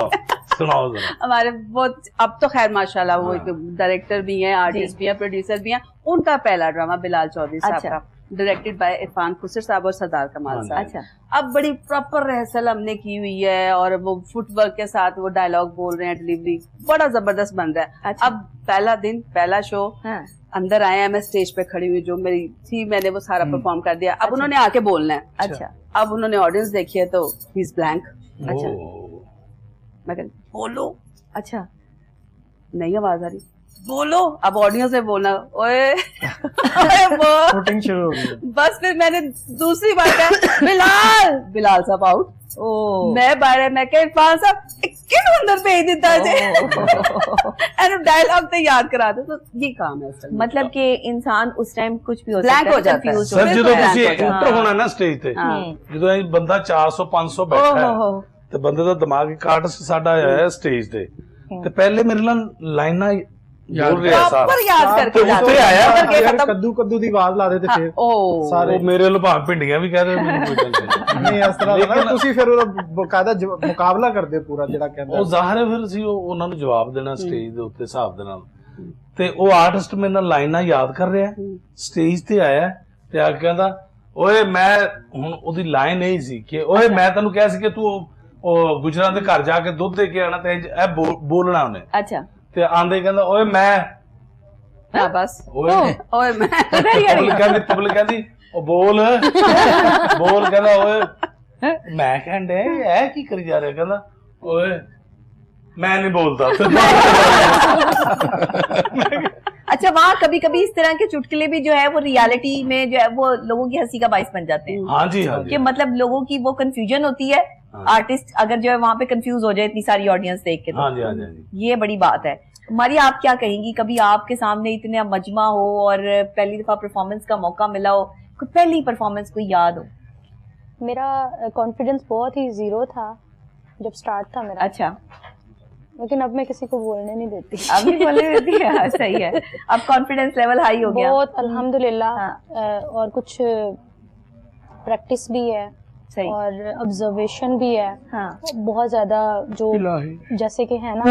हमारे बहुत, अब तो खैर माशाल्लाह वो डायरेक्टर भी हैं, आर्टिस्ट भी हैं, प्रोड्यूसर भी हैं। उनका पहला ड्रामा बिलाल चौधरी साहब का, डायरेक्टेड बाय इरफान खुसर साहब और सरदार कमाल साहब। अच्छा, अब बड़ी प्रॉपर रिहर्सल हमने की हुई है और वो फुटवर्क के साथ वो डायलॉग बोल रहे हैं, डिलीवरी बड़ा जबरदस्त बन रहा है। अच्छा। अब पहला दिन पहला शो, अंदर आए हैं, मैं स्टेज पे खड़ी हुई, जो मेरी थी मैंने वो सारा परफॉर्म कर दिया। अब उन्होंने आके बोलना है। अच्छा, अब उन्होंने ऑडियंस देखी है तो ही इज ब्लैंक। अच्छा, मैं कहती बोलो। अच्छा, नहीं आवाज आ रही, बोलो। अब ऑडियंस में बोलना, ओए शूटिंग शुरू हो गई। बस फिर मैंने दूसरी बार कहा बिलाल साहब आउट। मैं बाहर, मैं कह इरफान साहब किन अंदर भेज दिता है डायलॉग तो याद करा दो। तो ये काम है सर। मतलब कि इंसान उस टाइम कुछ भी हो ब्लैंक हो जाता है। सर जो ਤੁਸੀਂ ਐਂਟਰ ਹੋਣਾ ਨਾ ਸਟੇਜ ਤੇ, ਜਦੋਂ ਇਹ ਬੰਦਾ 400-500 ਬੈਠਾ ਹੈ ਤੇ ਬੰਦੇ ਦਾ ਦਿਮਾਗ ਇੱਕ ਆਰਟਿਸਟ ਸਾਡਾ ਆਇਆ ਹੈ ਸਟੇਜ ਤੇ, ਤੇ ਪਹਿਲੇ ਮੇਰੇ ਨਾਲ ਲਾਈਨਾਂ बोल रहे हैं साहब, याद करके ਉੱਤੇ ਆਇਆ यार कद्दू कद्दू दी आवाज ला देते थे ਸਾਰੇ ਮੇਰੇ ਲੋ ਭਾਵੇਂ ਭਿੰਡੀਆਂ ਵੀ ਕਹਦੇ ਮੈਨੂੰ ਕੋਈ ਟੈਨਸ਼ਨ ਨਹੀਂ। ਇਸ ਤਰ੍ਹਾਂ ਦਾ ਤੁਸੀਂ ਫਿਰ ਉਹਦਾ ਬਕਾਇਦਾ ਮੁਕਾਬਲਾ ਕਰਦੇ ਪੂਰਾ ਜਿਹੜਾ ਕਹਿੰਦਾ ਉਹ ਜ਼ਾਹਿਰ ਹੈ। ਫਿਰ ਅਸੀਂ ਉਹਨਾਂ ਨੂੰ ਜਵਾਬ ਦੇਣਾ ਸਟੇਜ ਦੇ ਉੱਤੇ ਹਿਸਾਬ ਦੇ ਨਾਲ। ਤੇ ਉਹ ਆਰਟਿਸਟ ਮੇਰੇ ਨਾਲ ਲਾਈਨਾਂ ਯਾਦ ਕਰ ਰਿਹਾ, ਸਟੇਜ ਤੇ ਆਇਆ ਤੇ ਆ ਕਹਿੰਦਾ ਓਏ ਮੈਂ ਹੁਣ ਉਹਦੀ ਲਾਈਨ ਇਹ ਸੀ ਕਿ ਓਏ ਮੈਂ ਤੈਨੂੰ ਕਿਹਾ ਸੀ ਕਿ ਤੂੰ ਉਹ ਗੁਜਰਾਂ ਦੇ ਘਰ ਜਾ ਕੇ ਦੁੱਧ ਦੇ ਕੇ ਆਣਾ ਤੇ ਇਹ ਬੋਲਣਾ ਉਹਨੇ। अच्छा, ਤੇ ਆਂਦੇ ਕਹਿੰਦਾ ਓਏ ਮੈਂ बस ਓਏ ਮੈਂ ਪਬਲਿਕ ਕਹਿੰਦੀ ਉਹ ਬੋਲ ਕਹਿੰਦਾ ਓਏ ਮੈਂ ਕਹਿੰਦੇ ਇਹ ਕੀ ਕਰੀ ਜਾ ਰਿਹਾ, ਕਹਿੰਦਾ ਓਏ मैं नहीं बोलता। अच्छा, वहाँ कभी कभी इस तरह के चुटकुले भी जो है वो रियलिटी में जो है वो लोगों की हंसी का बाइस बन जाते हैं। हाँ जी, हाँ जी। कि मतलब लोगों की वो कंफ्यूजन होती है, आर्टिस्ट अगर जो है वहाँ पे कंफ्यूज हो जाए इतनी सारी ऑडियंस देख के, तो हाँ जी, हाँ जी, ये बड़ी बात है। मारिया, आप क्या कहेंगी? कभी आपके सामने इतने मजमा हो और पहली दफा परफॉर्मेंस का मौका मिला हो, कोई पहली परफॉर्मेंस कोई याद हो? मेरा कॉन्फिडेंस बहुत ही जीरो था जब स्टार्ट था मेरा। अच्छा, लेकिन अब मैं किसी को बोलने नहीं देती। अब नहीं बोलने देती है, सही है। अब कॉन्फिडेंस लेवल हाई हो गया बहुत, अल्हम्दुलिल्लाह। और कुछ प्रैक्टिस भी है और ऑब्जर्वेशन भी है। बहुत ज्यादा जो जैसे कि है ना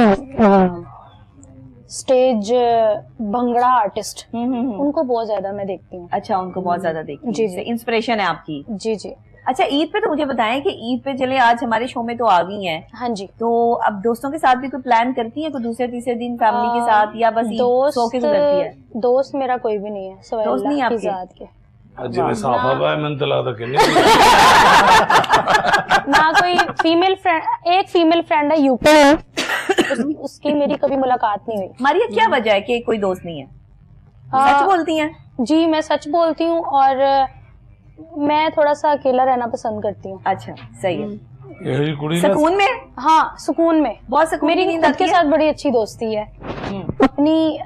स्टेज भंगड़ा आर्टिस्ट, उनको बहुत ज्यादा मैं देखती हूँ। अच्छा, उनको बहुत ज्यादा देखती हूँ। जी जी, इंस्पिरेशन है आपकी। जी जी। अच्छा, ईद पे तो मुझे बताएं कि ईद पे चले आज हमारे शो में तो आ गई हैं। हाँ जी। तो अब दोस्तों के साथ भी कोई प्लान करती है, कोई दूसरे तीसरे दिन फैमिली के साथ, या बस सो के गुजरती है? दोस्त मेरा कोई भी नहीं है, दोस्त नहीं आपके? जी मैं साफा भाई मैंने तला तो कहने ना कोई फीमेल फ्रेंड, एक फीमेल फ्रेंड है यूपी में, उसकी मेरी कभी मुलाकात नहीं हुई। मारिया, क्या वजह है कि कोई दोस्त नहीं है? सच बोलती हैं? जी मैं सच बोलती हूँ, और मैं थोड़ा सा अकेला रहना पसंद करती हूँ। अच्छा, सही है। सुकून में? हाँ, सुकून में बहुत सुकून। मेरी खुद के साथ बड़ी अच्छी दोस्ती है, अपनी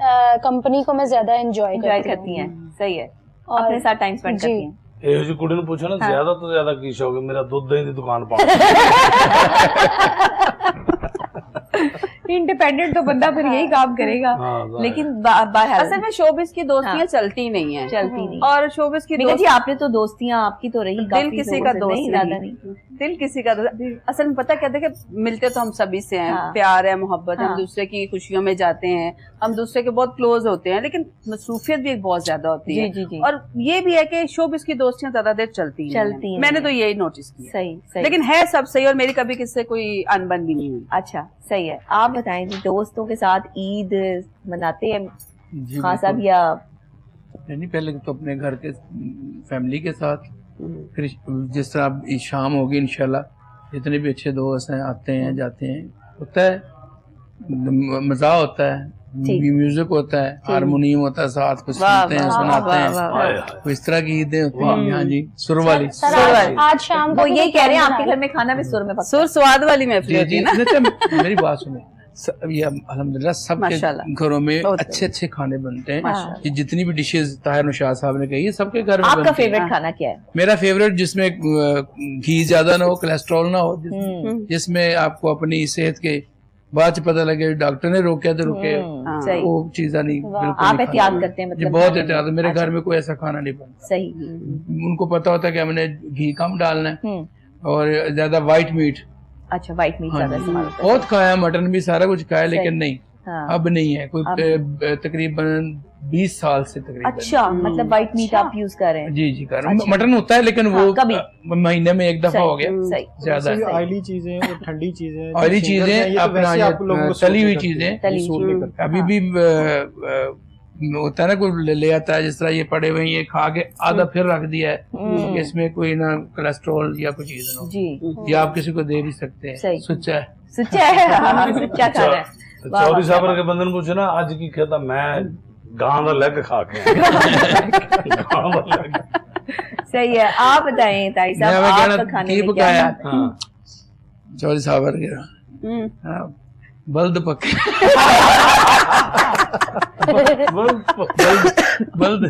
कंपनी को मैं ज्यादा एंजॉय करती हैं। सही है, अपने साथ टाइम स्पेंड करती हैं। ਇਹੋ ਜਿਹੀ ਕੁੜੀ ਨੂੰ ਪੁੱਛੋ ਨਾ, ਜ਼ਿਆਦਾ ਤੋਂ ਜ਼ਿਆਦਾ ਕੀ ਸ਼ੌਕ ਹੈ? ਮੇਰਾ ਦੁੱਧ ਦਹੀਂ ਦੀ ਦੁਕਾਨ ਪਾ। इंडिपेंडेंट तो बंदा फिर यही काम करेगा। लेकिन असल में शोबिस की दोस्तियां चलती नहीं है, चलती नहीं। और शोबिस की जी आपने तो दोस्तियां आपकी तो रही, दिल किसी का दोस्त ज्यादा नहीं, दिल किसी का दोस्त। असल में पता क्या है, मिलते तो हम सभी से हैं, प्यार है, मोहब्बत, हम दूसरे की खुशियों में जाते हैं, हम दूसरे के बहुत क्लोज होते हैं, लेकिन मसरूफियत भी बहुत ज्यादा होती है। जी जी। और ये भी है कि शोबिस की दोस्तियां ज्यादा देर चलती हैं। मैंने तो यही नोटिस किया। सही। लेकिन है सब सही, और मेरी कभी किससे कोई अनबन भी नहीं हुई। अच्छा, सही है। आप बताएं जी, दोस्तों के साथ ईद मनाते हैं खान साहब या नहीं? पहले तो अपने घर के फैमिली के साथ, फिर जिस तरह अब शाम होगी इंशाल्लाह, जितने भी अच्छे दोस्त हैं आते हैं जाते हैं, होता है मजा होता है, म्यूजिक होता है, हारमोनियम होता है, साथ कुछ सुनते हैं, सुनाते हैं। इस तरह की ईदें होती हैं। हाँ जी, सुर वाली। आज शाम को यही कह रहे हैं, आपके घर में खाना भी सुर में पकता है? सुर स्वाद वाली महफिल होती है ना। मेरी बात सुने, ये अल्हम्दुलिल्लाह सबके घरों में अच्छे अच्छे खाने बनते हैं। ये जितनी भी डिशेज ताहिर नौशाद साहब ने कही, सबके घर में। आपका फेवरेट खाना क्या है? मेरा फेवरेट जिसमें घी ज्यादा ना हो, कोलेस्ट्रॉल ना हो, जिसमें आपको अपनी सेहत के बाद पता लगे डॉक्टर ने रोका तो रुके, वो चीज नहीं। आप एहतियात करते हैं? मतलब बहुत एहतियात। मेरे घर में कोई ऐसा खाना नहीं बनता। सही। उनको पता होता है कि हमने घी कम डालना है और ज्यादा व्हाइट मीट। अच्छा, व्हाइट मीट ज्यादा इस्तेमाल होता है। बहुत खाया, मटन भी सारा कुछ खाया, लेकिन नहीं अब नहीं है कोई। तकरीबन 20 साल से तकरीबन। अच्छा, मतलब व्हाइट मीट आप यूज कर रहे हैं? जी जी कर रहे हैं। मटन होता है, लेकिन वो कभी महीने में एक दफा हो गया। ज्यादा ऑयली चीजें और ठंडी चीजें, ऑयली चीजें, अपना तली हुई चीजें। अभी भी होता है ना, कोई ले आता है जिस तरह ये पड़े हुए, ये खा के आधा फिर रख दिया है, इसमें कोई ना कोलेस्ट्रॉल या कोई चीज ना हो, ये आप किसी को दे भी सकते हैं। सुच्चा है, सुच्चा है, सुच्चा खाना है। चौधरी साहब के बंधन पूछे ना, आज की कहता मैं गां का लेग खा के। सही है। आप बताएं ताई साहब, आपका खाने में क्या आता है? चौधरी साहब बल्द पके। बल्द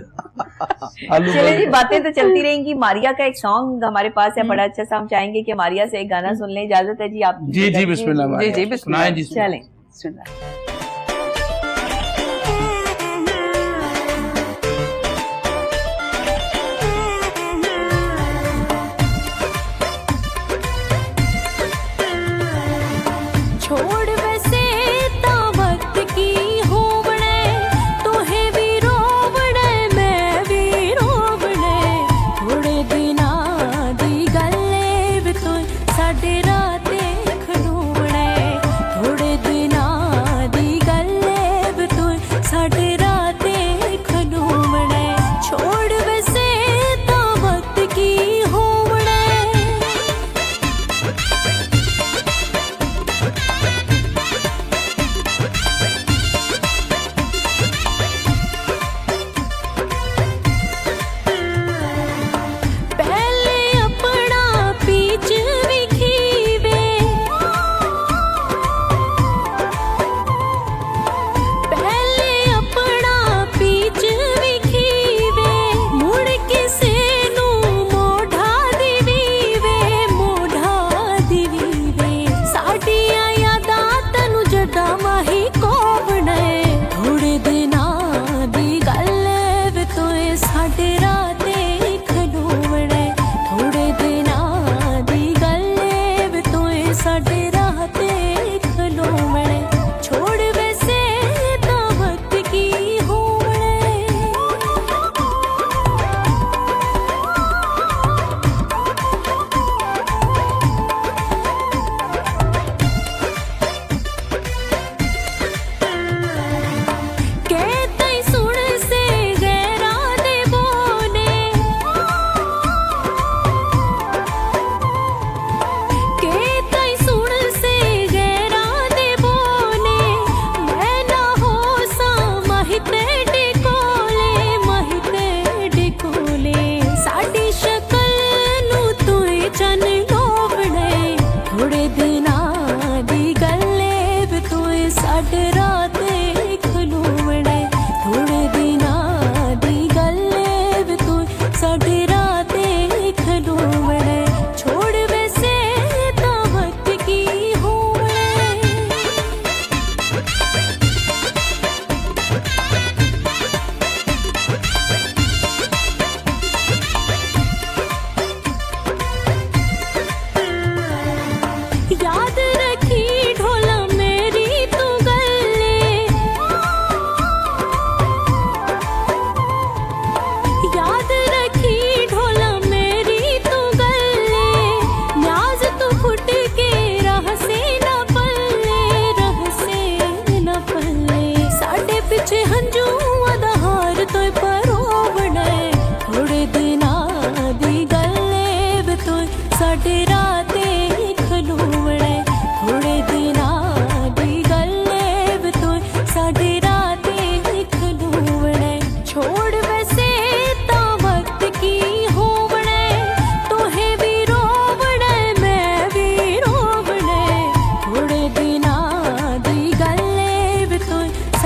आलू। चलिए जी, बातें तो चलती रहेंगी। मारिया का एक सॉन्ग हमारे पास है बड़ा अच्छा सा, हम चाहेंगे कि मारिया से एक गाना सुन लें। इजाजत है जी आप? जी जी, बिस्मिल्लाह। जी जी, बिस्मिल्लाह। चलें। साडे रात खड़ोवणे, थोड़े दिनां दी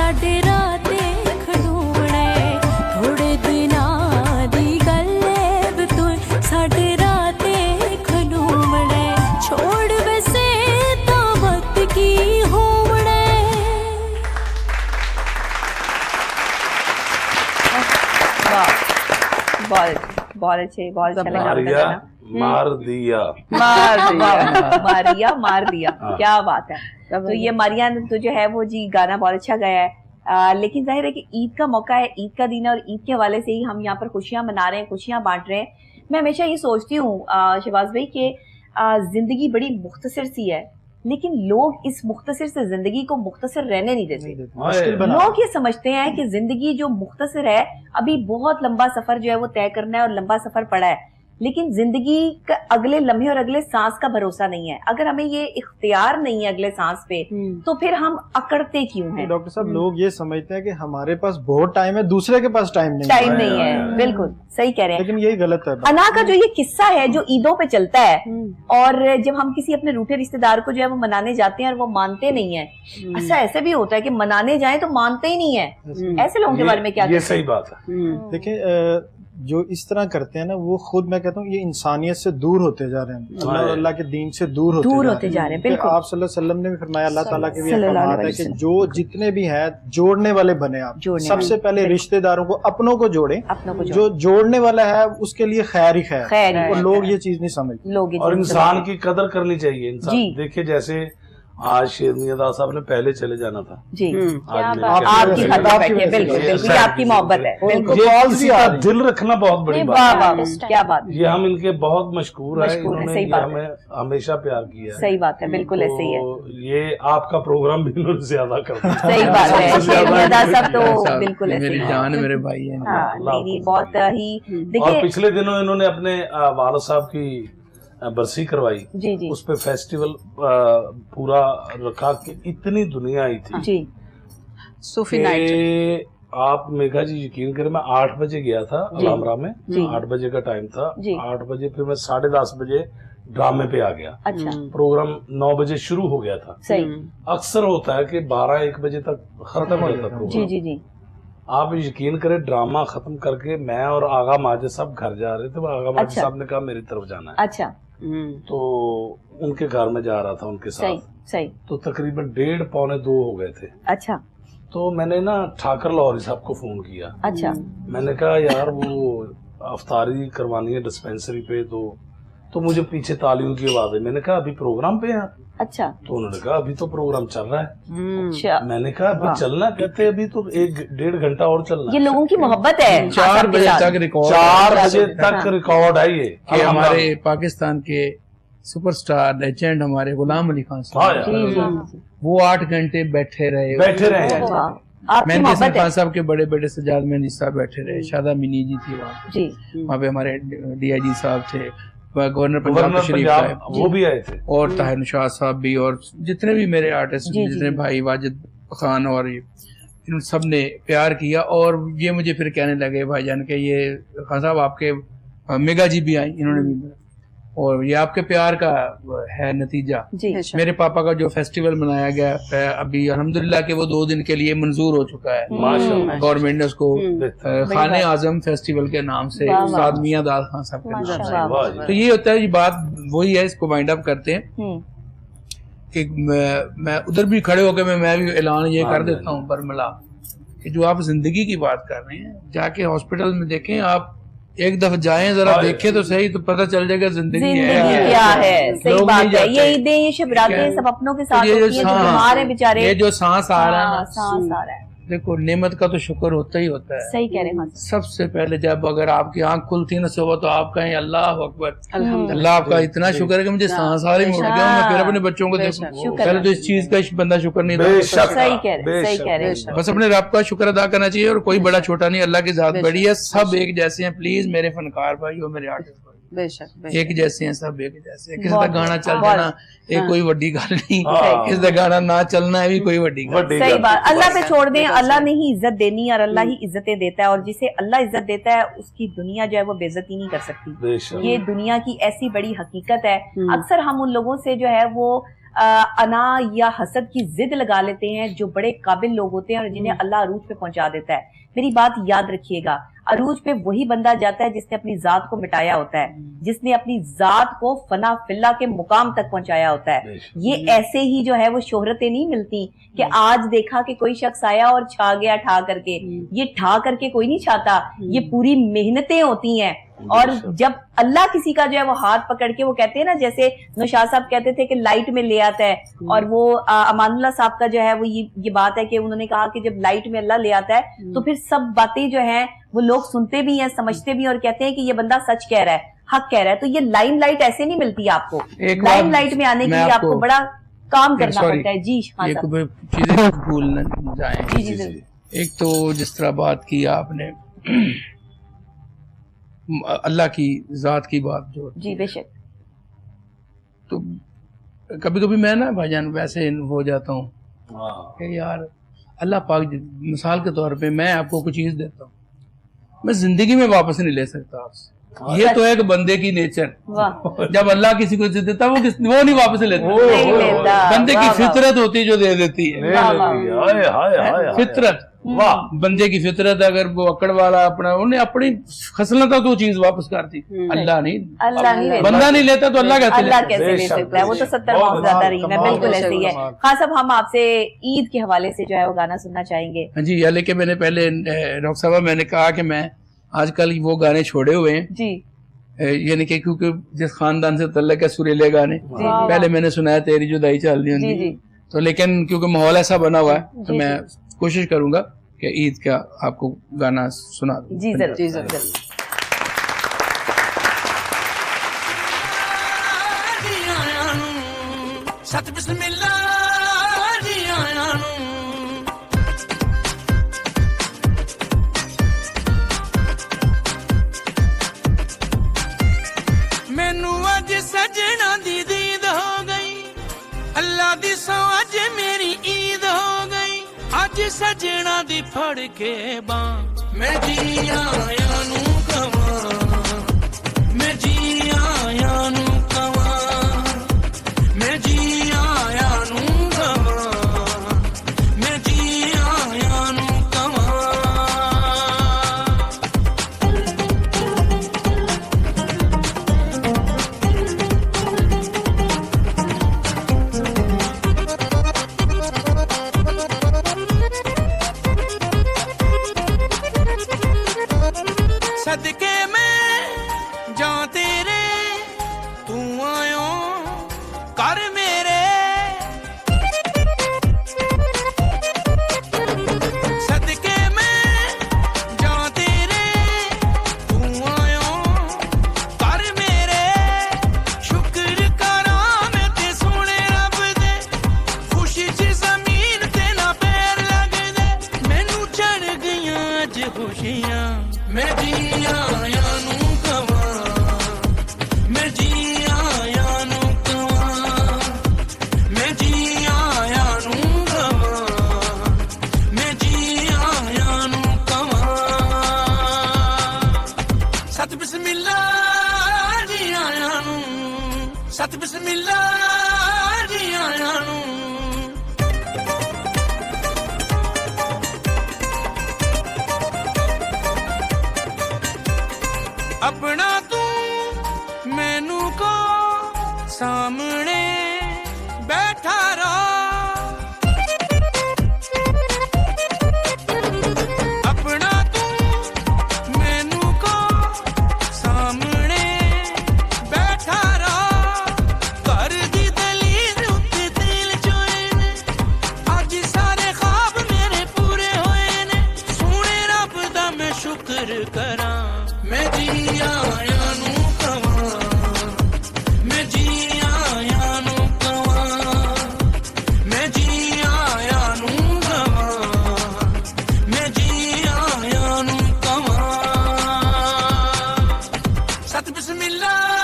साडे राते खड़ोणे थोड़े दिनां दी गल ऐ वे तू साडे राते खड़ोणे छोड़ वैसे तो वक्त की होवणे। बहुत अच्छे, बहुत अच्छा लगा आपका गाना। मार दिया मार दिया क्या बात है। तो ये मारिया तो जो है वो जी गाना बहुत अच्छा गाया है। लेकिन जाहिर है कि ईद का मौका है, ईद का दिन है और ईद के हवाले से ही हम यहाँ पर खुशियां मना रहे हैं, खुशियां बांट रहे हैं। मैं हमेशा ये सोचती हूँ शहबाज भाई कि जिंदगी बड़ी मुख्तसर सी है, लेकिन लोग इस मुख्तसर से जिंदगी को मुख्तसर रहने नहीं देते। लोग ये समझते हैं कि जिंदगी जो मुख्तसर है, अभी बहुत लंबा सफर जो है वो तय करना है और लंबा सफर पड़ा है, लेकिन जिंदगी का अगले लम्हे और अगले सांस का भरोसा नहीं है। अगर हमें ये इख्तियार नहीं है अगले सांस पे, तो फिर हम अकड़ते क्यों हैं? डॉक्टर साहब, लोग ये समझते हैं कि हमारे पास बहुत टाइम है, दूसरे के पास टाइम नहीं है। बिल्कुल सही कह रहे हैं, लेकिन यही गलत है। अना का जो ये किस्सा है जो ईदों पे चलता है, और जब हम किसी अपने रूठे रिश्तेदार को जो है वो मनाने जाते हैं और वो मानते नहीं है, अच्छा ऐसे भी होता है कि मनाने जाए तो मानते ही नहीं है। ऐसे लोगों के बारे में क्या? ये सही बात है। देखिए, जो इस तरह करते हैं ना, वो खुद, मैं कहता हूँ, ये इंसानियत से दूर होते जा रहे हैं, अल्लाह और अल्लाह के दीन से दूर होते जा रहे हैं। बिल्कुल, आप सल्लल्लाहु अलैहि वसल्लम ने भी फरमाया, अल्लाह ताला के भी फरमाता है कि जो जितने भी हैं जोड़ने वाले बने आप, सबसे पहले रिश्तेदारों को, अपनों को जोड़ें। जो जोड़ने वाला है उसके लिए खैर ही खैर, और लोग ये चीज नहीं समझते। और इंसान की कदर करनी चाहिए। इंसान देखिए, जैसे आज शेर मियां साहब ने पहले चले जाना था जी, आपकी मोहब्बत है, दिल रखना बहुत बड़ी बात है। क्या बात, ये हम इनके बहुत मशहूर है, इन्होंने हमें हमेशा प्यार किया है। सही बात है, बिल्कुल ऐसे ही है। ये आपका प्रोग्राम भी इन्होंने ज्यादा करते हैं। सही बात है, शेर मियां साहब तो बिल्कुल मेरी जान, मेरे भाई है। बहुत ही। और पिछले दिनों इन्होंने अपने वालिद साहब की बरसी करवाई जी। उस पे फेस्टिवल पूरा रखा कि इतनी दुनिया आई थी जी, सूफी नाइट। आप मेघा जी यकीन करें, मैं 8 बजे गया था अलामरा में, 8 बजे का टाइम था। 8 बजे फिर मैं 10:30 बजे ड्रामे पे आ गया। अच्छा, प्रोग्राम 9 बजे शुरू हो गया था। सही। अक्सर होता है कि 12-1 बजे तक खत्म हो जाता प्रोग्राम। जी। आप यकीन करें, ड्रामा खत्म करके मैं और आगा माजिद साहब घर जा रहे थे, वो आगा माजिद साहब ने कहा मेरी तरफ जाना है। अच्छा, तो उनके घर में जा रहा था उनके साथ। सही। तो तकरीबन 1:30-2 हो गए थे। अच्छा, तो मैंने ना ठाकर लाहौरी साहब को फोन किया। अच्छा, मैंने कहा यार वो अफ्तारी करवानी है डिस्पेंसरी पे, तो मुझे पीछे तालियों की आवाज है। मैंने कहा अभी प्रोग्राम पे है। अच्छा, तो उन्होंने कहा अभी तो प्रोग्राम चल रहा है। अच्छा, मैंने कहा अभी चलना, कहते अभी तो 1-1.5 घंटा और चलना। ये लोगों की मोहब्बत है। 4 बजे तक रिकॉर्ड, 4 बजे तक रिकॉर्ड है ये कि हमारे पाकिस्तान के सुपरस्टार लेजेंड हमारे गुलाम अली खान साहब, वो 8 घंटे बैठे रहे। मेहंदी हसन खान साहब के बड़े बेटे सजाद मेहंदी साहब बैठे रहे, शादा मिनी जी थी वहाँ पे, हमारे DIG साहब थे, गवर्नर पंजाब शरीफ वो भी आए थे, और ताहिर निशात साहब भी, और जितने भी मेरे आर्टिस्ट, जितने भाई वाजिद खान, और इन सब ने प्यार किया। और ये मुझे फिर कहने लगे भाईजान के, ये खान साहब आपके मेगा जी भी आई, इन्होंने भी, और ये आपके प्यार का है नतीजा। मेरे पापा का जो फेस्टिवल मनाया गया अभी अल्हम्दुलिल्लाह के वो 2 दिन के लिए मंजूर हो चुका है गवर्नमेंट ने उसको, खाने आजम फेस्टिवल के नाम से, उस्ताद मियां दाद खान साहब के नाम से। तो ये होता है, ये बात वही है, इसको वाइंड अप करते हैं कि मैं उधर भी खड़े होकर मैं भी ऐलान ये कर देता हूँ बरमला कि जो आप जिंदगी की बात कर रहे हैं, जाके हॉस्पिटल में देखें, आप एक दफा जाएं, जरा देखें तो सही, तो पता चल जाएगा जिंदगी क्या है। सही बात है। ये ईदें, ये शब-ए-बारातें सब अपनों के साथ होती हैं, जो बीमार हैं बेचारे, ये जो सांस आ रहा है, सांस आ रहा है, देखो नेमत का तो शुक्र होता ही होता है। सही कह रहे हैं। सबसे पहले जब अगर आपकी आंख खुलती ना सुबह, तो आप कहें अल्लाह अकबर, अल्लाह आपका इतना शुक्र है कि मुझे सांस आ रही, मुड़ गया, मैं फिर अपने बच्चों को देखूं। पहले तो इस चीज का बंदा शुक्र नहीं था। सही कह रहे हैं। बस अपने रब का शुक्र अदा करना चाहिए, और कोई बड़ा छोटा नहीं, अल्लाह की जात बड़ी है, सब एक जैसे हैं। प्लीज मेरे फनकार भाई और मेरे आर्टिस्ट भाई, बेशक एक जैसे हैं सब, एक जैसे। किसी का गाना चल जाना एक कोई बड़ी गल नहीं, किसी का गाना ना चलना है भी कोई बड़ी गल। सही बात, अल्लाह पे छोड़ दें, अल्लाह ने ही इज्जत देनी और अल्लाह ही इज्जतें देता है, और जिसे अल्लाह इज्जत देता है उसकी दुनिया जो है वो बेइज्जती नहीं कर सकती। ये दुनिया की ऐसी बड़ी हकीकत है। अक्सर हम उन लोगों से जो है वो अना या हसद की जिद लगा लेते हैं जो बड़े काबिल लोग होते हैं और जिन्हें अल्लाह अरूज पे पहुंचा देता है। मेरी बात याद रखिएगा, अरूज पे वही बंदा जाता है जिसने अपनी जात को मिटाया होता है, जिसने अपनी जात को फना फिल्ला के मुकाम तक पहुंचाया होता है। ये ऐसे ही जो है वो शोहरतें नहीं मिलती कि आज देखा कि कोई शख्स आया और छा गया ठा करके। ये ठा करके कोई नहीं छाता, ये पूरी मेहनतें होती हैं। और जब अल्लाह किसी का जो है वो हाथ पकड़ के, वो कहते हैं ना, जैसे नौशाद साहब कहते थे कि लाइट में ले आता है, और वो अमानुल्लाह साहब का जो है वो ये बात है कि उन्होंने कहा कि जब लाइट में अल्लाह ले आता है तो फिर सब बातें जो है वो लोग सुनते भी हैं, समझते भी, और कहते हैं कि ये बंदा सच कह रहा है, हक कह रहा है। तो ये लाइम लाइट ऐसे नहीं मिलती आपको। लाइम लाइट में आने के लिए आपको बड़ा काम करना पड़ता है। जी हाँ, चीजें भूल न जाए। एक तो जिस तरह बात की आपने अल्लाह की जात की बात जो, जी बेशक, तो कभी कभी मैं ना भाईजान वैसे हो जाता हूँ कि यार अल्लाह पाक, मिसाल के तौर पे मैं आपको कुछ चीज देता हूँ, मैं जिंदगी में वापस नहीं ले सकता आपसे। ये तो एक बंदे की नेचर, जब अल्लाह किसी को देता वो नहीं वापस लेता। बंदे की फितरत होती है जो दे देती है। फितरत, बंदे की फितरत, अगर वो अकड़ वाला अपना, उन्हें अपनी खसलत तो चीज वापस कर दी। अल्लाह नहीं, बंदा नहीं लेता तो अल्लाह कैसे ले सकता है? वो तो 70 बहुत ज्यादा रही है। बिल्कुल ऐसे ही है। खान साहब, हम आपसे ईद के हवाले से जो है वो गाना सुनना चाहेंगे। हाँ जी, लेकिन मैंने पहले डॉक्टर साहब मैंने कहा कि मैं आजकल वो गाने छोड़े हुए हैं जी, यानी कि क्योंकि जिस खानदान से तल्लक है सुरीले गाने, पहले मैंने सुनाया तेरी जुदाई चल रही होती, तो लेकिन क्योंकि माहौल ऐसा बना हुआ है तो मैं कोशिश करूंगा कि ईद का आपको गाना सुना दूं। जी जरूर, जी जरूर। सत बिस्मिल्लाह जी आया नू, मैनू अज सजना दी दीद हो गई, अल्लाह दी सौ अज मेरी ईद हो गई। अज सजना दी फड़ के बां मैं जी आया नू कवां, मैं जी आया नू कवां, मैं जी आया नू कवां, मैं जी आया नू कवां। सदके में जा तेरे तू आयो कर मेरे, सदके में जा तेरे तू आयो कर मेरे। शुक्र करा मैं ते सोने रब दे, खुशी च जमीन ते ना पैर लगदे, मैनू चढ़ गईयां अज खुशियां। मैं जी आया नू कवां, मैं जी आया नू कवां, मैं जी आया नू कवां, मैं जी आया नू कवां। सत बिस्मिल्लाह जी आया नू, सत बिस्मिल्लाह जी आया नू। अपना तू मैनू को सामने बैठा रहा, अपना तू मैनू को सामने बैठा रहा। कर दी दलील उत्ते दिल चोए ने, अज सारे ख्वाब मेरे पूरे होए ने। सोने रब दा मैं शुक्र करा, मैं जी आया नू कवां, मैं जी आया नू कवां, मैं जी आया नू कवां, मैं जी आया नू कवां। सत बिस्मिल्लाह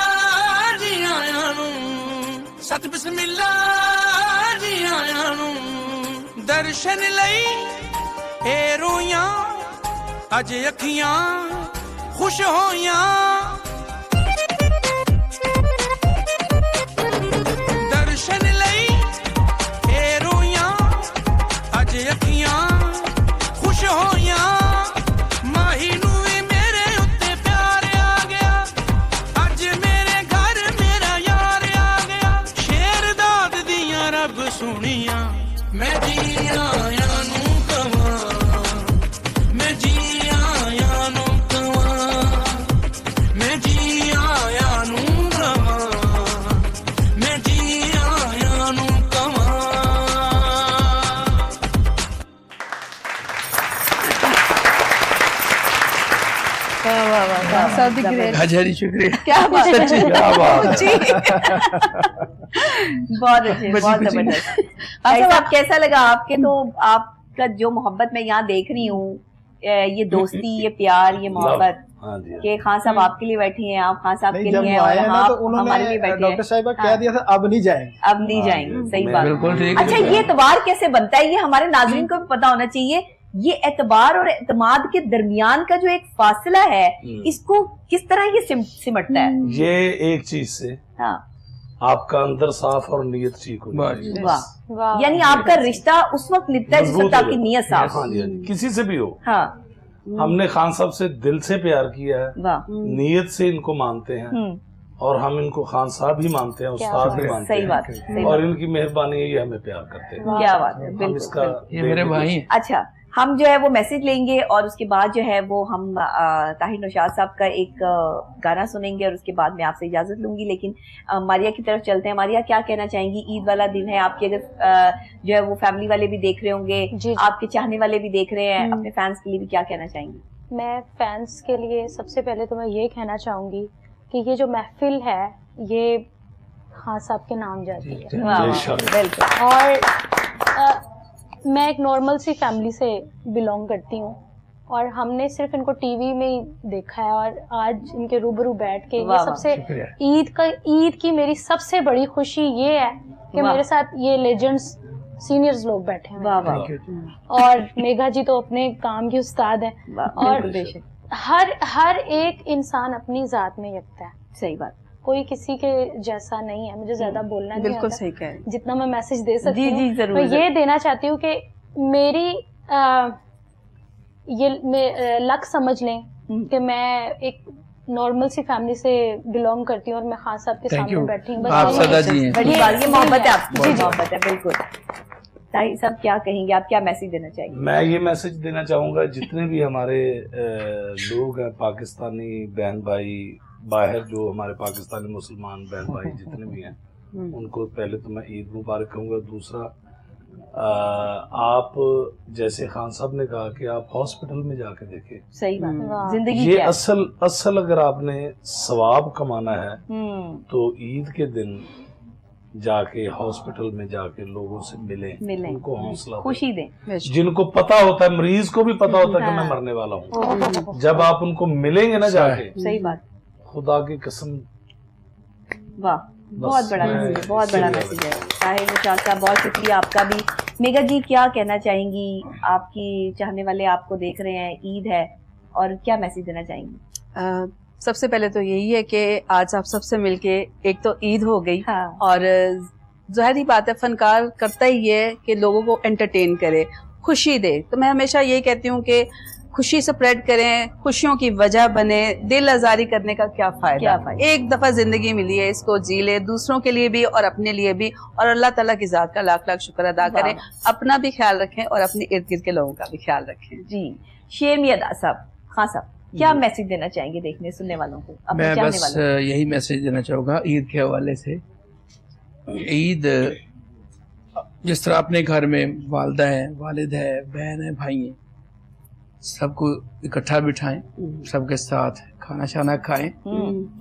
दर्शन लई ए रोइयां अज अखियां खुश होइयां दर्शन लई ए रोइयां अज अखियां खुश होइयां माही नू वी मेरे उत्ते प्यार आ गया अज मेरे घर मेरा यार आ गया शेर दाद दियां रब सुनिया मैं जी आया नू कवां मैं जी आया नू कवां मैं जी आया नू कवां मैं जी आया नू कवां जी शुक्रिया क्या बात है, सच्ची क्या बात जी बहुत अच्छे, बहुत जबरदस्त। भाई साहब कैसा लगा आपके? तो आपका जो मोहब्बत मैं यहाँ देख रही हूँ, ये दोस्ती, ये प्यार, ये मोहब्बत कि खान साहब आपके लिए बैठी हैं, आप खान साहब के लिए हैं और आप हमारे लिए बैठे हैं। डॉक्टर साहिबा कह दिया था अब नहीं जाएंगे, अब नहीं जाएंगे, सही बात। अच्छा, ये एतबार कैसे बनता है? ये हमारे नाज़रीन को भी पता होना चाहिए। ये एतबार और एतमाद के दरमियान का जो एक फासला है, इसको किस तरह ये सिमटता है? ये एक चीज से आपका अंदर साफ और नीयत ठीक हो। वाह, यानी आपका रिश्ता उस वक्त निभता है जिस वक्त आपकी नीयत साफ हो। किसी से भी हो। हाँ, हमने खान साहब से दिल से प्यार किया है, नीयत से इनको मानते हैं और हम इनको खान साहब ही मानते हैं, उस्ताद भी मानते हैं। सही बात। और इनकी मेहरबानी है, ये हमें प्यार करते हैं। क्या बात है, हम इसका ये मेरे भाई हैं। अच्छा, हम जो है वो मैसेज लेंगे और उसके बाद जो है वो हम ताहिर नौशाद साहब का एक गाना सुनेंगे और उसके बाद मैं आपसे इजाजत लूंगी। लेकिन मारिया की तरफ चलते हैं। मारिया, क्या कहना चाहेंगी? ईद वाला दिन है, आपके अगर जो है वो फैमिली वाले भी देख रहे होंगे, आपके चाहने वाले भी देख रहे हैं, अपने फैंस के लिए भी क्या कहना चाहेंगी? मैं फैंस के लिए सबसे पहले तो मैं ये कहना चाहूंगी कि ये जो महफिल है ये खान साहब के नाम जाती है। बिल्कुल। और मैं एक नॉर्मल सी फैमिली से बिलोंग करती हूँ और हमने सिर्फ इनको टीवी में ही देखा है और आज इनके रूबरू बैठ के ये सबसे ईद की मेरी सबसे बड़ी खुशी ये है कि मेरे साथ ये लेजेंड्स सीनियर्स लोग बैठे हैं। और मेघा जी तो अपने काम की उस्ताद है और हर एक इंसान अपनी जात में यकता है। सही बात, कोई किसी के जैसा नहीं है। मुझे ज्यादा बोलना नहीं बिल्कुल आता, सही कह रहे हैं। जितना मैं मैसेज दे सकती हूँ मैं ये देना चाहती हूँ कि मेरी ये लक समझ लें कि मैं एक नॉर्मल सी फैमिली से बिलोंग करती हूँ और मैं खान साहब के सामने बैठी हूँ। आप सदा जी हैं। बड़ी बात, ये मोहब्बत है आपकी। जी, मोहब्बत है, बिल्कुल। ताहिर साहब क्या कहेंगे, आप क्या मैसेज देना चाहेंगे? मैं ये मैसेज देना चाहूँगा, जितने भी हमारे लोग हैं, पाकिस्तानी बहन भाई, बाहर जो हमारे पाकिस्तानी मुसलमान बहन भाई जितने भी हैं, उनको पहले तो मैं ईद मुबारक कहूँगा। दूसरा, आप जैसे खान साहब ने कहा कि आप हॉस्पिटल में जाके देखें। सही बात, जिंदगी ये असल अगर आपने सवाब कमाना है तो ईद के दिन जाके हॉस्पिटल में जाके लोगों से मिलें, उनको हौसला खुशी दें। जिनको पता होता है, मरीज को भी पता होता है कि मैं मरने वाला हूँ, जब आप उनको मिलेंगे ना जाके, सही बात, खुदा की कसम। वाह, बहुत बड़ा मैसेज, बहुत बड़ा मैसेज है। ताहिर नौशाद साहब, बहुत शुक्रिया आपका भी। मेघा जी, क्या कहना चाहेंगी? आपकी चाहने वाले आपको देख रहे हैं, ईद है, और क्या मैसेज देना चाहेंगी? सबसे पहले तो यही है कि आज आप सबसे मिलके एक तो ईद हो गई। और ज़ाहिरी बात है, फनकार करता ही है कि लोगों को एंटरटेन करे, खुशी दे। तो मैं हमेशा यही कहती हूँ कि खुशी स्प्रेड करें, खुशियों की वजह बने। दिल आजारी करने का क्या फायदा? एक दफा जिंदगी मिली है, इसको जी ले, दूसरों के लिए भी और अपने लिए भी। और अल्लाह ताला की जात का लाख लाख शुक्र अदा करें, अपना भी ख्याल रखें और अपने इर्द गिर्द के लोगों का भी ख्याल रखें। जी, शेर मियां साहब, खान साहब, क्या मैसेज देना चाहेंगे देखने सुनने वालों को? मैं बस यही मैसेज देना चाहूँगा ईद के हवाले से। ईद जिस तरह अपने घर में वालदा है, वालिद है, बहन है, भाई है, सबको इकट्ठा बिठाएं, सबके साथ खाना शाना खाएं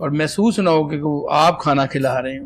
और महसूस ना हो कि आप खाना खिला रहे हैं।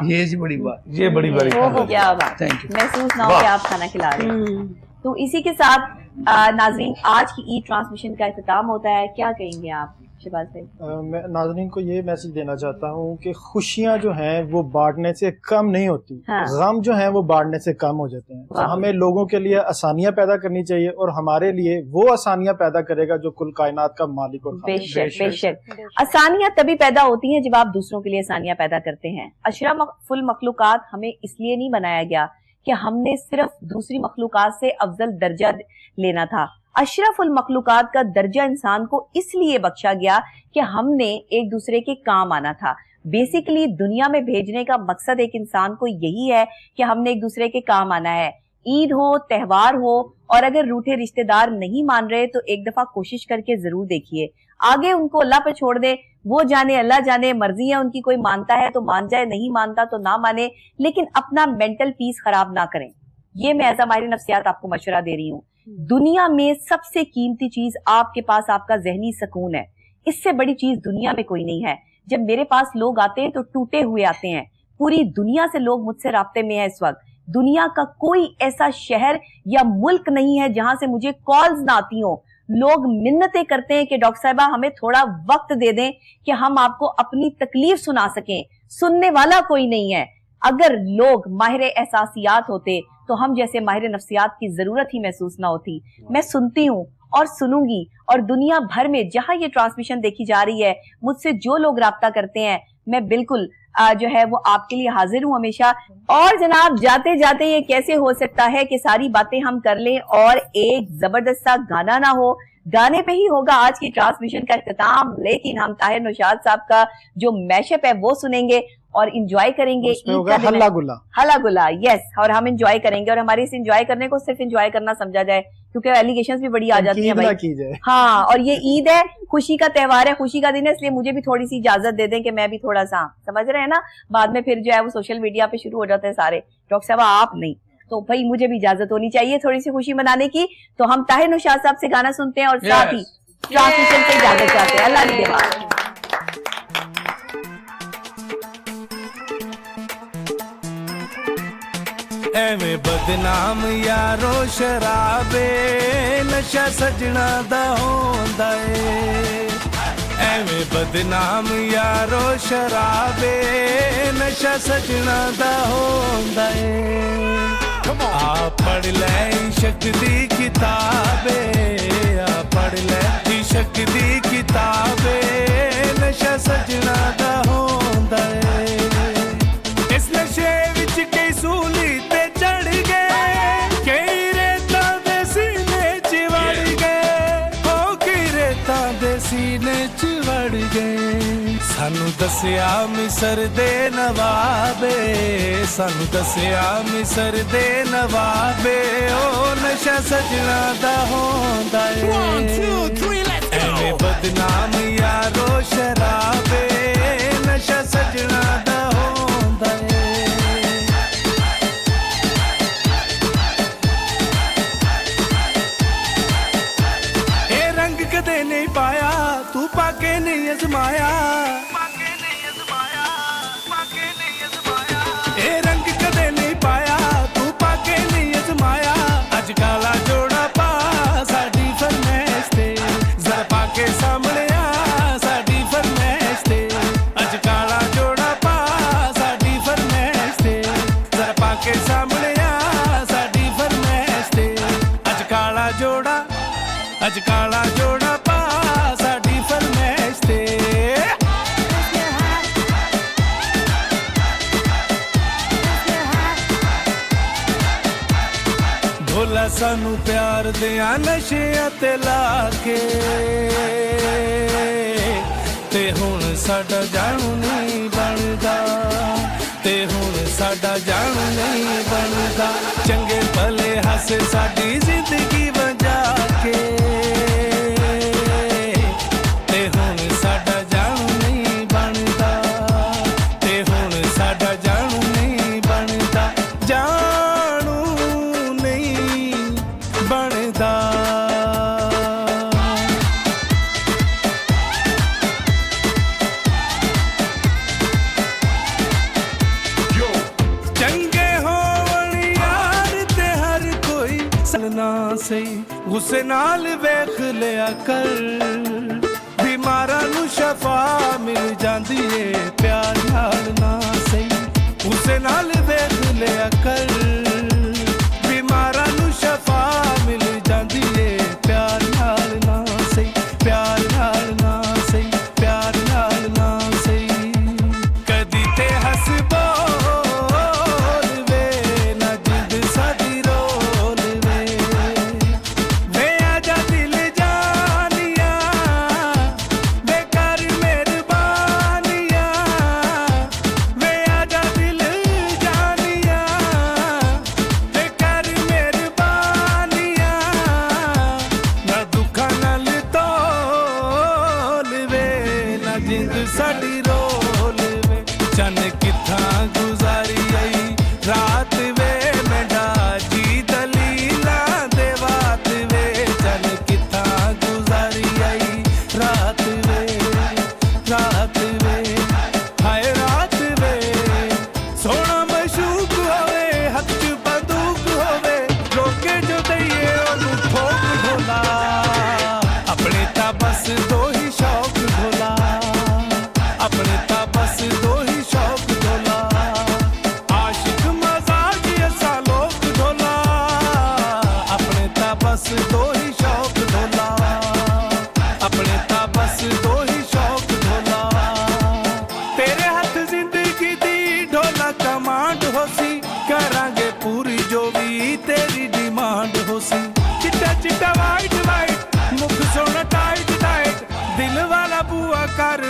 ये बड़ी बात, ये बड़ी बड़ी क्या बात, थैंक यू। महसूस ना हो कि आप खाना खिला रहे हैं। तो इसी के साथ नाज़रीन, आज की ईद ट्रांसमिशन का इख्तिताम होता है। क्या कहेंगे आप? शिबाज भाई? मैं नाज़रीन को ये मैसेज देना चाहता हूँ कि खुशियाँ जो हैं वो बांटने से कम नहीं होती, गम जो हैं वो बांटने से कम हो जाते हैं। तो हमें लोगों के लिए आसानियाँ पैदा करनी चाहिए और हमारे लिए वो आसानियाँ पैदा करेगा जो कुल कायनात का मालिक और बेशक आसानियाँ तभी पैदा होती हैं जब आप दूसरों के लिए आसानियाँ पैदा करते हैं। अशरफुल मखलूकात हमें इसलिए नहीं बनाया गया कि हमने सिर्फ दूसरी मखलूकात से अफजल दर्जा लेना था। अशरफुल मखलूकात का दर्जा इंसान को इसलिए बख्शा गया कि हमने एक दूसरे के काम आना था। बेसिकली दुनिया में भेजने का मकसद एक इंसान को यही है कि हमने एक दूसरे के काम आना है। ईद हो, त्योहार हो, और अगर रूठे रिश्तेदार नहीं मान रहे तो एक दफा कोशिश करके जरूर देखिए। आगे उनको अल्लाह पे छोड़ दे, वो जाने, अल्लाह जाने, मर्जी है उनकी। कोई मानता है तो मान जाए, नहीं मानता तो ना माने, लेकिन अपना मेंटल पीस खराब ना करें। ये मैं एज अ माहिर नफ्सियात आपको मशवरा दे रही हूँ। दुनिया में सबसे कीमती चीज आपके पास आपका जहनी सुकून है। इससे बड़ी चीज दुनिया में कोई नहीं है। जब मेरे पास लोग आते हैं तो टूटे हुए आते हैं। पूरी दुनिया से लोग मुझसे राब्ते में है इस वक्त। दुनिया का कोई ऐसा शहर या मुल्क नहीं है जहां से मुझे कॉल्स ना आती हो। लोग मिन्नतें करते हैं कि डॉक्टर साहिबा हमें थोड़ा वक्त दे दें कि हम आपको अपनी तकलीफ सुना सकें। सुनने वाला कोई नहीं है। अगर लोग माहिर एहसासियात होते तो हम जैसे माहिर नफ्सियात की जरूरत ही महसूस ना होती। मैं सुनती हूँ और सुनूंगी, और दुनिया भर में जहां ये ट्रांसमिशन देखी जा रही है, मुझसे जो लोग राब्ता करते हैं, मैं बिल्कुल जो है वो आपके लिए हाजिर हूँ हमेशा। और जनाब जाते जाते ये कैसे हो सकता है कि सारी बातें हम कर लें और एक जबरदस्त सा गाना ना हो। गाने पे ही होगा आज की ट्रांसमिशन का इख्तिताम, लेकिन हम ताहिर नौशाद साहब का जो मैशअप है वो सुनेंगे और इंजॉय करेंगे। हल्ला गुला, यस, और हम इंजॉय करेंगे। और हमारे इस इंजॉय करने को सिर्फ इंजॉय करना समझा जाए, क्योंकि एलिगेशंस भी बड़ी आ जाती हैं भाई। हाँ, और ये ईद है, खुशी का त्योहार है, खुशी का दिन है, इसलिए मुझे भी थोड़ी सी इजाजत दे दें कि मैं भी थोड़ा सा, समझ रहे हैं ना, बाद में फिर जो है वो सोशल मीडिया पे शुरू हो जाते हैं सारे, डॉक्टर साहब आप नहीं, तो भाई मुझे भी इजाजत होनी चाहिए थोड़ी सी खुशी मनाने की। तो हम ताहिर नौशाद साहब से गाना सुनते हैं और साथ ही ट्रांसमिशन से इजाजत चाहते हैं। अल्लाह निगहबान। ਐਵੇਂ ਬਦਨਾਮ ਯਾਰੋ ਸ਼ਰਾਬੇ ਨਸ਼ਾ ਸਜਣਾ ਦਾ ਹੁੰਦਾ ਏ। ਐਵੇਂ ਬਦਨਾਮ ਯਾਰੋ ਸ਼ਰਾਬੇ ਨਸ਼ਾ ਸਜਣਾ ਦਾ ਹੁੰਦਾ ਏ। ਆ ਪੜ ਲੈ ਇਸ਼ਕ ਦੀ ਕਿਤਾਬੇ, ਆ ਪੜ ਲੈ ਇਸ਼ਕ ਦੀ ਕਿਤਾਬੇ ਨਸ਼ਾ ਸਜਣਾ ਦਾ ਹੁੰਦਾ ਏ। ਇਸ ਨਸ਼ੇ ਵਿੱਚ ਕਈ ਸੂਲੀ ਸਾਨੂੰ ਦੱਸਿਆ ਮਿਸਰ ਦੇ ਨਵਾਬੇ, ਸਾਨੂੰ ਦੱਸਿਆ ਮਿਸਰ ਦੇ ਨਵਾਬੇ ਉਹ ਨਸ਼ਾ ਸਜਣਾ ਦਾ ਹੁੰਦਾ ਏ। ਐਵੇਂ ਬਦਨਾਮ ਯਾਰੋ ਸ਼ਰਾਬੇ ਨਸ਼ਾ ਸਜਣਾ ਦਾ ਹੁੰਦਾ ਏ। ਇਹ ਰੰਗ ਕਦੇ ਨਹੀਂ ਪਾਇਆ ਤੂੰ ਪਾ ਕੇ ਨਹੀਂ ਅਜ਼ਮਾਇਆ, ਇਹ ਰੰਗ ਕਦੇ ਨਹੀਂ ਪਾਇਆ ਤੂੰ ਪਾ ਕੇ ਨਹੀਂ ਅਜ਼ਮਾਇਆ। ਅੱਜ ਕਾਲਾ ਜੋੜਾ ਪਾ ਸਾਡੀ ਫਰਮੈਸ਼ ਤੇ, ਜ਼ਰਾ ਪਾ ਕੇ ਸਾਹਮਣੇ ਆ ਸਾਡੀ ਫਰਮੈਸ਼ ਤੇ। ਅੱਜ ਕਾਲਾ ਜੋੜਾ ਪਾ ਸਾਡੀ ਫਰਮੈਸ਼ ਤੇ, ਜ਼ਰਾ ਪਾ ਕੇ ਸਾਹਮਣੇ ਆ ਸਾਡੀ ਫਰਮੈਸ਼ ਤੇ। ਅੱਜ ਕਾਲਾ ਜੋੜਾ, ਅੱਜ ਕਾਲਾ ਜੋੜਾ ਪਾ ਸਾਡੀ ਫਰਮੈਸ਼ ਤੇ। ਭੋਲਾ ਸਾਨੂੰ ਪਿਆਰ ਦਿਆਂ ਨਸ਼ਿਆਂ ਤੇ ਲਾ ਕੇ, ਤੇ ਹੁਣ ਸਾਡਾ ਜਾਣੂ ਨਹੀਂ ਬਣਦਾ, ਤੇ ਹੁਣ ਸਾਡਾ ਜਾਣੂ ਨਹੀਂ ਬਣਦਾ। ਚੰਗੇ ਭਲੇ ਹਾਸੇ ਸਾਡੀ ਜ਼ਿੰਦਗੀ ਵਜਾ ਕੇ, ਤੇ ਹੁਣ ਸਾਡਾ ਜਾਣੂ ਨਹੀਂ ਬਣਦਾ, ਤੇ ਹੁਣ ਸਾਡਾ ਜਾਣੂ ਨਹੀਂ ਬਣਦਾ, ਜਾਣੂ ਨਹੀਂ ਬਣਦਾ। ਚੰਗੇ ਹੋਵਣ ਯਾਰ ਤੇ ਹਰ ਕੋਈ ਸਲਨਾ ਸਹੀ, ਗੁੱਸੇ ਨਾਲ ਵੇਖ ਲਿਆ ਕਰ, बीमारां नूं शफा मिल जांदी ए प्यार नाल ना सही उसे नाल देख लिया कर बीमारां नूं शफा मिल जांदी ए प्यार नाल ना सही प्यार नाल ना सही प्यार नाल ना सही कदी ते हस बोल वे ना जिंद साडी रोल वे आजा दिल जानिया वे कर मेहरबानिया वे आजा दिल जानिया वे कर मेहरबानिया ना दुखा नाल तोल वे ना जिंद साडी रोल वे चन किथा गुजारी आई रात वे मेरा जी दलीला दे बात वे चन किथा गुजारी आई रात वे हाय रात वे सोना मशूक होवे हथ च बंदूक होवे रोके जो दईए ओनू ठोक ढोला अपने ता बस दो ही शौक ढोला अपने ता बस दो ही शौक ढोला आशिक मजाक ऐसा लोक ढोला अपने ता बस दो ही शौक ढोला अपने ता बस दो ही शौक ढोला तेरे हाथ जिंदगी दी ढोला कमांड होसी करांगे पूरी जो भी तेरी डिमांड होसी चिट्टा चिट्टा वाइट वाइट मुख सोना टाइट टाइट दिल वाला बुआ कर